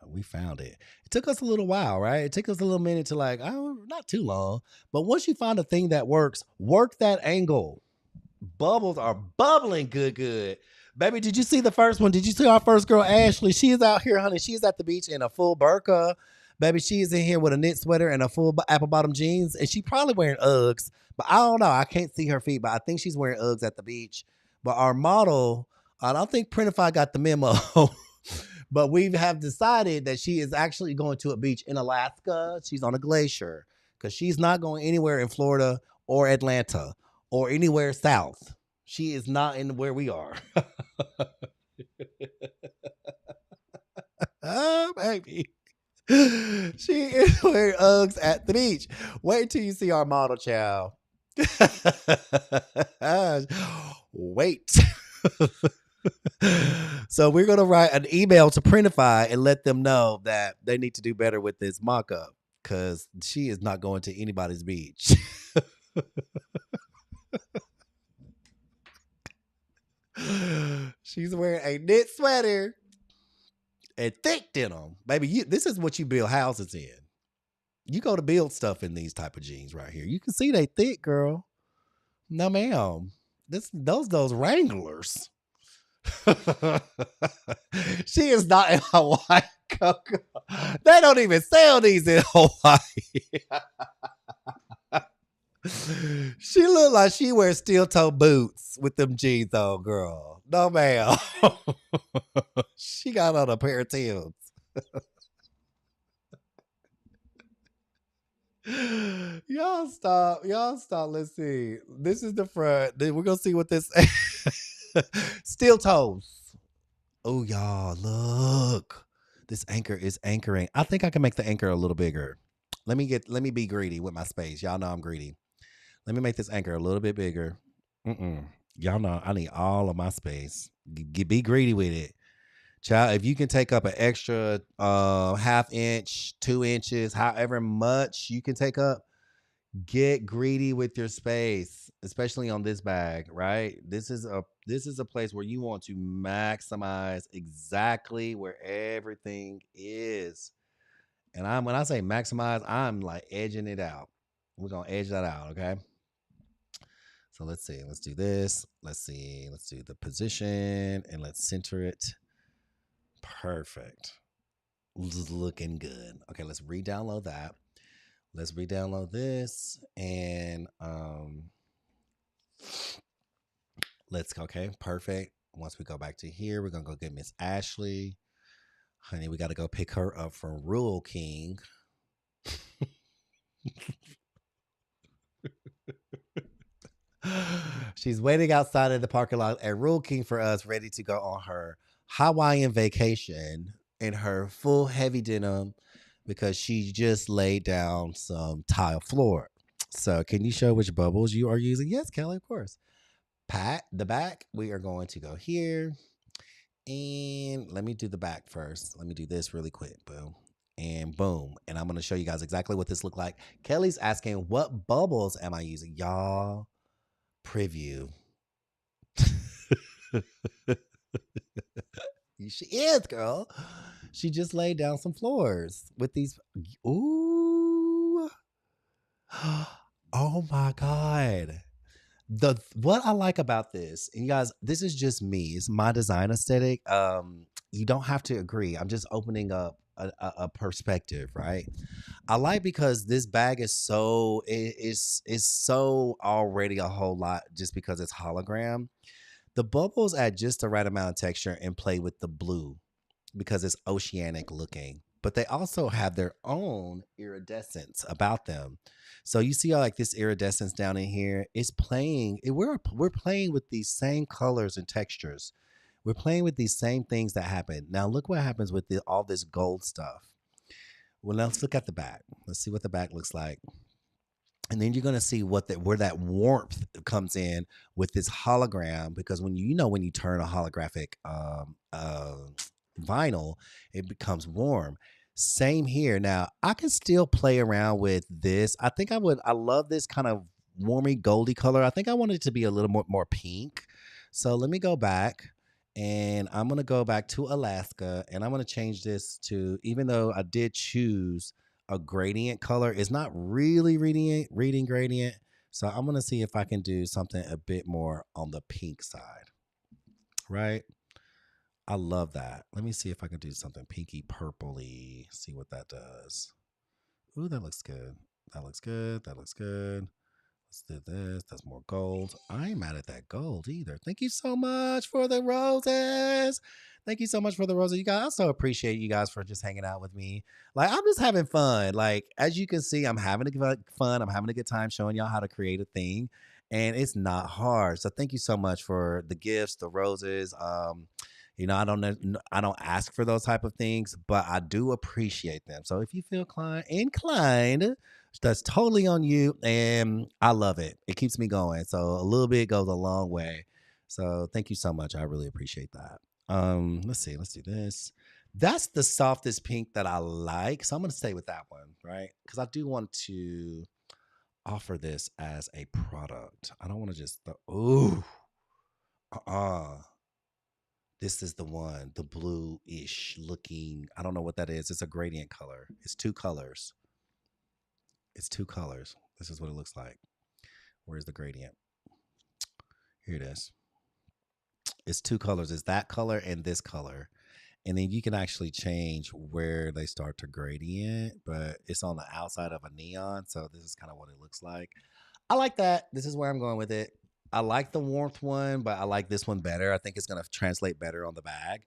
We found it. It took us a little while, right? It took us a little minute to not too long. But once you find a thing that works, work that angle. Bubbles are bubbling good. Baby, did you see the first one? Did you see our first girl, Ashley? She is out here, honey. She's at the beach in a full burqa. Baby, she is in here with a knit sweater and a full apple bottom jeans. And she probably wearing Uggs. But I don't know. I can't see her feet, but I think she's wearing Uggs at the beach. But our model, I don't think Printify got the memo. But we have decided that she is actually going to a beach in Alaska. She's on a glacier because she's not going anywhere in Florida or Atlanta or anywhere south. She is not in where we are. Oh, baby. She is wearing Uggs at the beach. Wait till you see our model, child. Wait. So we're going to write an email to Printify and let them know that they need to do better with this mock-up because she is not going to anybody's beach. She's wearing a knit sweater and thick denim. Baby, this is what you build houses in. You go to build stuff in these type of jeans right here. You can see they thick, girl. No, ma'am. Those Wranglers. She is not in Hawaii, Coco. They don't even sell these in Hawaii. She look like she wears steel-toe boots with them jeans on, girl. No, ma'am. She got on a pair of Timbs. Y'all stop. Let's see. This is the front. We're gonna see what this steel toes. Oh, y'all, look. This anchor is anchoring. I think I can make the anchor a little bigger. Let me be greedy with my space. Y'all know I'm greedy. Let me make this anchor a little bit bigger. Mm-mm. Y'all know I need all of my space. Be greedy with it. Child, if you can take up an extra half inch, 2 inches, however much you can take up, get greedy with your space, especially on this bag, right? This is a place where you want to maximize exactly where everything is. And when I say maximize, I'm like edging it out. We're gonna edge that out, okay? So let's see. Let's do this. Let's see. Let's do the position and let's center it. Perfect. Looking good. Okay, let's re-download that. Let's re-download this and let's go. Okay, perfect. Once we go back to here, we're gonna go get Miss Ashley. Honey, we gotta go pick her up from Rule King. She's waiting outside of the parking lot at Rule King for us, ready to go on her Hawaiian vacation in her full heavy denim because she just laid down some tile floor. So, can you show which bubbles you are using? Yes, Kelly, of course. Pat, the back, we are going to go here. And let me do the back first. Let me do this really quick. Boom. And boom. And I'm going to show you guys exactly what this looked like. Kelly's asking, what bubbles am I using? Y'all, preview. She is, girl. She just laid down some floors with these. Ooh. Oh my God. What I like about this, and you guys, this is just me. It's my design aesthetic. You don't have to agree. I'm just opening up a perspective, right? I like because this bag is so is so already a whole lot just because it's hologram. The bubbles add just the right amount of texture and play with the blue because it's oceanic looking. But they also have their own iridescence about them. So you see like this iridescence down in here. It's playing. We're playing with these same colors and textures. We're playing with these same things that happen. Now look what happens with all this gold stuff. Well, let's look at the back. Let's see what the back looks like. And then you're gonna see where that warmth comes in with this hologram, because when you turn a holographic vinyl, it becomes warm. Same here. Now I can still play around with this. I love this kind of warmy goldy color. I think I want it to be a little more pink. So let me go back and I'm gonna go back to Alaska and I'm gonna change this to, even though I did choose a gradient color, it's not really reading gradient. So I'm gonna see if I can do something a bit more on the pink side. Right? I love that. Let me see if I can do something pinky purpley. See what that does. Ooh, that looks good. That looks good. That looks good. Let's do this. That's more gold. I ain't mad at that gold either. Thank you so much for the roses. Thank you so much for the roses. You guys, I so appreciate you guys for just hanging out with me. Like, I'm just having fun. Like, as you can see, I'm having fun. I'm having a good time showing y'all how to create a thing. And it's not hard. So thank you so much for the gifts, the roses. I don't ask for those type of things, but I do appreciate them. So if you feel inclined, that's totally on you, and I love it. It keeps me going. So a little bit goes a long way. So thank you so much. I really appreciate that. Let's see. Let's do this. That's the softest pink that I like. So I'm gonna stay with that one, right? Because I do want to offer this as a product. I don't want to just this is the one, the blue-ish looking. I don't know what that is. It's a gradient color. It's two colors. It's two colors. This is what it looks like. Where's the gradient? Here it is. It's two colors. It's that color and this color. And then you can actually change where they start to gradient, but it's on the outside of a neon. So this is kind of what it looks like. I like that. This is where I'm going with it. I like the warmth one, but I like this one better. I think it's going to translate better on the bag.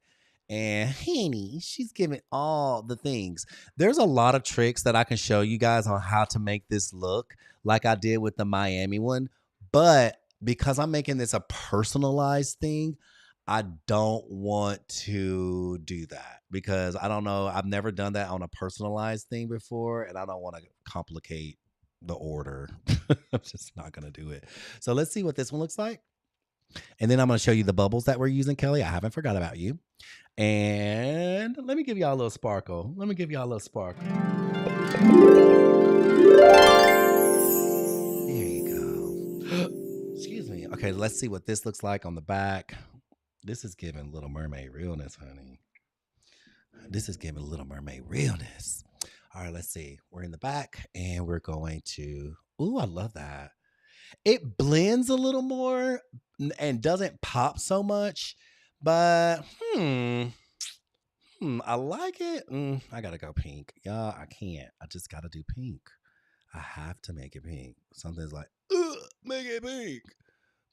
And Henny, she's giving all the things. There's a lot of tricks that I can show you guys on how to make this look like I did with the Miami one. But because I'm making this a personalized thing, I don't want to do that because I don't know. I've never done that on a personalized thing before, and I don't want to complicate the order. I'm just not going to do it. So let's see what this one looks like. And then I'm going to show you the bubbles that we're using, Kelly. I haven't forgot about you. And let me give y'all a little sparkle. Let me give y'all a little sparkle. There you go. Excuse me. Okay, let's see what this looks like on the back. This is giving Little Mermaid realness, honey. This is giving Little Mermaid realness. All right, let's see. We're in the back and we're going to, ooh, I love that. It blends a little more and doesn't pop so much, but I like it. I gotta go pink. Yeah, I can't. I just gotta do pink. I have to make it pink. Something's like, make it pink.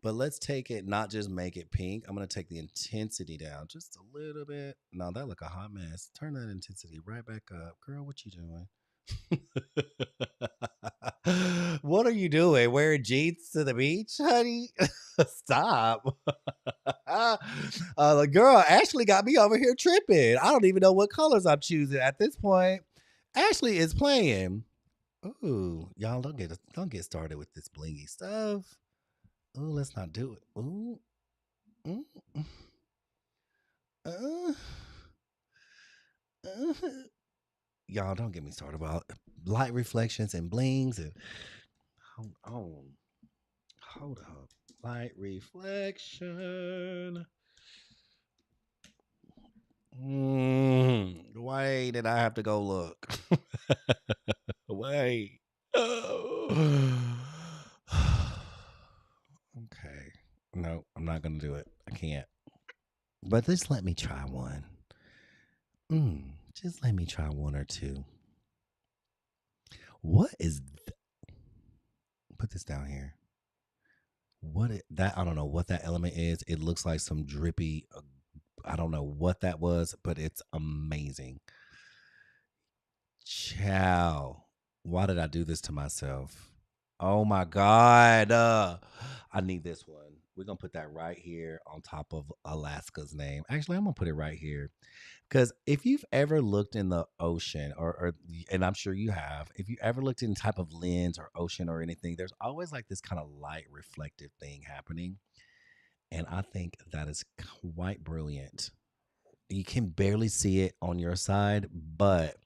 But let's take it, not just make it pink. I'm going to take the intensity down just a little bit. No, that look a hot mess. Turn that intensity right back up. Girl, what you doing? What are you doing? Wearing jeans to the beach, honey? Stop. The girl Ashley got me over here tripping. I don't even know what colors I'm choosing at this point. Ashley is playing. Ooh, y'all don't get started with this blingy stuff. Oh, let's not do it. Ooh. Mm. Uh, uh. Y'all don't get me started about light reflections and blings and hold on. Hold up. Light reflection. Why did I have to go look? Wait. Oh. Okay. No, I'm not gonna do it. I can't. But just let me try one. Just let me try one or two. What is put this down here. That I don't know what that element is. It looks like some drippy I don't know what that was, but it's amazing. Chow. Why did I do this to myself? Oh my God. I need this one. We're going to put that right here on top of Alaska's name. Actually, I'm going to put it right here. Because if you've ever looked in the ocean, and I'm sure you have, if you ever looked in type of lens or ocean or anything, there's always like this kind of light reflective thing happening. And I think that is quite brilliant. You can barely see it on your side, but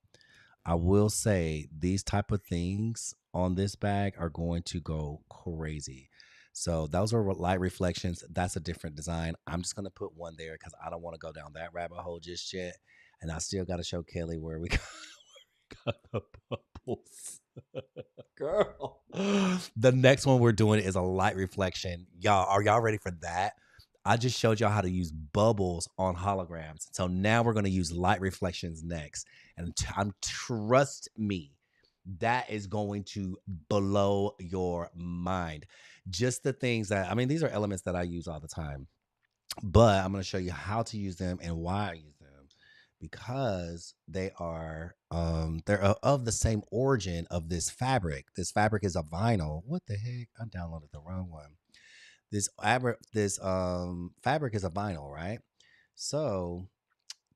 I will say these type of things on this bag are going to go crazy. So those are light reflections. That's a different design. I'm just going to put one there because I don't want to go down that rabbit hole just yet. And I still got to show Kelly where we got the bubbles. Girl. The next one we're doing is a light reflection. Y'all, are y'all ready for that? I just showed y'all how to use bubbles on holograms. So now we're going to use light reflections next. And trust me, that is going to blow your mind. Just the things that, I mean, these are elements that I use all the time, but I'm going to show you how to use them and why I use them because they're of the same origin of this fabric. This fabric is a vinyl. What the heck? I downloaded the wrong one. This fabric is a vinyl, right? So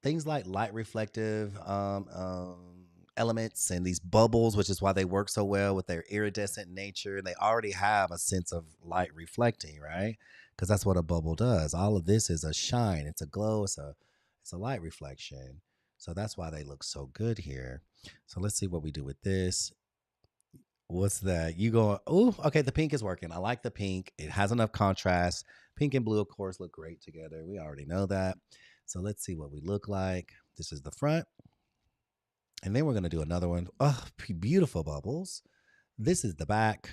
things like light reflective elements and these bubbles, which is why they work so well with their iridescent nature. They already have a sense of light reflecting, right? Because that's what a bubble does. All of this is a shine. It's a glow. It's a light reflection. So that's why they look so good here. So let's see what we do with this. What's that? You go, oh, okay, the pink is working. I like the pink. It has enough contrast. Pink and blue, of course, look great together. We already know that. So let's see what we look like. This is the front. And then we're going to do another one. Oh, beautiful bubbles. This is the back.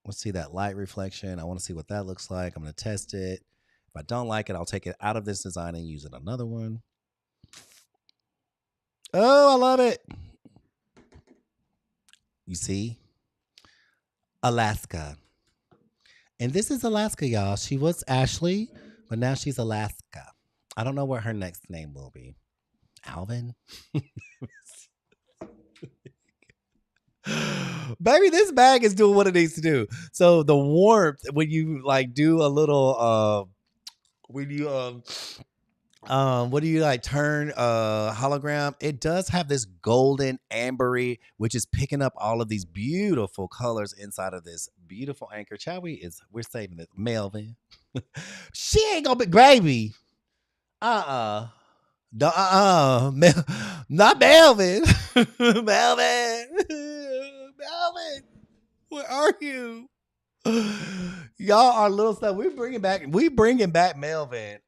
Let's see that light reflection. I want to see what that looks like. I'm going to test it. If I don't like it, I'll take it out of this design and use it another one. Oh, I love it. You see? Alaska. And this is Alaska, y'all. She was Ashley, but now she's Alaska. I don't know what her next name will be. Alvin? Baby, this bag is doing what it needs to do. So the warmth, when you like do a little when you what do you like turn hologram? It does have this golden ambery, which is picking up all of these beautiful colors inside of this beautiful anchor. Shall we? We're saving it. Melvin. She ain't gonna be gravy. Uh-uh. No, not Melvin. Melvin. Melvin. Where are you? Y'all are little stuff. We bringing back Melvin.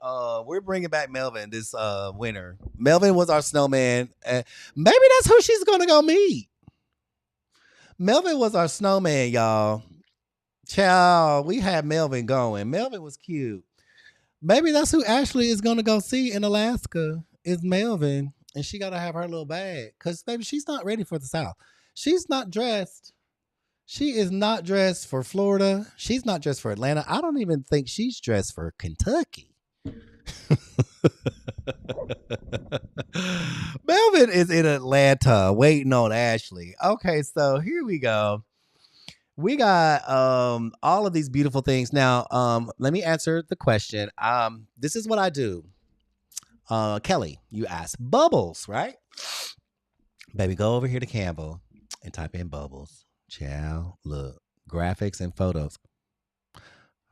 We're bringing back Melvin this winter. Melvin was our snowman. Maybe that's who she's gonna go meet. Melvin was our snowman, y'all. Child, we had Melvin going. Melvin was cute. Maybe that's who Ashley is gonna go see in Alaska. Is Melvin, and she gotta have her little bag because maybe she's not ready for the South. She's not dressed. She is not dressed for Florida. She's not dressed for Atlanta. I don't even think she's dressed for Kentucky. Melvin is in Atlanta waiting on Ashley. Okay, so here we go. We got all of these beautiful things. Now, let me answer the question. This is what I do. Kelly, you asked bubbles, right? Baby, go over here to Canva and type in bubbles. Child, look, graphics and photos.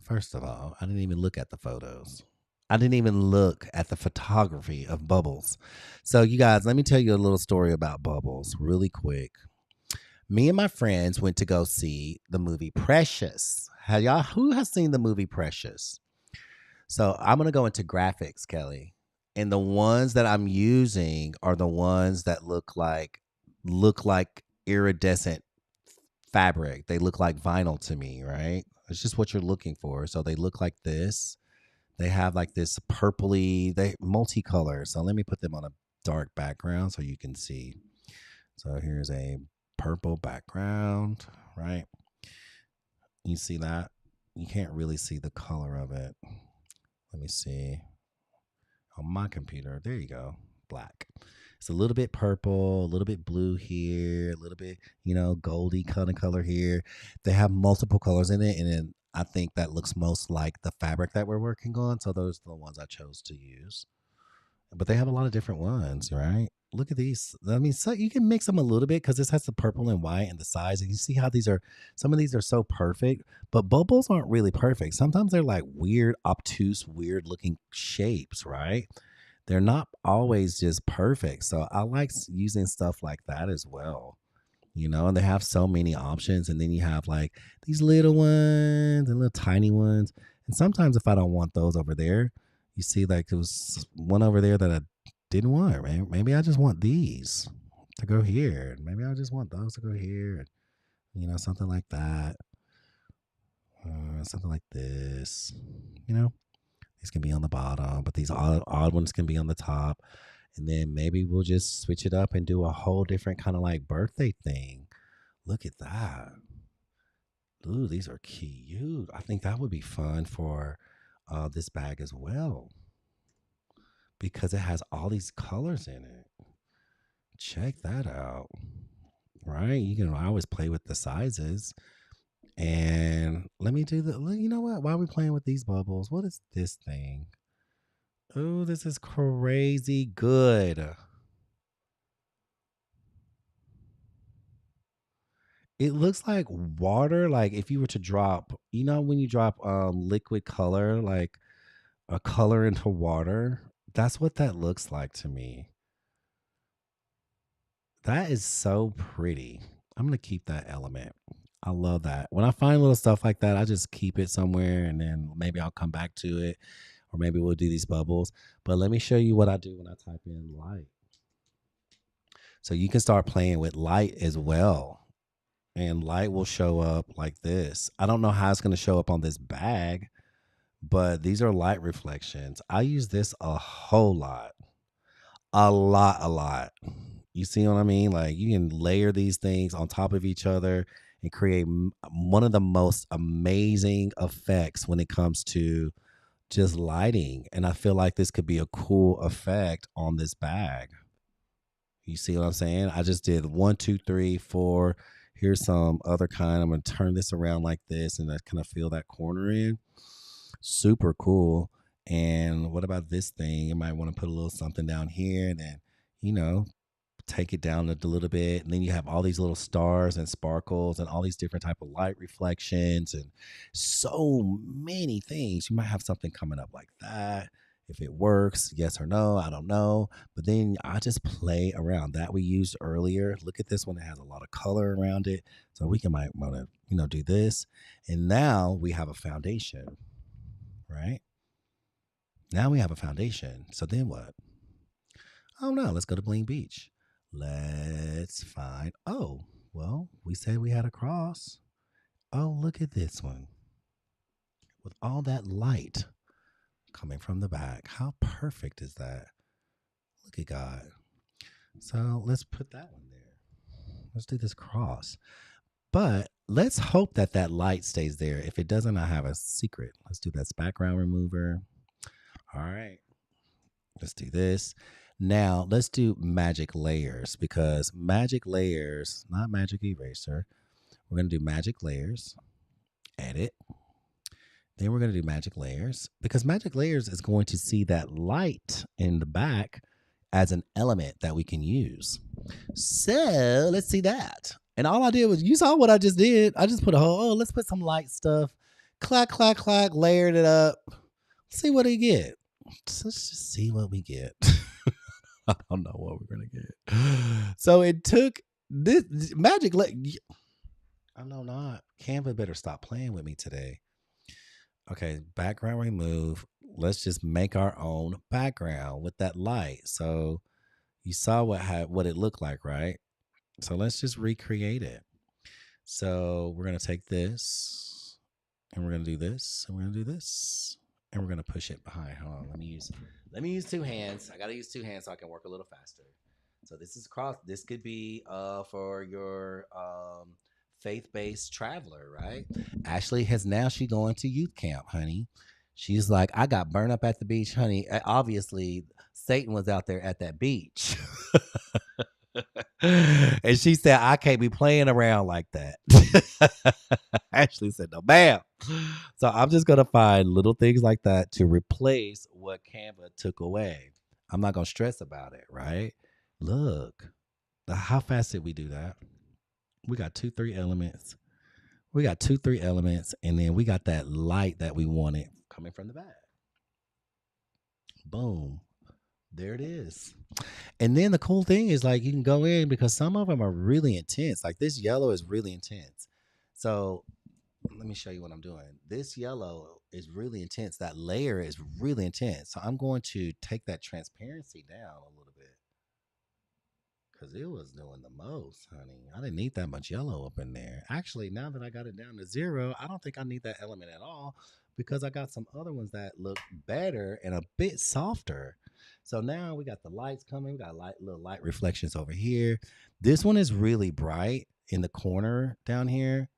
First of all, I didn't even look at the photos. I didn't even look at the photography of bubbles. So, you guys, let me tell you a little story about bubbles really quick. Me and my friends went to go see the movie Precious. Who has seen the movie Precious? So, I'm going to go into graphics, Kelly. And the ones that I'm using are the ones that look like iridescent fabric. They look like vinyl to me, right? It's just what you're looking for. So they look like this. They have like this purpley, they multicolor. So let me put them on a dark background so you can see. So here's a purple background, right? You see that? You can't really see the color of it. Let me see. On my computer, there you go. Black. It's a little bit purple, a little bit blue here, a little bit, goldy kind of color here. They have multiple colors in it, and then I think that looks most like the fabric that we're working on. So those are the ones I chose to use. But they have a lot of different ones, right? Look at these. I mean, so you can mix them a little bit because this has the purple and white and the size. And you see how some of these are so perfect, but bubbles aren't really perfect. Sometimes they're like weird, obtuse, weird looking shapes, right? They're not always just perfect. So I like using stuff like that as well. And they have so many options. And then you have like these little ones and little tiny ones. And sometimes if I don't want those over there, you see like there was one over there that I didn't want, right? Maybe I just want these to go here. Maybe I just want those to go here. Something like that. Something like this. These can be on the bottom, but these odd ones can be on the top. And then maybe we'll just switch it up and do a whole different kind of like birthday thing. Look at that. Ooh, these are cute. I think that would be fun for this bag as well because it has all these colors in it. Check that out. Right? I always play with the sizes. And let me do you know what? Why are we playing with these bubbles? What is this thing? Oh, this is crazy good. It looks like water. Like if you were to drop, when you drop liquid color, like a color into water, that's what that looks like to me. That is so pretty. I'm going to keep that element. I love that. When I find little stuff like that, I just keep it somewhere and then maybe I'll come back to it or maybe we'll do these bubbles. But let me show you what I do when I type in light. So you can start playing with light as well. And light will show up like this. I don't know how it's going to show up on this bag, but these are light reflections. I use this a whole lot. A lot. You see what I mean? Like you can layer these things on top of each other and create one of the most amazing effects when it comes to just lighting. And I feel like this could be a cool effect on this bag. You see what I'm saying? I just did 1, 2, 3, 4. Here's some other kind. I'm going to turn this around like this and I kind of fill that corner in. Super cool. And what about this thing? You might want to put a little something down here and then, you know, take it down a little bit, and then you have all these little stars and sparkles and all these different type of light reflections and so many things. You might have something coming up like that. If it works, yes or no, I don't know. But then I just play around. That we used earlier. Look at this one. It has a lot of color around it. So we can might want to, do this. And now we have a foundation, right? Now we have a foundation. So then what? Oh no, let's go to Bling Beach. Let's find, oh, well, we said we had a cross. Oh, look at this one with all that light coming from the back. How perfect is that? Look at God. So let's put that one there. Let's do this cross. But let's hope that that light stays there. If it doesn't, I have a secret. Let's do that background remover. All right. Let's do this. Now, let's do magic layers, because magic layers, not magic eraser. We're going to do magic layers, edit. Then we're going to do magic layers, because magic layers is going to see that light in the back as an element that we can use. So let's see that. And all I did was, you saw what I just did. I just put let's put some light stuff. Clack, clack, clack, layered it up. See what we get. Let's just see what we get. I don't know what we're going to get. So it took this magic. I know not. Canva better stop playing with me today. Okay, background remove. Let's just make our own background with that light. So you saw what it looked like, right? So let's just recreate it. So we're going to take this and we're going to do this and we're going to do this and we're going to push it behind. Hold on. Let me use two hands. I got to use two hands so I can work a little faster. So this is cross. This could be for your faith-based traveler, right? Ashley she going to youth camp, honey. She's like, I got burned up at the beach, honey. Obviously, Satan was out there at that beach. And she said, I can't be playing around like that. Ashley said, no, ma'am. So I'm just going to find little things like that to replace what Canva took away. I'm not going to stress about it, right? Look, how fast did we do that? We got 2-3 elements. And then we got that light that we wanted coming from the back. Boom. There it is. And then the cool thing is, like, you can go in, because some of them are really intense. Like this yellow is really intense. So let me show you what I'm doing. This yellow is really intense. That layer is really intense. So I'm going to take that transparency down a little bit, because it was doing the most, honey. I didn't need that much yellow up in there. Actually, now that I got it down to 0, I don't think I need that element at all, because I got some other ones that look better and a bit softer. So now we got the lights coming. We got little light reflections over here. This one is really bright in the corner down here,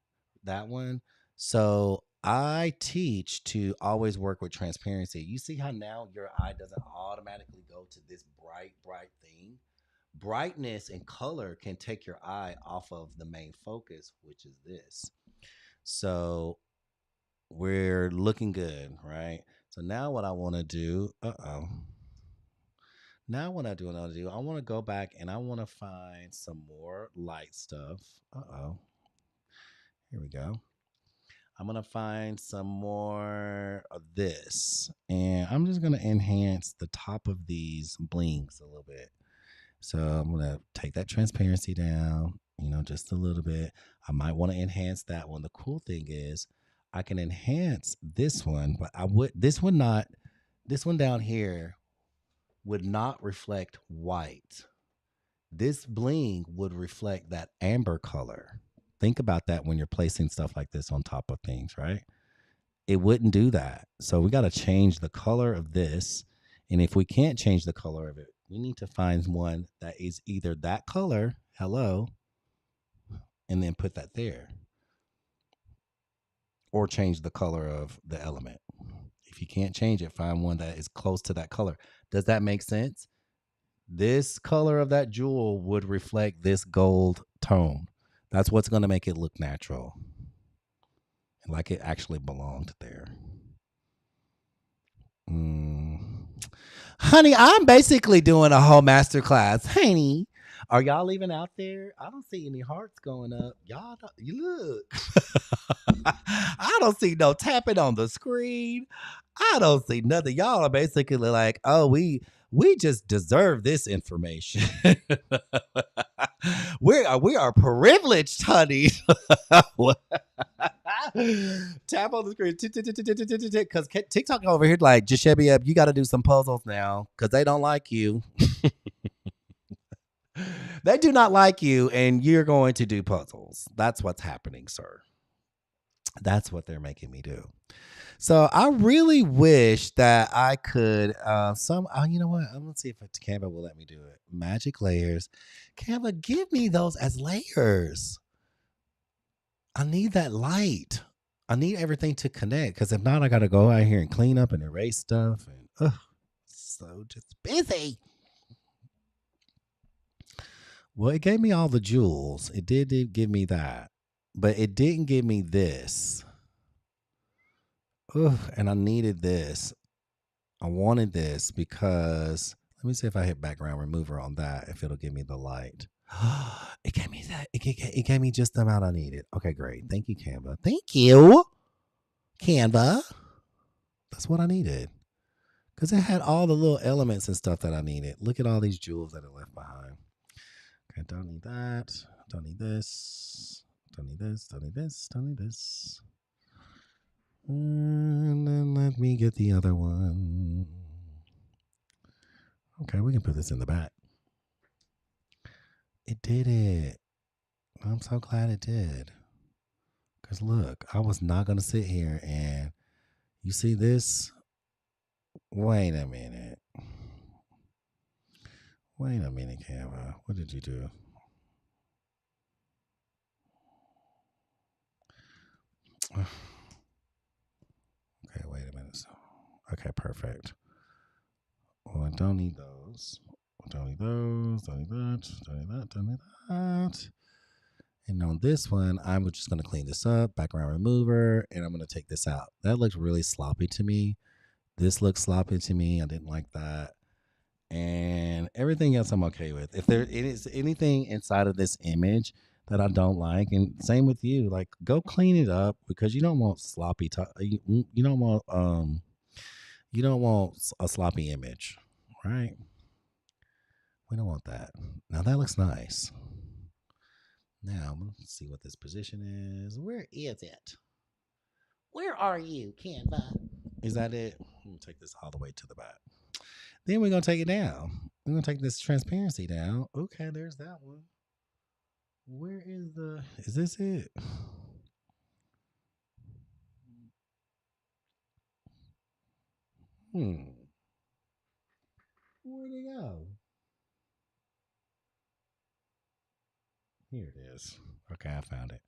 that one. So I teach to always work with transparency. You see how now your eye doesn't automatically go to this bright thing? Brightness and color can take your eye off of the main focus, which is this. So we're looking good, right? So now what I want to do, Now what I want to go back and I want to find some more light stuff. Here we go. I'm going to find some more of this. And I'm just going to enhance the top of these blings a little bit. So I'm going to take that transparency down, just a little bit. I might want to enhance that one. The cool thing is I can enhance this one, but this one down here would not reflect white. This bling would reflect that amber color. Think about that when you're placing stuff like this on top of things, right? It wouldn't do that. So we got to change the color of this. And if we can't change the color of it, we need to find one that is either that color, hello, and then put that there. Or change the color of the element. If you can't change it, find one that is close to that color. Does that make sense? This color of that jewel would reflect this gold tone. That's what's going to make it look natural, like it actually belonged there. Mm. Honey, I'm basically doing a whole master class. Honey, are y'all even out there? I don't see any hearts going up. Y'all, don't, you look. I don't see no tapping on the screen. I don't see nothing. Y'all are basically like, oh, we just deserve this information. We are privileged, honey. Tap on the screen because TikTok over here like Jashebi up. You got to do some puzzles now because they don't like you. They do not like you, and you're going to do puzzles. That's what's happening, sir. That's what they're making me do. So I really wish that I could you know what? I'm gonna see if Canva will let me do it. Magic layers. Canva, give me those as layers. I need that light. I need everything to connect because if not, I gotta go out here and clean up and erase stuff and so just busy. Well, it gave me all the jewels. It did give me that. But it didn't give me this. Ugh, and I needed this. I wanted this because let me see if I hit background remover on that, if it'll give me the light. It gave me that. It gave me just the amount I needed. Okay, great. Thank you, Canva. Thank you, Canva. That's what I needed. Because it had all the little elements and stuff that I needed. Look at all these jewels that it left behind. Okay, don't need that. Don't need this. Don't need this. Don't need this. Don't need this. And then let me get the other one. Okay, we can put this in the back. It did it. I'm so glad it did. Because look, I was not going to sit here and you see this? Wait a minute. Wait a minute, Canva. What did you do? Okay, wait a minute. Okay, perfect. Well, I don't need those. Don't need those. Don't need that. Don't need that. Don't need that. And on this one, I'm just going to clean this up, background remover, and I'm going to take this out. That looks really sloppy to me. This looks sloppy to me. I didn't like that. And everything else I'm okay with. If there is anything inside of this image that I don't like, and same with you, like go clean it up because you don't want sloppy. You don't want a sloppy image, right? We don't want that. Now that looks nice. Now let's see what this position is. Where is it? Where are you, Canva? Is that it? I'm gonna take this all the way to the back. Then we're gonna take it down. We're gonna take this transparency down. Okay, there's that one. Where is the? Is this it? Where'd it go? Here it is. Okay, I found it.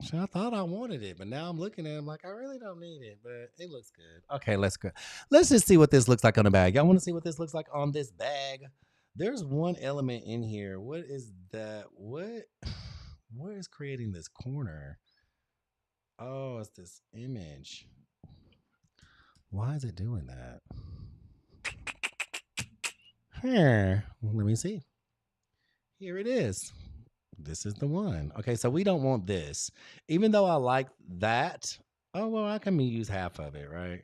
So I thought I wanted it, but now I'm looking at it. I'm like, I really don't need it, but it looks good. Okay, let's go. Let's just see what this looks like on the bag. Y'all want to see what this looks like on this bag? There's one element in here. What is that? What is creating this corner? Oh, it's this image. Why is it doing that? Here, let me see. Here it is. This is the one. Okay, so we don't want this. Even though I like that, oh, well, I can use half of it, right?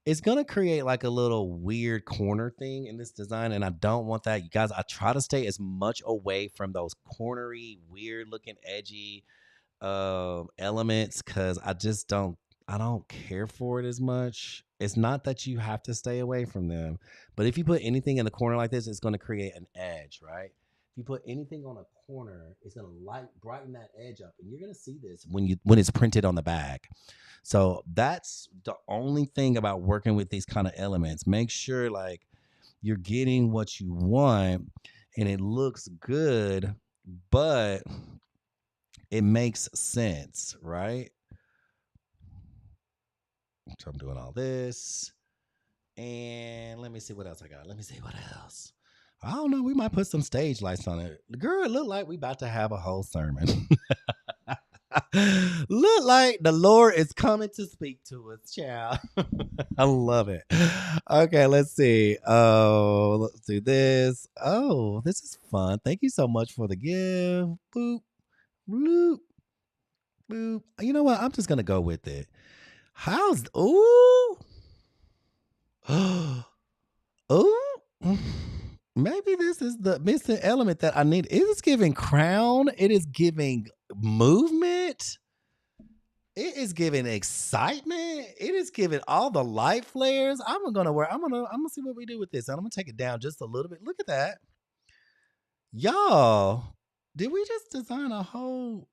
It's going to create like a little weird corner thing in this design, and I don't want that. You guys, I try to stay as much away from those cornery, weird looking, edgy elements because I don't care for it as much. It's not that you have to stay away from them, but if you put anything in the corner like this, it's going to create an edge, right? If you put anything on a corner, it's going to brighten that edge up, and you're going to see this when it's printed on the bag. So that's the only thing about working with these kind of elements. Make sure like you're getting what you want and it looks good, but it makes sense, right? So I'm doing all this. And let me see what else I got. Let me see what else. I don't know. We might put some stage lights on it. Girl, it look like we about to have a whole sermon. Look like the Lord is coming to speak to us, child. I love it. Okay, let's see. Oh, let's do this. Oh, this is fun. Thank you so much for the gift. Boop, bloop, boop. You know what? I'm just gonna go with it. How's ooh? Ooh. Maybe this is the missing element that I need. It is giving crown. It is giving movement. It is giving excitement. It is giving all the light flares. I'm gonna see what we do with this. And I'm gonna take it down just a little bit. Look at that. Y'all. Did we just design a whole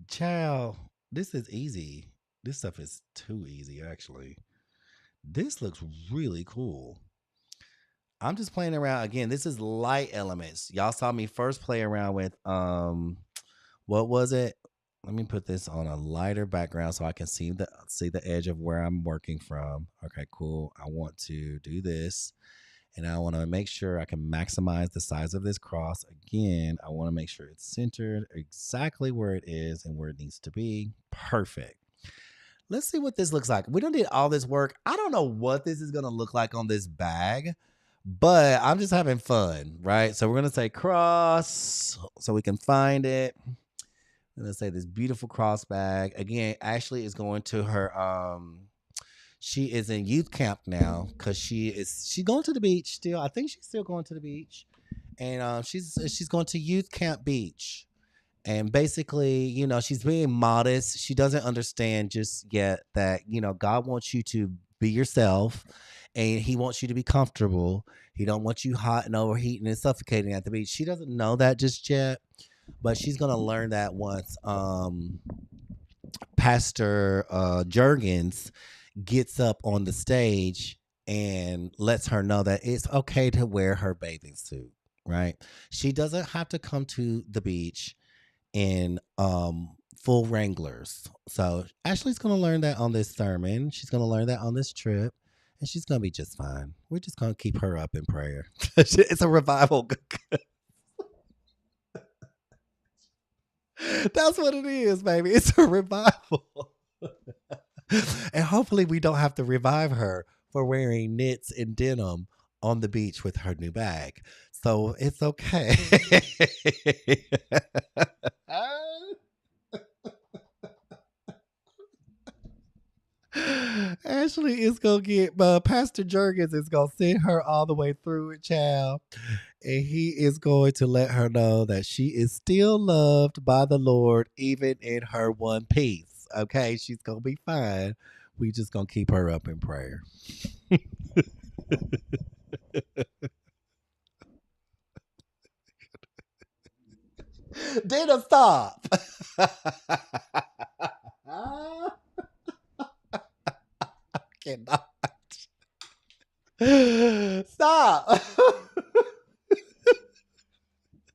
child? This is easy. This stuff is too easy, actually. This looks really cool. I'm just playing around again. This is light elements. Y'all saw me first play around with what was it? Let me put this on a lighter background so I can see the edge of where I'm working from. Okay, cool. I want to do this and I want to make sure I can maximize the size of this cross. Again, I want to make sure it's centered exactly where it is and where it needs to be. Perfect. Let's see what this looks like. We don't need all this work. I don't know what this is going to look like on this bag, but I'm just having fun, right? So we're going to say cross so we can find it. I'm going to say this beautiful cross bag. Again, Ashley is going to her, she is in youth camp now because she's going to the beach still. I think she's still going to the beach. And she's going to youth camp beach. And basically, she's being modest. She doesn't understand just yet that, God wants you to be yourself and he wants you to be comfortable. He don't want you hot and overheating and suffocating at the beach. She doesn't know that just yet, but she's going to learn that once Pastor Jurgens gets up on the stage and lets her know that it's okay to wear her bathing suit, right? She doesn't have to come to the beach in full Wranglers. So Ashley's going to learn that on this sermon. She's going to learn that on this trip. And she's going to be just fine. We're just going to keep her up in prayer. It's a revival. That's what it is, baby. It's a revival. And hopefully we don't have to revive her for wearing knits and denim on the beach with her new bag. So it's okay. Ashley is gonna get Pastor Jurgens is gonna send her all the way through it, child. And he is going to let her know that she is still loved by the Lord, even in her one piece. Okay, she's gonna be fine. We just gonna keep her up in prayer. Dana, stop. Cannot. Stop.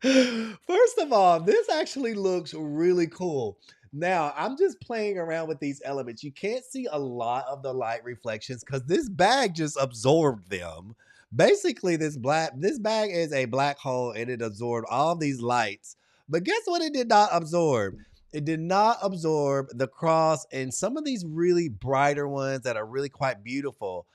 First of all, this actually looks really cool. Now, I'm just playing around with these elements. You can't see a lot of the light reflections because this bag just absorbed them. Basically, this bag is a black hole and it absorbed all these lights. But guess what it did not absorb? It did not absorb the cross and some of these really brighter ones that are really quite beautiful.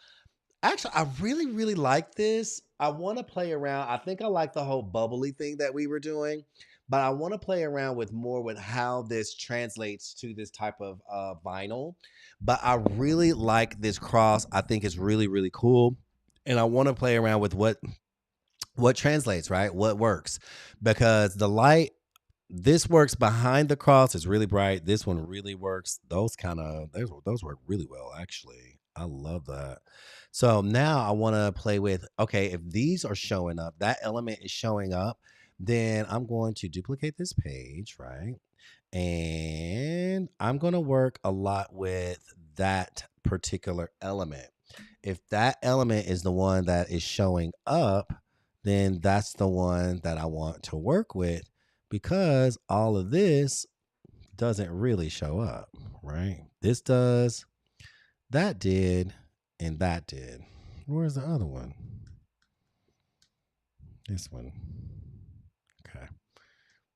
Actually, I really, really like this. I want to play around. I think I like the whole bubbly thing that we were doing, but I want to play around with more with how this translates to this type of vinyl. But I really like this cross. I think it's really, really cool. And I want to play around with what translates, right? What works. Because the light, this works behind the cross, is really bright. This one really works. Those work really well, actually. I love that. So now I want to play with, okay, if these are showing up, that element is showing up, then I'm going to duplicate this page, right? And I'm going to work a lot with that particular element. If that element is the one that is showing up, then that's the one that I want to work with because all of this doesn't really show up, right? This does, that did, and that did. Where's the other one? This one. Okay.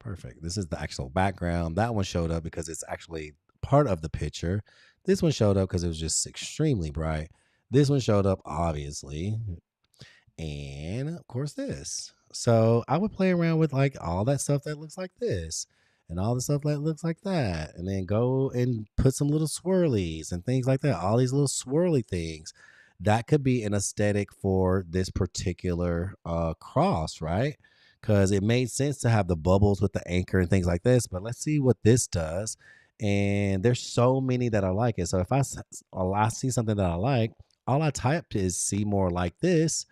Perfect. This is the actual background. That one showed up because it's actually part of the picture. This one showed up because it was just extremely bright. This one showed up, obviously, and of course this. So I would play around with like all that stuff that looks like this and all the stuff that looks like that, and then go and put some little swirlies and things like that, all these little swirly things that could be an aesthetic for this particular cross, right? Because it made sense to have the bubbles with the anchor and things like this, but let's see what this does. And there's so many that I like it, so if I see something that I like, all I typed is see more like this,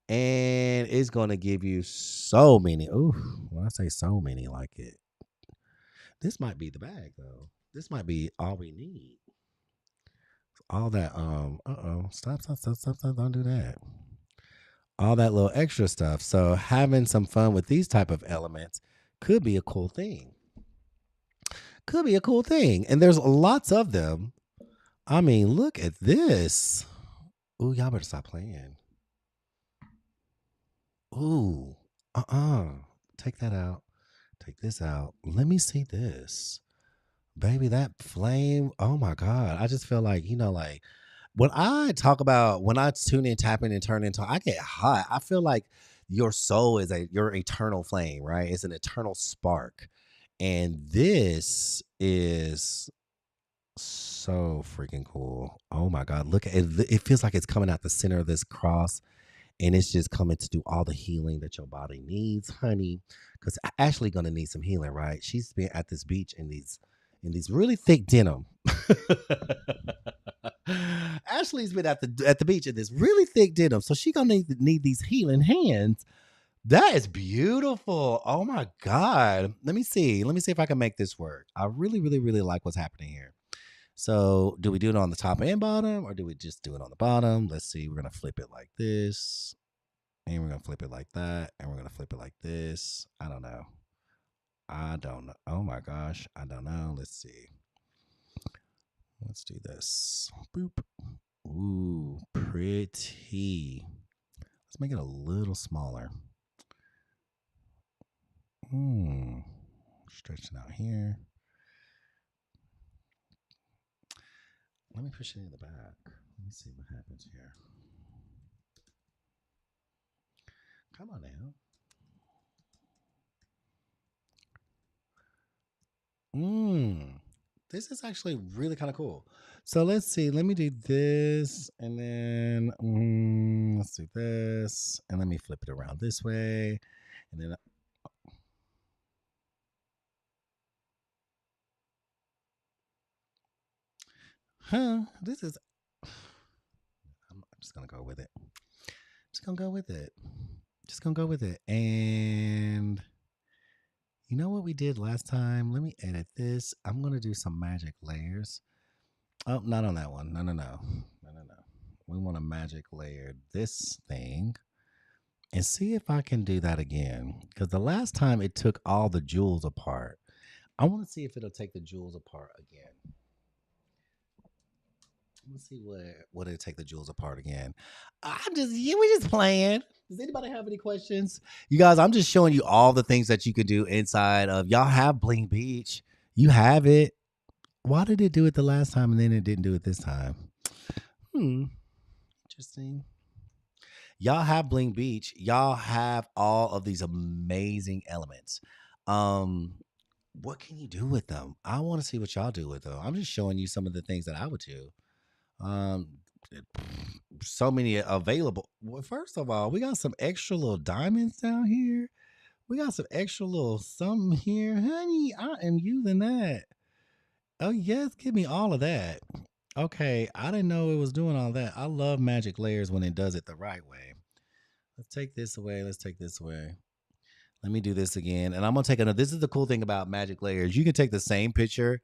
and it's gonna give you so many. Ooh, when I say so many like it, this might be the bag though. This might be all we need. All that stop, don't do that. All that little extra stuff. So having some fun with these type of elements could be a cool thing. Could be a cool thing. And there's lots of them. I mean, look at this. Ooh, y'all better stop playing. Ooh, take that out. Take this out. Let me see this. Baby, that flame. Oh my God. I just feel like, like when I talk about when I tune in, tapping and turn into, I get hot. I feel like your soul is your eternal flame, right? It's an eternal spark. And this is so freaking cool. Oh my God. Look at it. It feels like it's coming out the center of this cross, and it's just coming to do all the healing that your body needs, honey. Because Ashley gonna need some healing, right? She's been at this beach in these really thick denim. Ashley's been at the beach in this really thick denim, so she gonna need these healing hands. That is beautiful. Oh my God. Let me see. Let me see if I can make this work. I really, really, really like what's happening here. So do we do it on the top and bottom, or do we just do it on the bottom? Let's see. We're gonna flip it like this, and we're gonna flip it like that, and we're gonna flip it like this. I don't know. I don't know. Oh my gosh. I don't know. Let's see. Let's do this. Boop. Ooh, pretty. Let's make it a little smaller. Stretch it out here. Let me push it in the back. Let me see what happens here. Come on now. This is actually really kind of cool. So let's see. Let me do this, and then let's do this, and let me flip it around this way, and then. This is. I'm just gonna go with it. Just gonna go with it. Just gonna go with it. And you know what we did last time? Let me edit this. I'm gonna do some magic layers. Oh, not on that one. No, no, no. No, no, no. We want to magic layer this thing and see if I can do that again. Because the last time it took all the jewels apart. I want to see if it'll take the jewels apart again. Let's see what it'll take the jewels apart again. We just playing. Does anybody have any questions? You guys, I'm just showing you all the things that you can do inside of, y'all have Bling Beach. You have it. Why did it do it the last time and then it didn't do it this time? Interesting. Y'all have Bling Beach. Y'all have all of these amazing elements. What can you do with them? I want to see what y'all do with them. I'm just showing you some of the things that I would do. So many available. Well, first of all, we got some extra little diamonds down here. We got some extra little something here, honey. I am using that. Oh yes, give me all of that. Okay, I didn't know it was doing all that. I love magic layers when it does it the right way. Let's take this away. Let's take this away. Let me do this again. And I'm going to take another. This is the cool thing about magic layers. You can take the same picture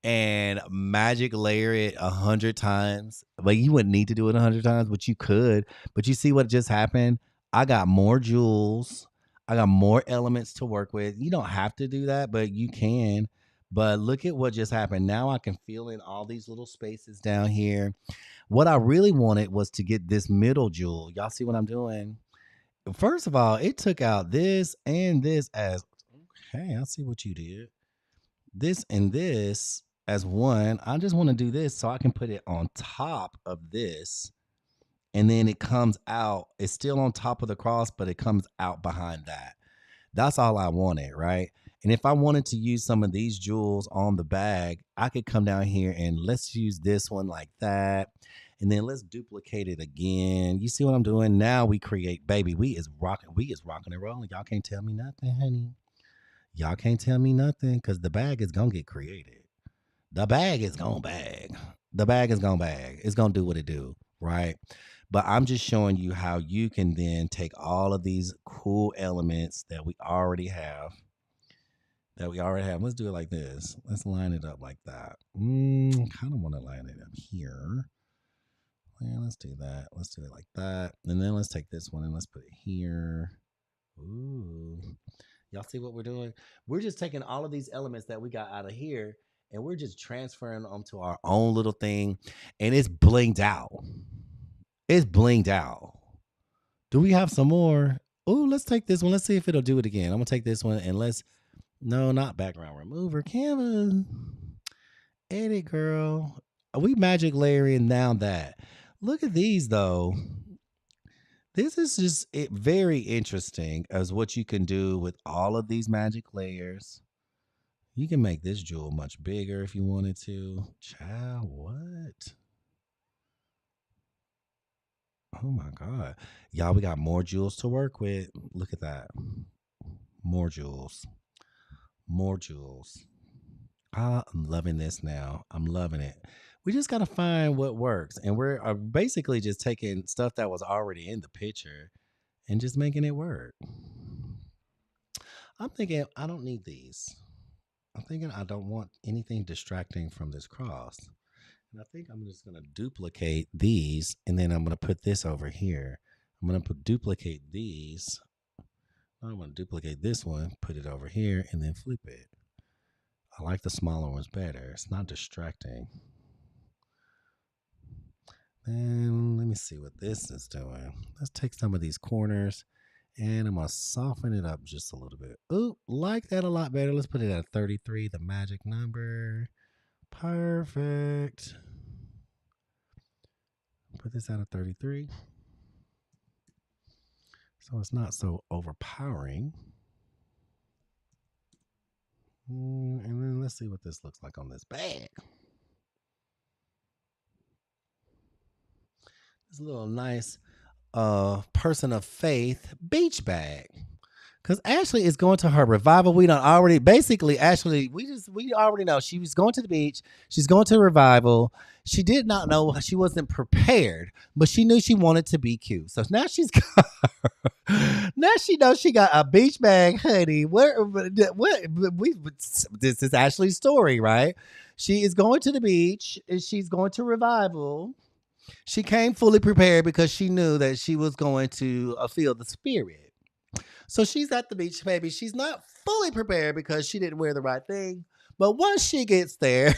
and magic layer it 100 times. But you wouldn't need to do it 100 times, but you could. But you see what just happened? I got more jewels. I got more elements to work with. You don't have to do that, but you can. But look at what just happened. Now I can fill in all these little spaces down here. What I really wanted was to get this middle jewel. Y'all see what I'm doing? First of all, it took out this and this as Okay, I see what you did. This and this as one. I just want to do this so I can put it on top of this. And then it comes out. It's still on top of the cross, but it comes out behind that. That's all I wanted, right? And if I wanted to use some of these jewels on the bag, I could come down here and let's use this one like that. And then let's duplicate it again. You see what I'm doing? Now we create, baby. We is rocking and rolling. Y'all can't tell me nothing, honey. Y'all can't tell me nothing because the bag is gonna get created. The bag is gonna bag. The bag is gonna bag. It's gonna do what it do, right? But I'm just showing you how you can then take all of these cool elements that we already have. Let's do it like this. Let's line it up like that. Kind of want to line it up here. Yeah, let's do that. Let's do it like that. And then let's take this one and let's put it here. Ooh. Y'all see what we're doing? We're just taking all of these elements that we got out of here and we're just transferring them to our own little thing. And it's blinged out. It's blinged out. Do we have some more? Oh, let's take this one. Let's see if it'll do it again. I'm going to take this one and no, not background remover. Canva. Edit, girl. Are we magic layering down that? Look at these, though. This is just very interesting as what you can do with all of these magic layers. You can make this jewel much bigger if you wanted to. Child, what? Oh my God. Y'all, we got more jewels to work with. Look at that. More jewels. More jewels. I'm loving this now. I'm loving it. We just got to find what works. And we're basically just taking stuff that was already in the picture and just making it work. I'm thinking I don't need these. I'm thinking I don't want anything distracting from this cross. And I think I'm just going to duplicate these and then I'm going to put this over here. I'm going to duplicate these. I'm going to duplicate this one, put it over here, and then flip it. I like the smaller ones better. It's not distracting. Then let me see what this is doing. Let's take some of these corners and I'm going to soften it up just a little bit. Ooh, like that a lot better. Let's put it at 33, the magic number. Perfect. Put this at a 33. So it's not so overpowering. And then let's see what this looks like on this bag. This little nice person of faith beach bag. Because Ashley is going to her revival. We don't already, basically, Ashley, we already know she was going to the beach. She's going to a revival. She did not know, she wasn't prepared, but she knew she wanted to be cute. So now now she knows she got a beach bag, honey. This is Ashley's story, right? She is going to the beach and she's going to revival. She came fully prepared because she knew that she was going to feel the spirit. So she's at the beach, baby. She's not fully prepared because she didn't wear the right thing. But once she gets there,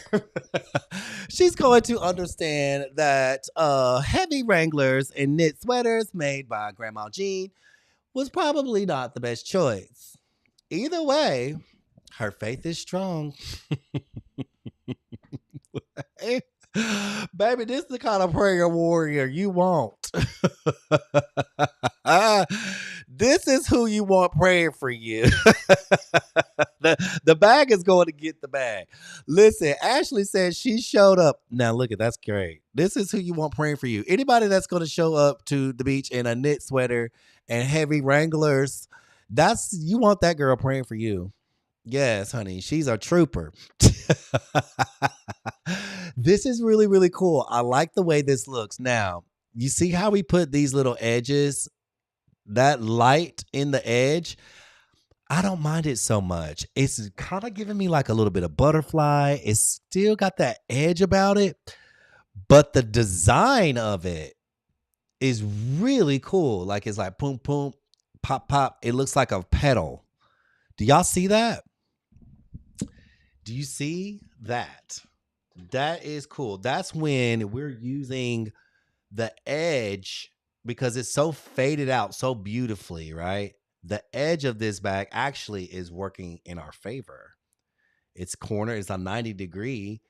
she's going to understand that heavy Wranglers and knit sweaters made by Grandma Jean was probably not the best choice. Either way, her faith is strong. Baby, this is the kind of prayer warrior you want. This is who you want praying for you. the bag is going to get the bag. Listen, Ashley said she showed up. Now look at that's great. This is who you want praying for you. Anybody that's going to show up to the beach in a knit sweater and heavy Wranglers, you want that girl praying for you. Yes, honey, she's a trooper. This is really, really cool. I like the way this looks. Now, you see how we put these little edges, that light in the edge? I don't mind it so much. It's kind of giving me like a little bit of butterfly. It's still got that edge about it, but the design of it is really cool. Like it's like boom, boom, pop, pop. It looks like a petal. Do y'all see that? Do you see that? That is cool. That's when we're using the edge because it's so faded out so beautifully, right? The edge of this bag actually is working in our favor. Its corner is a 90-degree,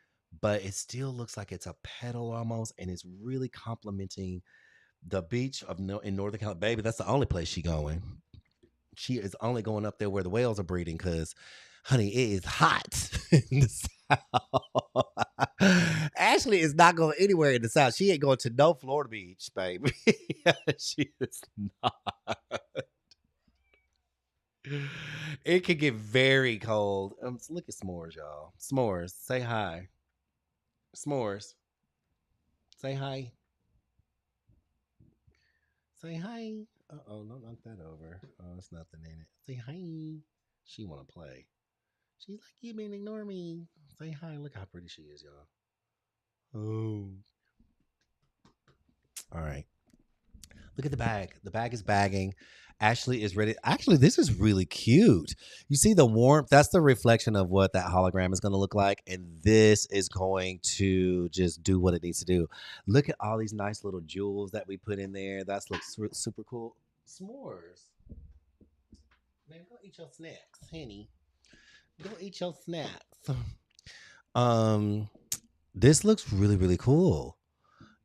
but it still looks like it's a petal almost, and it's really complementing the beach of in Northern California. Baby, that's the only place she going. She is only going up there where the whales are breeding because, honey, it is hot in the South. Ashley is not going anywhere in the South. She ain't going to no Florida beach, baby. She is not. It could get very cold. Look at S'mores, y'all. S'mores, say hi. S'mores, say hi. Say hi. Don't knock that over. Oh, there's nothing in it. Say hi. She want to play. She's like, you been ignoring me. Say hi. Look how pretty she is, y'all. Oh. All right. Look at the bag. The bag is bagging. Ashley is ready. Actually, this is really cute. You see the warmth? That's the reflection of what that hologram is going to look like. And this is going to just do what it needs to do. Look at all these nice little jewels that we put in there. That looks super cool. S'mores. Man, go eat your snacks, honey. Go eat your snacks. Um, this looks really cool.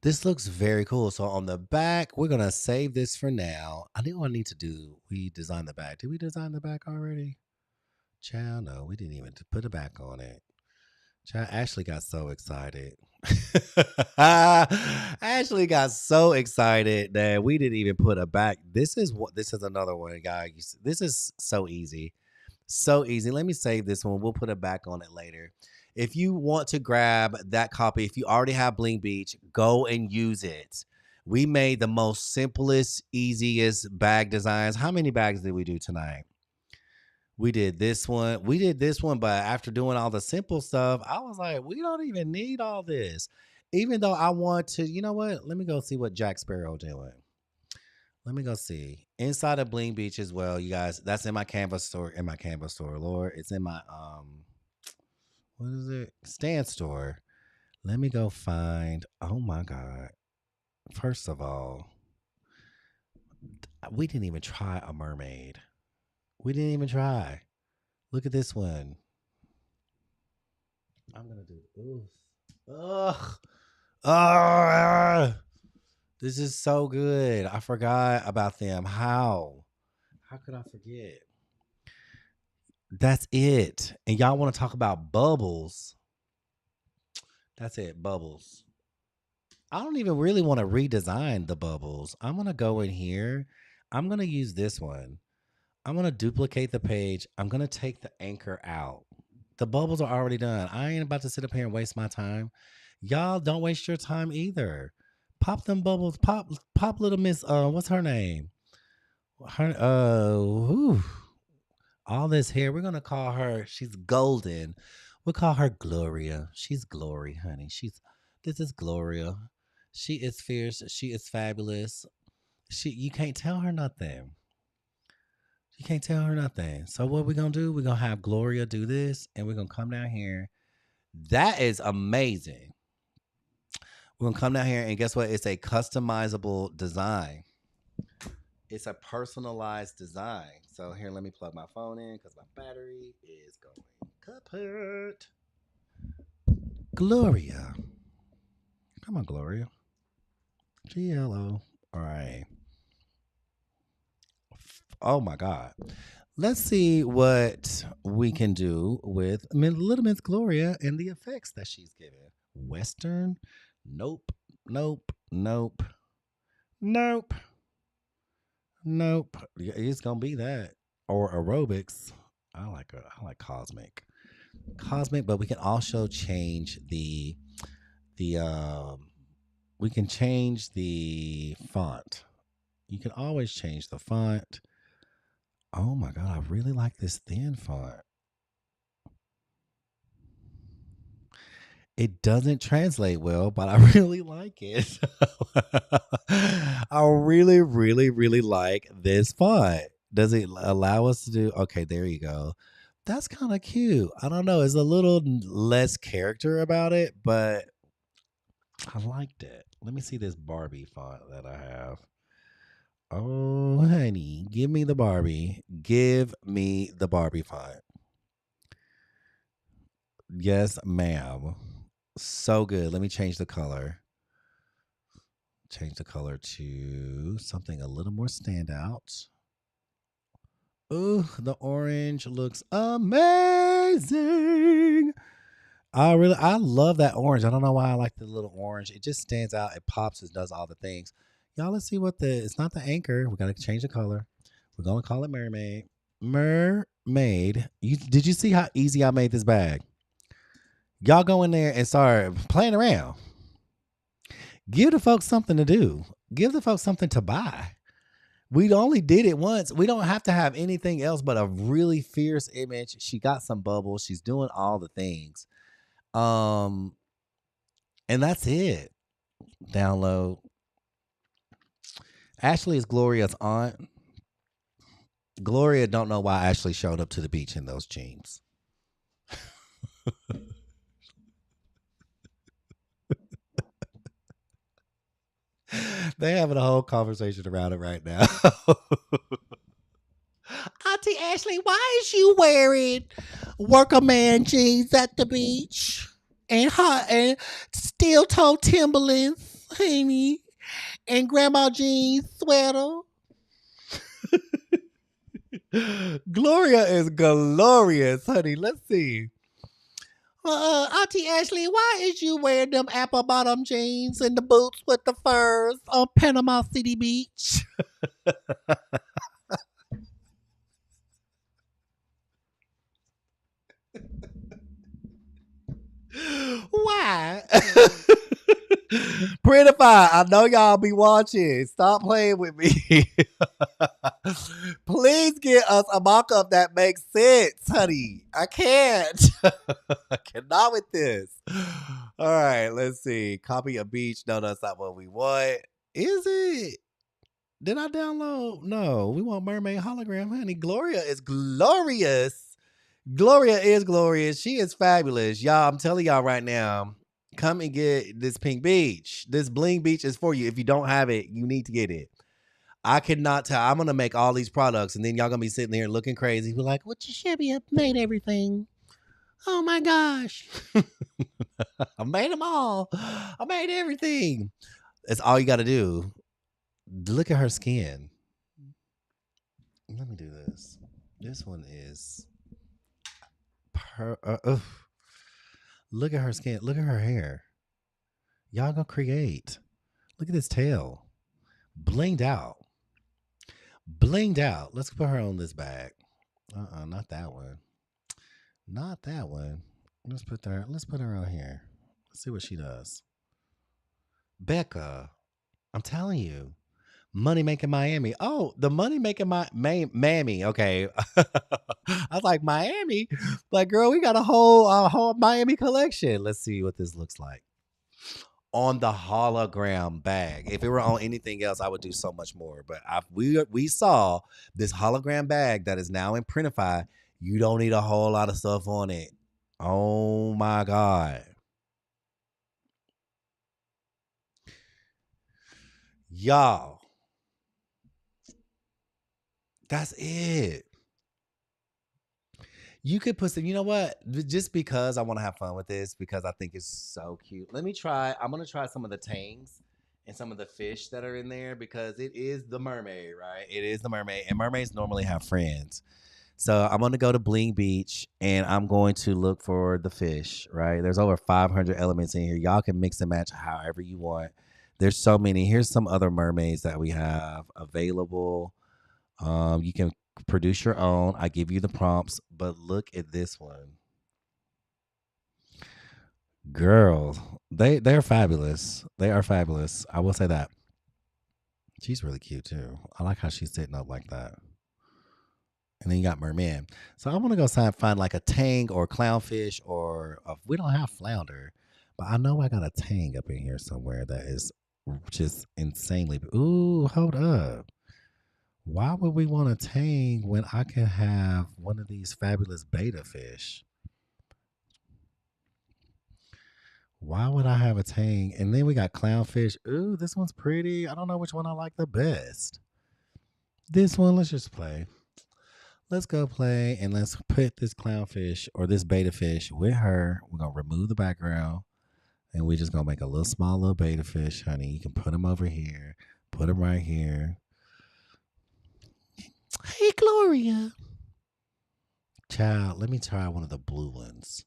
This looks very cool. So on the back, we're gonna save this for now. I think what I need to do, we design the back. Did we design the back already? Child, no, we didn't even put a back on it. Child, Ashley got so excited. Ashley got so excited that we didn't even put a back. This is another one, guys. This is so easy. So easy. Let me save this one. We'll put a back on it later. If you want to grab that copy, if you already have Bling Beach, go and use it. We made the most simplest, easiest bag designs. How many bags did we do tonight? We did this one. We did this one, but after doing all the simple stuff, I was like, we don't even need all this. Even though I want to, you know what? Let me go see what Jack Sparrow doing. Let me go see. Inside of Bling Beach as well, you guys. That's in my Canva store. In my Canva store, Lord. It's in my what is it? Stand store. Let me go find. Oh my God. First of all, we didn't even try a mermaid. We didn't even try. Look at this one. I'm gonna do. Oof. Ugh. Ah. This is so good. I forgot about them. How? How could I forget? That's it. And y'all want to talk about bubbles? That's it. Bubbles. I don't even really want to redesign the bubbles. I'm going to go in here. I'm going to use this one. I'm going to duplicate the page. I'm going to take the anchor out. The bubbles are already done. I ain't about to sit up here and waste my time. Y'all don't waste your time either. Pop them bubbles. Pop little Miss what's her name? Her whew. All this hair. We're gonna call her. She's golden. We'll call her Gloria. She's Glory, honey. This is Gloria. She is fierce. She is fabulous. You can't tell her nothing. You can't tell her nothing. So what we're gonna do? We're gonna have Gloria do this, and we're gonna come down here. That is amazing. We're gonna come down here, and guess what? It's a customizable design. It's a personalized design. So here, let me plug my phone in because my battery is going kaput. Gloria. Come on, Gloria. GLO. All right. Oh my God. Let's see what we can do with Little Miss Gloria and the effects that she's given. Western? Nope. Nope. Nope. Nope. Nope. It's gonna be that. Or aerobics. I like cosmic. Cosmic, but we can also change the we can change the font. You can always change the font. Oh my God, I really like this thin font. It doesn't translate well, but I really like it. I really like this font. Does it allow us to do? Okay, there you go. That's kind of cute. I don't know. It's a little less character about it, but I liked it. Let me see this Barbie font that I have. Oh, honey, give me the Barbie. Give me the Barbie font. Yes, ma'am. So good. Let me change the color. Change the color to something a little more standout. Ooh, the orange looks amazing. I love that orange. I don't know why I like the little orange. It just stands out. It pops. It does all the things. Y'all, let's see what it's not the anchor. We gotta change the color. We're gonna call it mermaid. Mermaid. Did you see how easy I made this bag? Y'all go in there and start playing around. Give the folks something to do. Give the folks something to buy. We only did it once. We don't have to have anything else but a really fierce image. She got some bubbles. She's doing all the things. Um, and that's it. Download. Ashley is Gloria's aunt. Gloria don't know why Ashley showed up to the beach in those jeans. They having a whole conversation around it right now. Auntie Ashley, why is you wearing worker man jeans at the beach and hot and steel toe Timberlands, honey, and grandma jeans sweater? Gloria is glorious, honey. Let's see. Auntie Ashley, why is you wearing them apple bottom jeans and the boots with the furs on Panama City Beach? Why? Printify, I know y'all be watching. Stop playing with me. Please get us a mock-up that makes sense, honey. I can't. I cannot with this. All right, let's see. Copy a beach. No, that's not what we want. Is it? Did I download? No, we want mermaid hologram, honey. Gloria is glorious. Gloria is glorious. She is fabulous. Y'all, I'm telling y'all right now, come and get this pink beach. This bling beach is for you. If you don't have it, you need to get it. I cannot tell. I'm gonna make all these products, and then y'all gonna be sitting there looking crazy. Be like, "What you should be made everything." Oh my gosh, I made them all. I made everything. That's all you got to do. Look at her skin. Let me do this. This one is look at her skin. Look at her hair. Y'all gonna create. Look at this tail. Blinged out. Blinged out. Let's put her on this bag. Not that one. Not that one. Let's put her on here. Let's see what she does. Becca. I'm telling you. Money making Miami. Oh, the money making Miami. Okay. I was like, Miami? Like, girl, we got a whole Miami collection. Let's see what this looks like. On the hologram bag. If it were on anything else, I would do so much more. But we saw this hologram bag that is now in Printify. You don't need a whole lot of stuff on it. Oh my God. Y'all, that's it. You could put some, you know what? Just because I want to have fun with this, because I think it's so cute. Let me try. I'm going to try some of the tangs and some of the fish that are in there because it is the mermaid, right? It is the mermaid. And mermaids normally have friends. So I'm going to go to Bling Beach and I'm going to look for the fish, right? There's over 500 elements in here. Y'all can mix and match however you want. There's so many. Here's some other mermaids that we have available. You can produce your own. I give you the prompts, but look at this one. Girl, they're fabulous. They are fabulous. I will say that. She's really cute too. I like how she's sitting up like that. And then you got merman. So I want to go find like a tang or clownfish we don't have flounder, but I know I got a tang up in here somewhere that is just insanely. Ooh, hold up. Why would we want a tang when I can have one of these fabulous beta fish? Why would I have a tang? And then we got clownfish. Ooh, this one's pretty. I don't know which one I like the best. This one, let's just play. Let's go play and let's put this clownfish or this beta fish with her. We're going to remove the background and we're just going to make a little small little beta fish, honey. You can put them over here, put them right here. Hey, Gloria. Child, let me try one of the blue ones.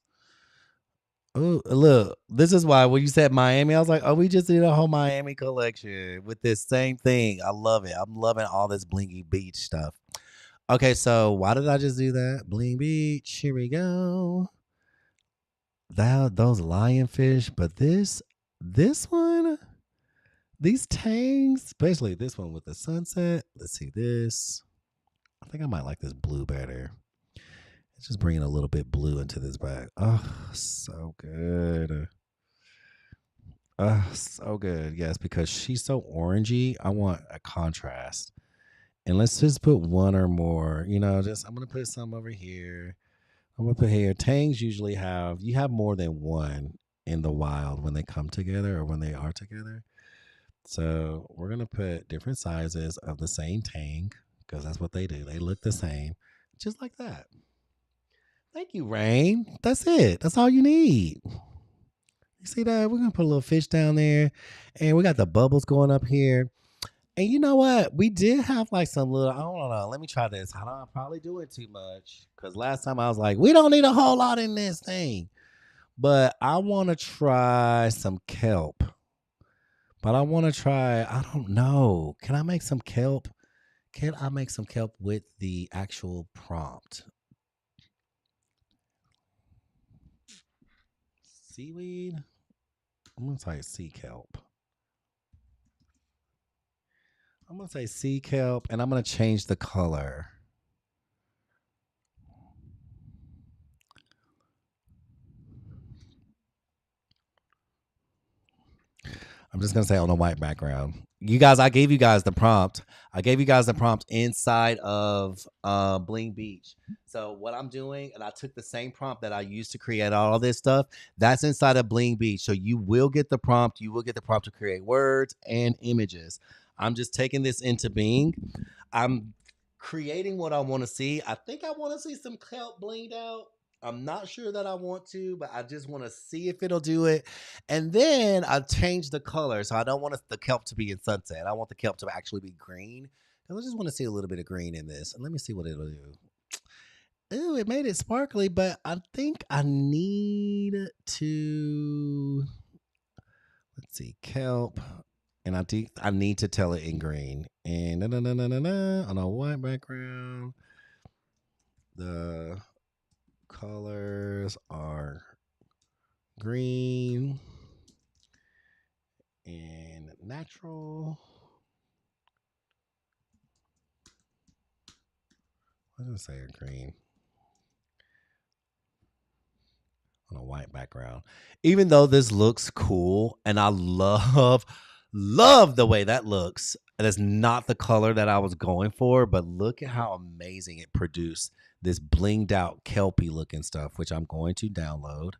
Oh, look, this is why when you said Miami, I was like, oh, we just did a whole Miami collection with this same thing. I love it. I'm loving all this blingy beach stuff. Okay, so why did I just do that? Bling beach. Here we go. Those lionfish, but this one, these tangs, especially this one with the sunset. Let's see this. I think I might like this blue better. It's just bringing a little bit blue into this bag. Oh, so good. So good. Yes, because she's so orangey. I want a contrast. And let's just put one or more. I'm gonna put some over here. I'm gonna put here. Tangs usually you have more than one in the wild when they come together or when they are together. So we're gonna put different sizes of the same tang because that's what they do. They look the same, just like that. Thank you, Rain. That's it. That's all you need. You see that? We're gonna put a little fish down there, and we got the bubbles going up here. And you know what? We did have like some little, I don't know. Let me try this. I'm probably doing too much. Because last time I was like, we don't need a whole lot in this thing. But I want to try some kelp. But I want to try, I don't know. Can I make some kelp? Can I make some kelp with the actual prompt? Seaweed? I'm going to say sea kelp. I'm going to say sea kelp, and I'm going to change the color. I'm just going to say on a white background. You guys, I gave you guys the prompt. I gave you guys the prompt inside of Bling Beach. So what I'm doing, and I took the same prompt that I used to create all this stuff. That's inside of Bling Beach. So you will get the prompt. You will get the prompt to create words and images. I'm just taking this into Bing. I'm creating what I want to see. I think I want to see some kelp blinged out. I'm not sure that I want to, but I just want to see if it'll do it. And then I change the color. So I don't want the kelp to be in sunset. I want the kelp to actually be green. And I just want to see a little bit of green in this. And let me see what it'll do. Ooh, it made it sparkly, but I think I need to, let's see, kelp. And I need to tell it in green. And on a white background, the colors are green and natural. What did I say? Green on a white background. Even though this looks cool, and I love the way that looks. That's not the color that I was going for, but look at how amazing it produced this blinged out kelpie looking stuff, which I'm going to download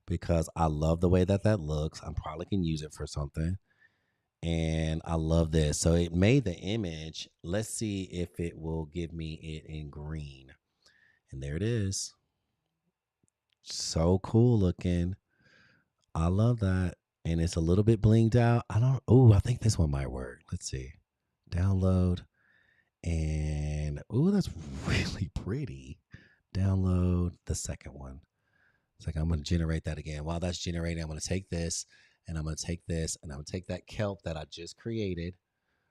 because I love the way that looks. I probably can use it for something. And I love this. So it made the image. Let's see if it will give me it in green. And there it is. So cool looking. I love that. And it's a little bit blinged out. I think this one might work. Let's see. Download. And, that's really pretty. Download the second one. It's like I'm going to generate that again. While that's generating, I'm going to take this, and I'm going to take this, and I'm going to take that kelp that I just created,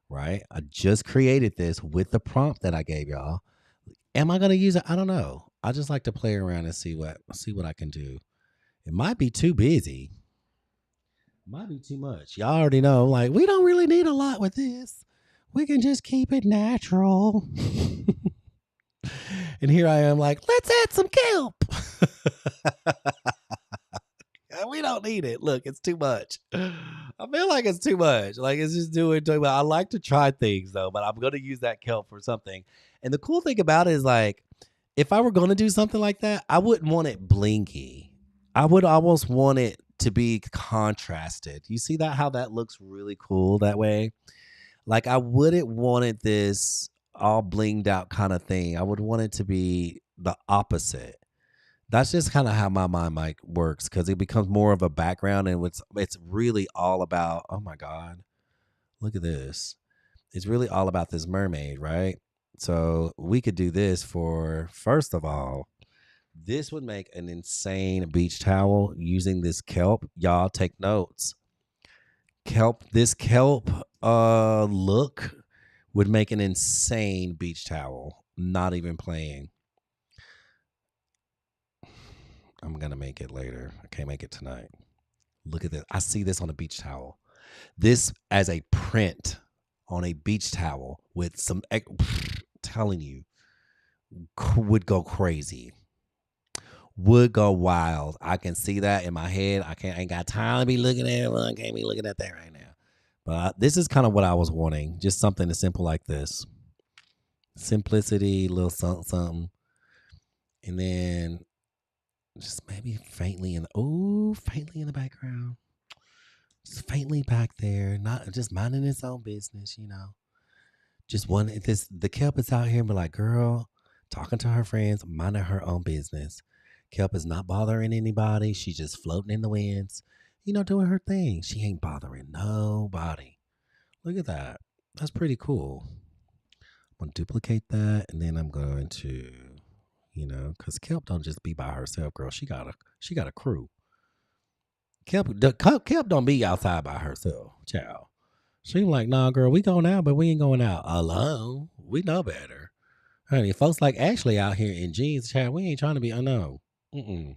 right? I just created this with the prompt that I gave y'all. Am I going to use it? I don't know. I just like to play around and see what I can do. It might be too busy. Might be too much. Y'all already know, like, we don't really need a lot with this. We can just keep it natural. And here I am like, let's add some kelp. We don't need it. Look, it's too much. I feel like it's too much. Like, it's just doing too much. I like to try things, though, but I'm going to use that kelp for something. And the cool thing about it is, like, if I were going to do something like that, I wouldn't want it blinky. I would almost want it to be contrasted. You see that, how that looks really cool that way? Like, I wouldn't want it this all blinged out kind of thing. I would want it to be the opposite. That's just kind of how my mind like works because it becomes more of a background and it's really all about, oh my God, look at this. It's really all about this mermaid, right? So we could do this for, first of all, this would make an insane beach towel using this kelp. Y'all take notes. This kelp look would make an insane beach towel. Not even playing. I'm gonna make it later. I can't make it tonight. Look at this. I see this on a beach towel. This as a print on a beach towel with some telling you would go crazy. Would go wild. I can see that in my head. I ain't got time to be looking at it. I can't be looking at that right now. But this is kind of what I was wanting. Just something as simple like this. Simplicity, little something, something. And then just maybe faintly faintly in the background. Just faintly back there. Not just minding its own business, you know. Just one the kelp is out here, but like, girl, talking to her friends, minding her own business. Kelp is not bothering anybody. She's just floating in the winds, you know, doing her thing. She ain't bothering nobody. Look at that. That's pretty cool. I'm gonna duplicate that, and then I'm going to, you know, because Kelp don't just be by herself, girl. She got a crew. Kelp don't be outside by herself, child. She like, nah, girl, we going out, but we ain't going out alone. We know better. Honey, folks like Ashley out here in jeans, child, we ain't trying to be unknown. Mm-mm.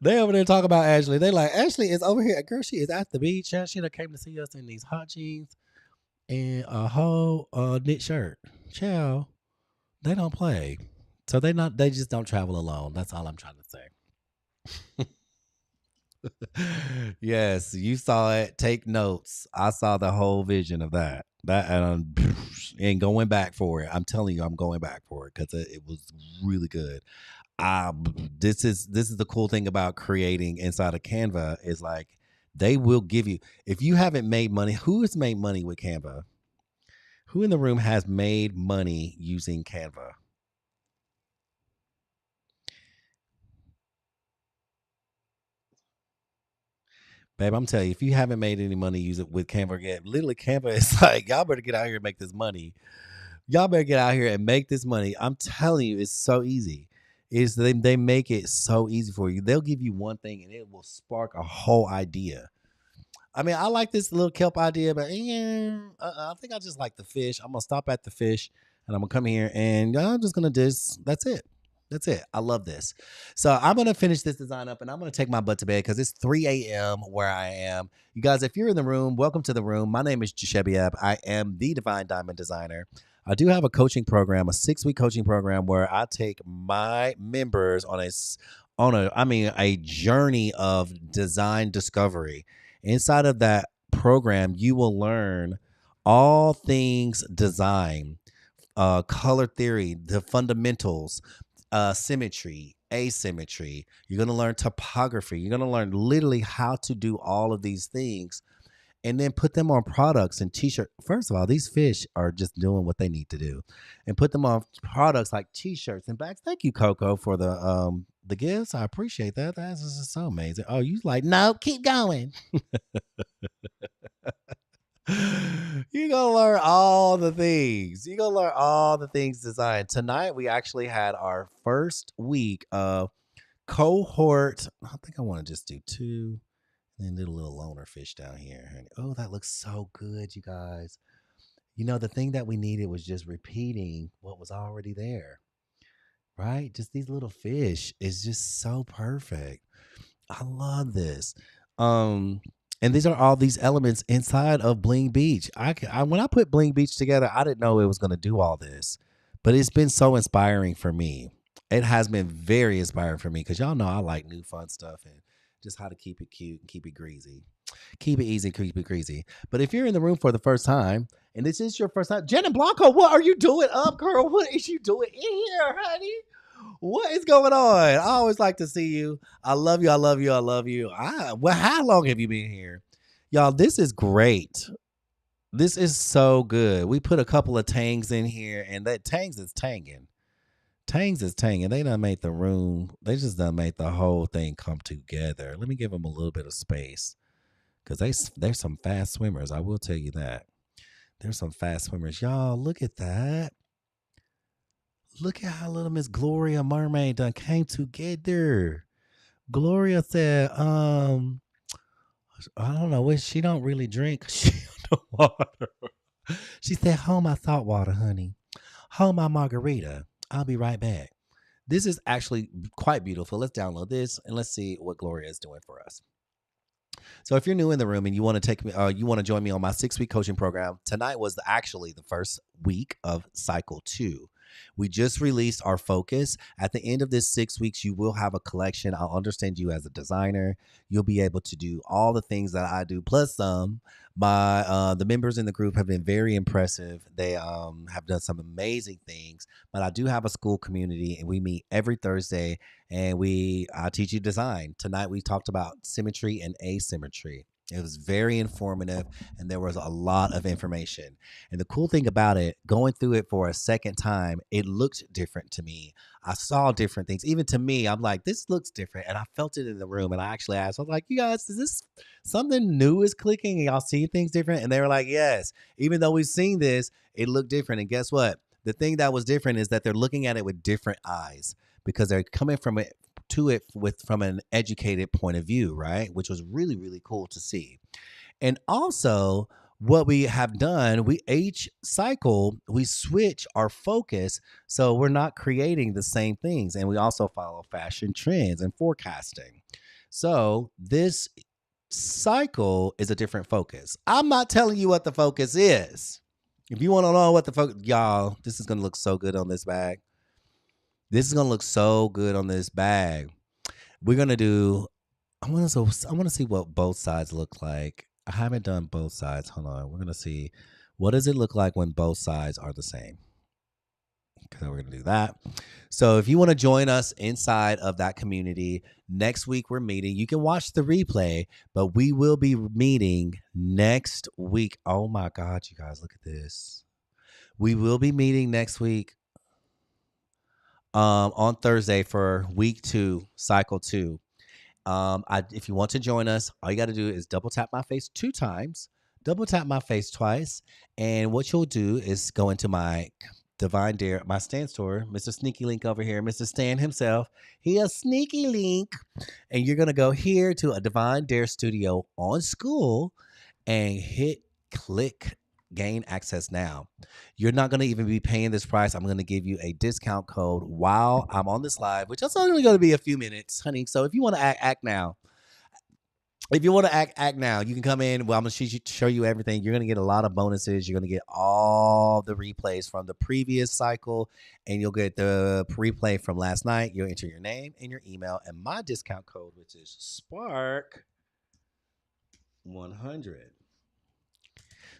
They over there talk about Ashley. They like, Ashley is over here. Girl, she is at the beach. She done came to see us in these hot jeans and a whole knit shirt. Child, they don't play. So they just don't travel alone. That's all I'm trying to say. Yes, you saw it. Take notes. I saw the whole vision of that. That and going back for it. I'm telling you, I'm going back for it because it was really good. This is the cool thing about creating inside of Canva is like they will give you, if you haven't made money. Who has made money with Canva? Who in the room has made money using Canva? Babe, I'm telling you, if you haven't made any money use it with Canva yet, literally Canva is like, y'all better get out here and make this money. Y'all better get out here and make this money. I'm telling you, it's so easy. They make it so easy for you. They'll give you one thing and it will spark a whole idea. I mean, I like this little kelp idea, but I think I just like the fish. I'm gonna stop at the fish, and I'm gonna come here, and I'm just gonna That's it. That's it. I love this. So I'm gonna finish this design up, and I'm gonna take my butt to bed because it's 3 a.m. where I am. You guys, if you're in the room, welcome to the room. My name is Jashebiab. I am the Divine Diamond Designer. I do have a coaching program, a 6-week coaching program where I take my members on a journey of design discovery. Inside of that program, you will learn all things design, color theory, the fundamentals, symmetry, asymmetry. You're going to learn topography. You're going to learn literally how to do all of these things and then put them on products and t-shirts. First of all, these fish are just doing what they need to do, and put them on products like t-shirts and bags. Thank you, Coco, for the gifts. I appreciate that. That's just so amazing. Oh, you like, no, keep going. You're gonna learn all the things. You're gonna learn all the things designed. Tonight we actually had our first week of cohort. I think I want to just do 2. And then do a little loner fish down here. Oh, that looks so good, you guys. You know, the thing that we needed was just repeating what was already there, right? Just these little fish is just so perfect. I love this. And these are all these elements inside of Bling Beach. When I put Bling Beach together, I didn't know it was going to do all this, but it's been so inspiring for me. It has been very inspiring for me because y'all know I like new fun stuff and just how to keep it cute and keep it greasy. Keep it easy, keep it greasy. But if you're in the room for the first time and this is your first time, Jen Blanco, what are you doing up, girl? What is you doing in here, honey? What is going on? I always like to see you. I love you. I love you. I love you. Well, how long have you been here? Y'all, this is great. This is so good. We put a couple of tangs in here, and that tangs is tanging. Tangs is tanging. They done made the room. They just done made the whole thing come together. Let me give them a little bit of space because they're some fast swimmers. I will tell you that. There's some fast swimmers. Y'all, look at that. Look at how little Miss Gloria Mermaid done came together. Gloria said, I don't know. She don't really drink. She the water. She said, hold my salt water, honey. Hold my margarita. I'll be right back. This is actually quite beautiful. Let's download this and let's see what Gloria is doing for us. So if you're new in the room and you want to take me, you want to join me on my 6-week coaching program, tonight was actually the first week of cycle 2. We just released our focus. At the end of this 6 weeks, you will have a collection. I'll understand you as a designer. You'll be able to do all the things that I do, plus some. The members in the group have been very impressive. They have done some amazing things. But I do have a Skool community, and we meet every Thursday, and I teach you design. Tonight we talked about symmetry and asymmetry. It was very informative, and there was a lot of information. And the cool thing about it, going through it for a second time, it looked different to me. I saw different things. Even to me, I'm like, this looks different. And I felt it in the room. And I actually asked, I was like, you guys, is this something new is clicking and y'all see things different? And they were like, yes. Even though we've seen this, it looked different. And guess what? The thing that was different is that they're looking at it with different eyes because they're coming from it from an educated point of view, right? Which was really, really cool to see. And also, what we have done, each cycle, we switch our focus so we're not creating the same things. And we also follow fashion trends and forecasting. So this cycle is a different focus. I'm not telling you what the focus is. If you want to know what the focus, y'all, this is going to look so good on this bag. This is gonna look so good on this bag. We're gonna do. I want to see what both sides look like. I haven't done both sides. Hold on. We're gonna see what does it look like when both sides are the same. Okay, we're gonna do that. So if you want to join us inside of that community, next week we're meeting. You can watch the replay, but we will be meeting next week. Oh my God, you guys, look at this. We will be meeting next week. On Thursday for week 2, cycle 2. If you want to join us, all you got to do is double tap my face 2 times, double tap my face twice, and what you'll do is go into my Divine Dare, my Stan store, Mr. Sneaky Link over here, Mr. Stan himself. He a sneaky link, and you're gonna go here to a Divine Dare Studio on Skool, and click gain access now. You're not going to even be paying this price. I'm going to give you a discount code while I'm on this live, which is only going to be a few minutes, honey. So if you want to act now. If you want to act now, you can come in. Well, I'm going to show you everything. You're going to get a lot of bonuses. You're going to get all the replays from the previous cycle, and you'll get the replay from last night. You'll enter your name and your email and my discount code, which is SPARK100.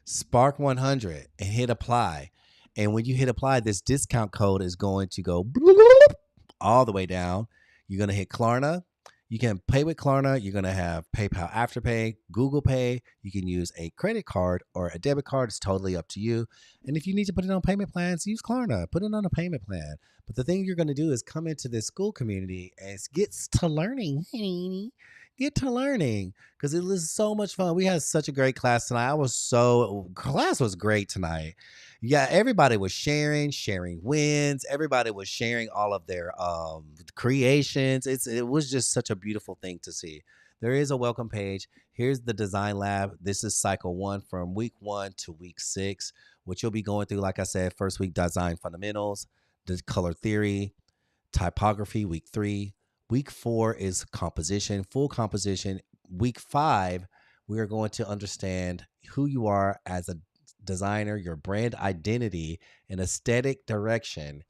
Spark 100 and hit apply. And when you hit apply, this discount code is going to go all the way down. You're going to hit Klarna. You can pay with Klarna. You're going to have PayPal Afterpay, Google Pay. You can use a credit card or a debit card. It's totally up to you. And if you need to put it on payment plans, use Klarna. Put it on a payment plan. But the thing you're going to do is come into this Skool community and get to learning. Get to learning because it was so much fun. We had such a great class tonight. Class was great tonight. Yeah, everybody was sharing wins. Everybody was sharing all of their creations. It was just such a beautiful thing to see. There is a welcome page. Here's the design lab. This is cycle 1 from week 1 to week 6, which you'll be going through. Like I said, first week design fundamentals, the color theory, typography, week 3. Week 4 is composition, full composition. Week 5, we are going to understand who you are as a designer, your brand identity, and aesthetic direction.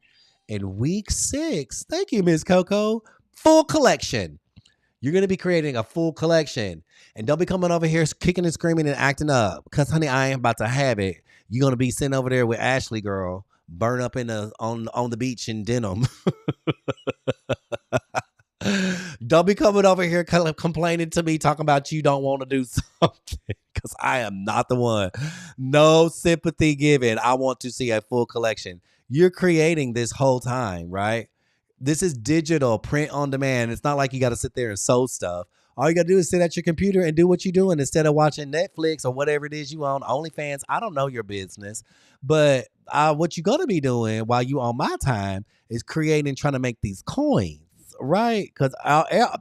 In week 6, thank you, Ms. Coco, full collection. You're going to be creating a full collection. And don't be coming over here kicking and screaming and acting up because, honey, I ain't about to have it. You're going to be sitting over there with Ashley, girl, burn up on the beach in denim. Don't be coming over here complaining to me, talking about you don't want to do something, because I am not the one. No sympathy given. I want to see a full collection. You're creating this whole time, right? This is digital, print on demand. It's not like you got to sit there and sew stuff. All you got to do is sit at your computer and do what you're doing instead of watching Netflix or whatever it is you own, OnlyFans. I don't know your business, but what you're going to be doing while you on my time is creating, trying to make these coins, right? Because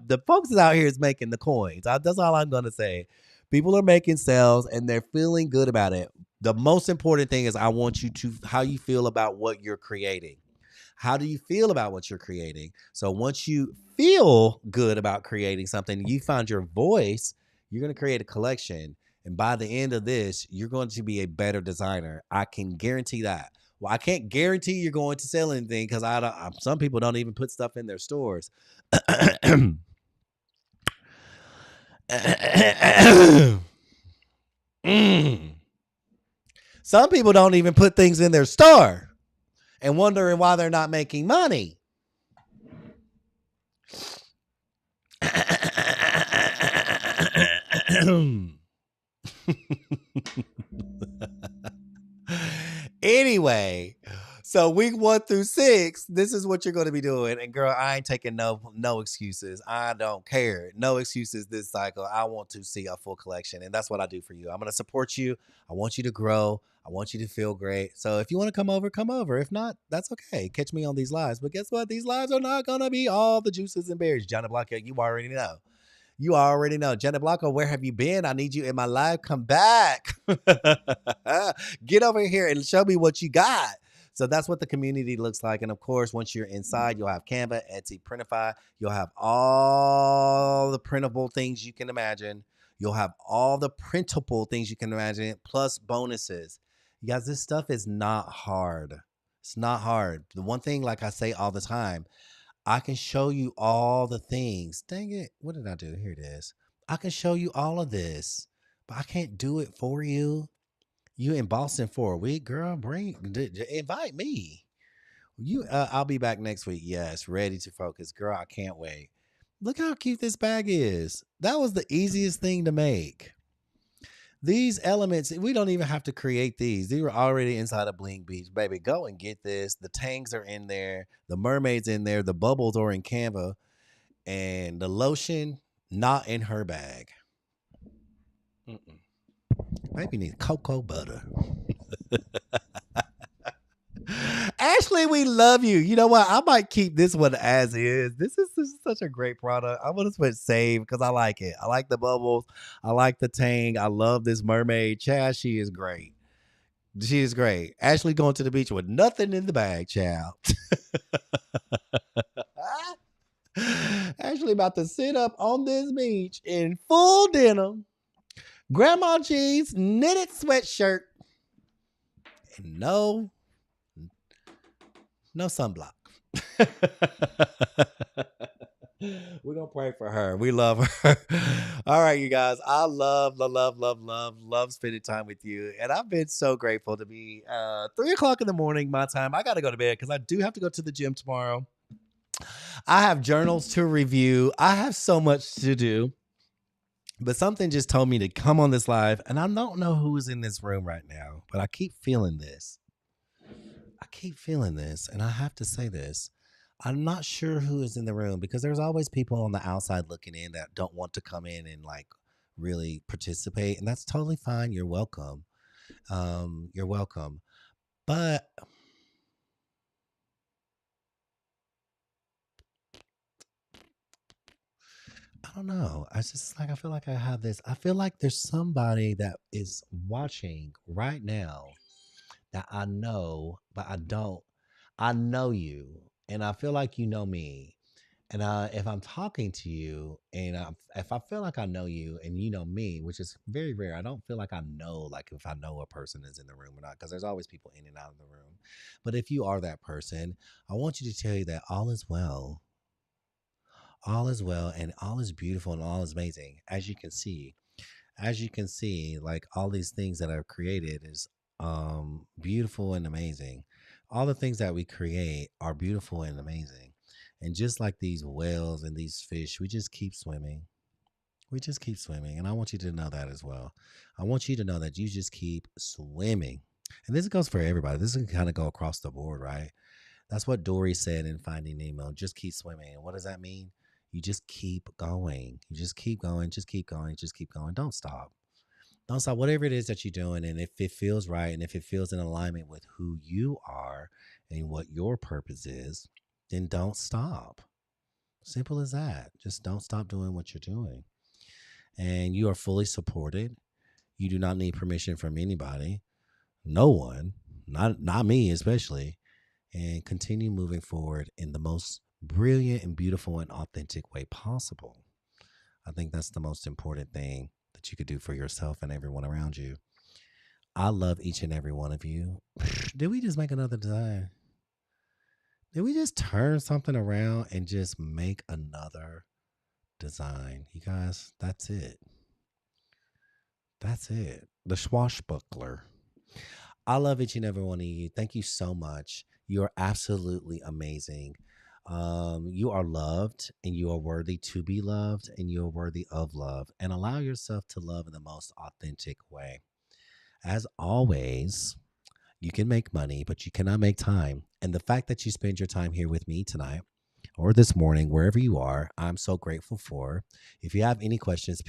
the folks out here is making the coins. That's all I'm going to say. People are making sales and they're feeling good about it. The most important thing is I want you to, how you feel about what you're creating. How do you feel about what you're creating? So once you feel good about creating something, you find your voice, you're going to create a collection. And by the end of this, you're going to be a better designer. I can guarantee that. Well, I can't guarantee you're going to sell anything because some people don't even put stuff in their stores. Some people don't even put things in their store and wondering why they're not making money. Anyway, so week 1 through 6, this is what you're going to be doing. And girl, I ain't taking no excuses. I don't care. No excuses this cycle. I want to see a full collection. And that's what I do for you. I'm going to support you. I want you to grow. I want you to feel great. So if you want to come over, come over. If not, that's okay. Catch me on these lives. But guess what? These lives are not going to be all the juices and berries. Johnny Blanca, you already know. You already know. Jenna Blanco, where have you been? I need you in my life. Come back. Get over here and show me what you got. So that's what the community looks like. And of course, once you're inside, you'll have Canva, Etsy, Printify. You'll have all the printable things you can imagine. You'll have all the printable things you can imagine, plus bonuses. You guys, this stuff is not hard. It's not hard. The one thing, like I say all the time, I can show you all the things. Dang it. What did I do? Here it is. I can show you all of this, but I can't do it for you. You in Boston for a week, girl. Invite me. I'll be back next week. Yes, ready to focus. Girl, I can't wait. Look how cute this bag is. That was the easiest thing to make. These elements, we don't even have to create these. These were already inside of Bling Beach. Baby, go and get this. The tangs are in there. The mermaid's in there. The bubbles are in Canva. And the lotion, not in her bag. Maybe need cocoa butter. Ashley, we love you. You know what? I might keep this one as is. This is such a great product. I'm going to put save because I like it. I like the bubbles. I like the tang. I love this mermaid. Chad, she is great. She is great. Ashley going to the beach with nothing in the bag, child. Ashley about to sit up on this beach in full denim, grandma jeans, knitted sweatshirt, and no sunblock. We're going to pray for her. We love her. All right, you guys. I love spending time with you. And I've been so grateful to be 3 o'clock in the morning, my time. I got to go to bed because I do have to go to the gym tomorrow. I have journals to review. I have so much to do. But something just told me to come on this live. And I don't know who is in this room right now, but I keep feeling this. And I have to say this. I'm not sure who is in the room because there's always people on the outside looking in that don't want to come in and like really participate. And that's totally fine. You're welcome. You're welcome. But I don't know. I just like, I feel like I have this. I feel like there's somebody that is watching right now that I know, but I don't. I know you, and I feel like you know me. And if I'm talking to you, and if I feel like I know you and you know me, which is very rare, I don't feel like I know, like if I know a person is in the room or not, because there's always people in and out of the room. But if you are that person, I want you to tell you that all is well. All is well, and all is beautiful, and all is amazing. As you can see, like all these things that I've created is beautiful and amazing. All the things that we create are beautiful and amazing. And just like these whales and these fish, we just keep swimming. We just keep swimming. And I want you to know that as well. I want you to know that you just keep swimming. And this goes for everybody. This can kind of go across the board, right? That's what Dory said in Finding Nemo. Just keep swimming. And what does that mean? You just keep going. You just keep going. Just keep going. Just keep going. Don't stop. Don't stop. Whatever it is that you're doing, and if it feels right, and if it feels in alignment with who you are and what your purpose is, then don't stop. Simple as that. Just don't stop doing what you're doing. And you are fully supported. You do not need permission from anybody. No one. Not me especially. And continue moving forward in the most brilliant and beautiful and authentic way possible. I think that's the most important thing that you could do for yourself and everyone around you. I love each and every one of you. Did we just make another design? Did we just turn something around and just make another design? You guys, that's it. That's it. The swashbuckler. I love each and every one of you. Thank you so much. You are absolutely amazing. You are loved and you are worthy to be loved and you are worthy of love. And allow yourself to love in the most authentic way. As always, you can make money, but you cannot make time. And the fact that you spend your time here with me tonight or this morning, wherever you are, I'm so grateful for. If you have any questions,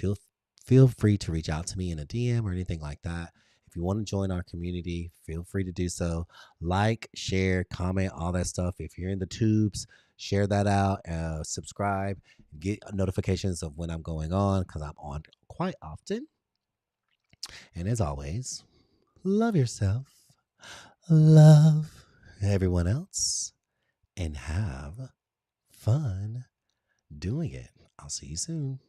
feel free to reach out to me in a DM or anything like that. If you want to join our community, feel free to do so. Like, share, comment, all that stuff. If you're in the tubes, share that out. Subscribe, get notifications of when I'm going on because I'm on quite often. And as always, love yourself, love everyone else, and have fun doing it. I'll see you soon.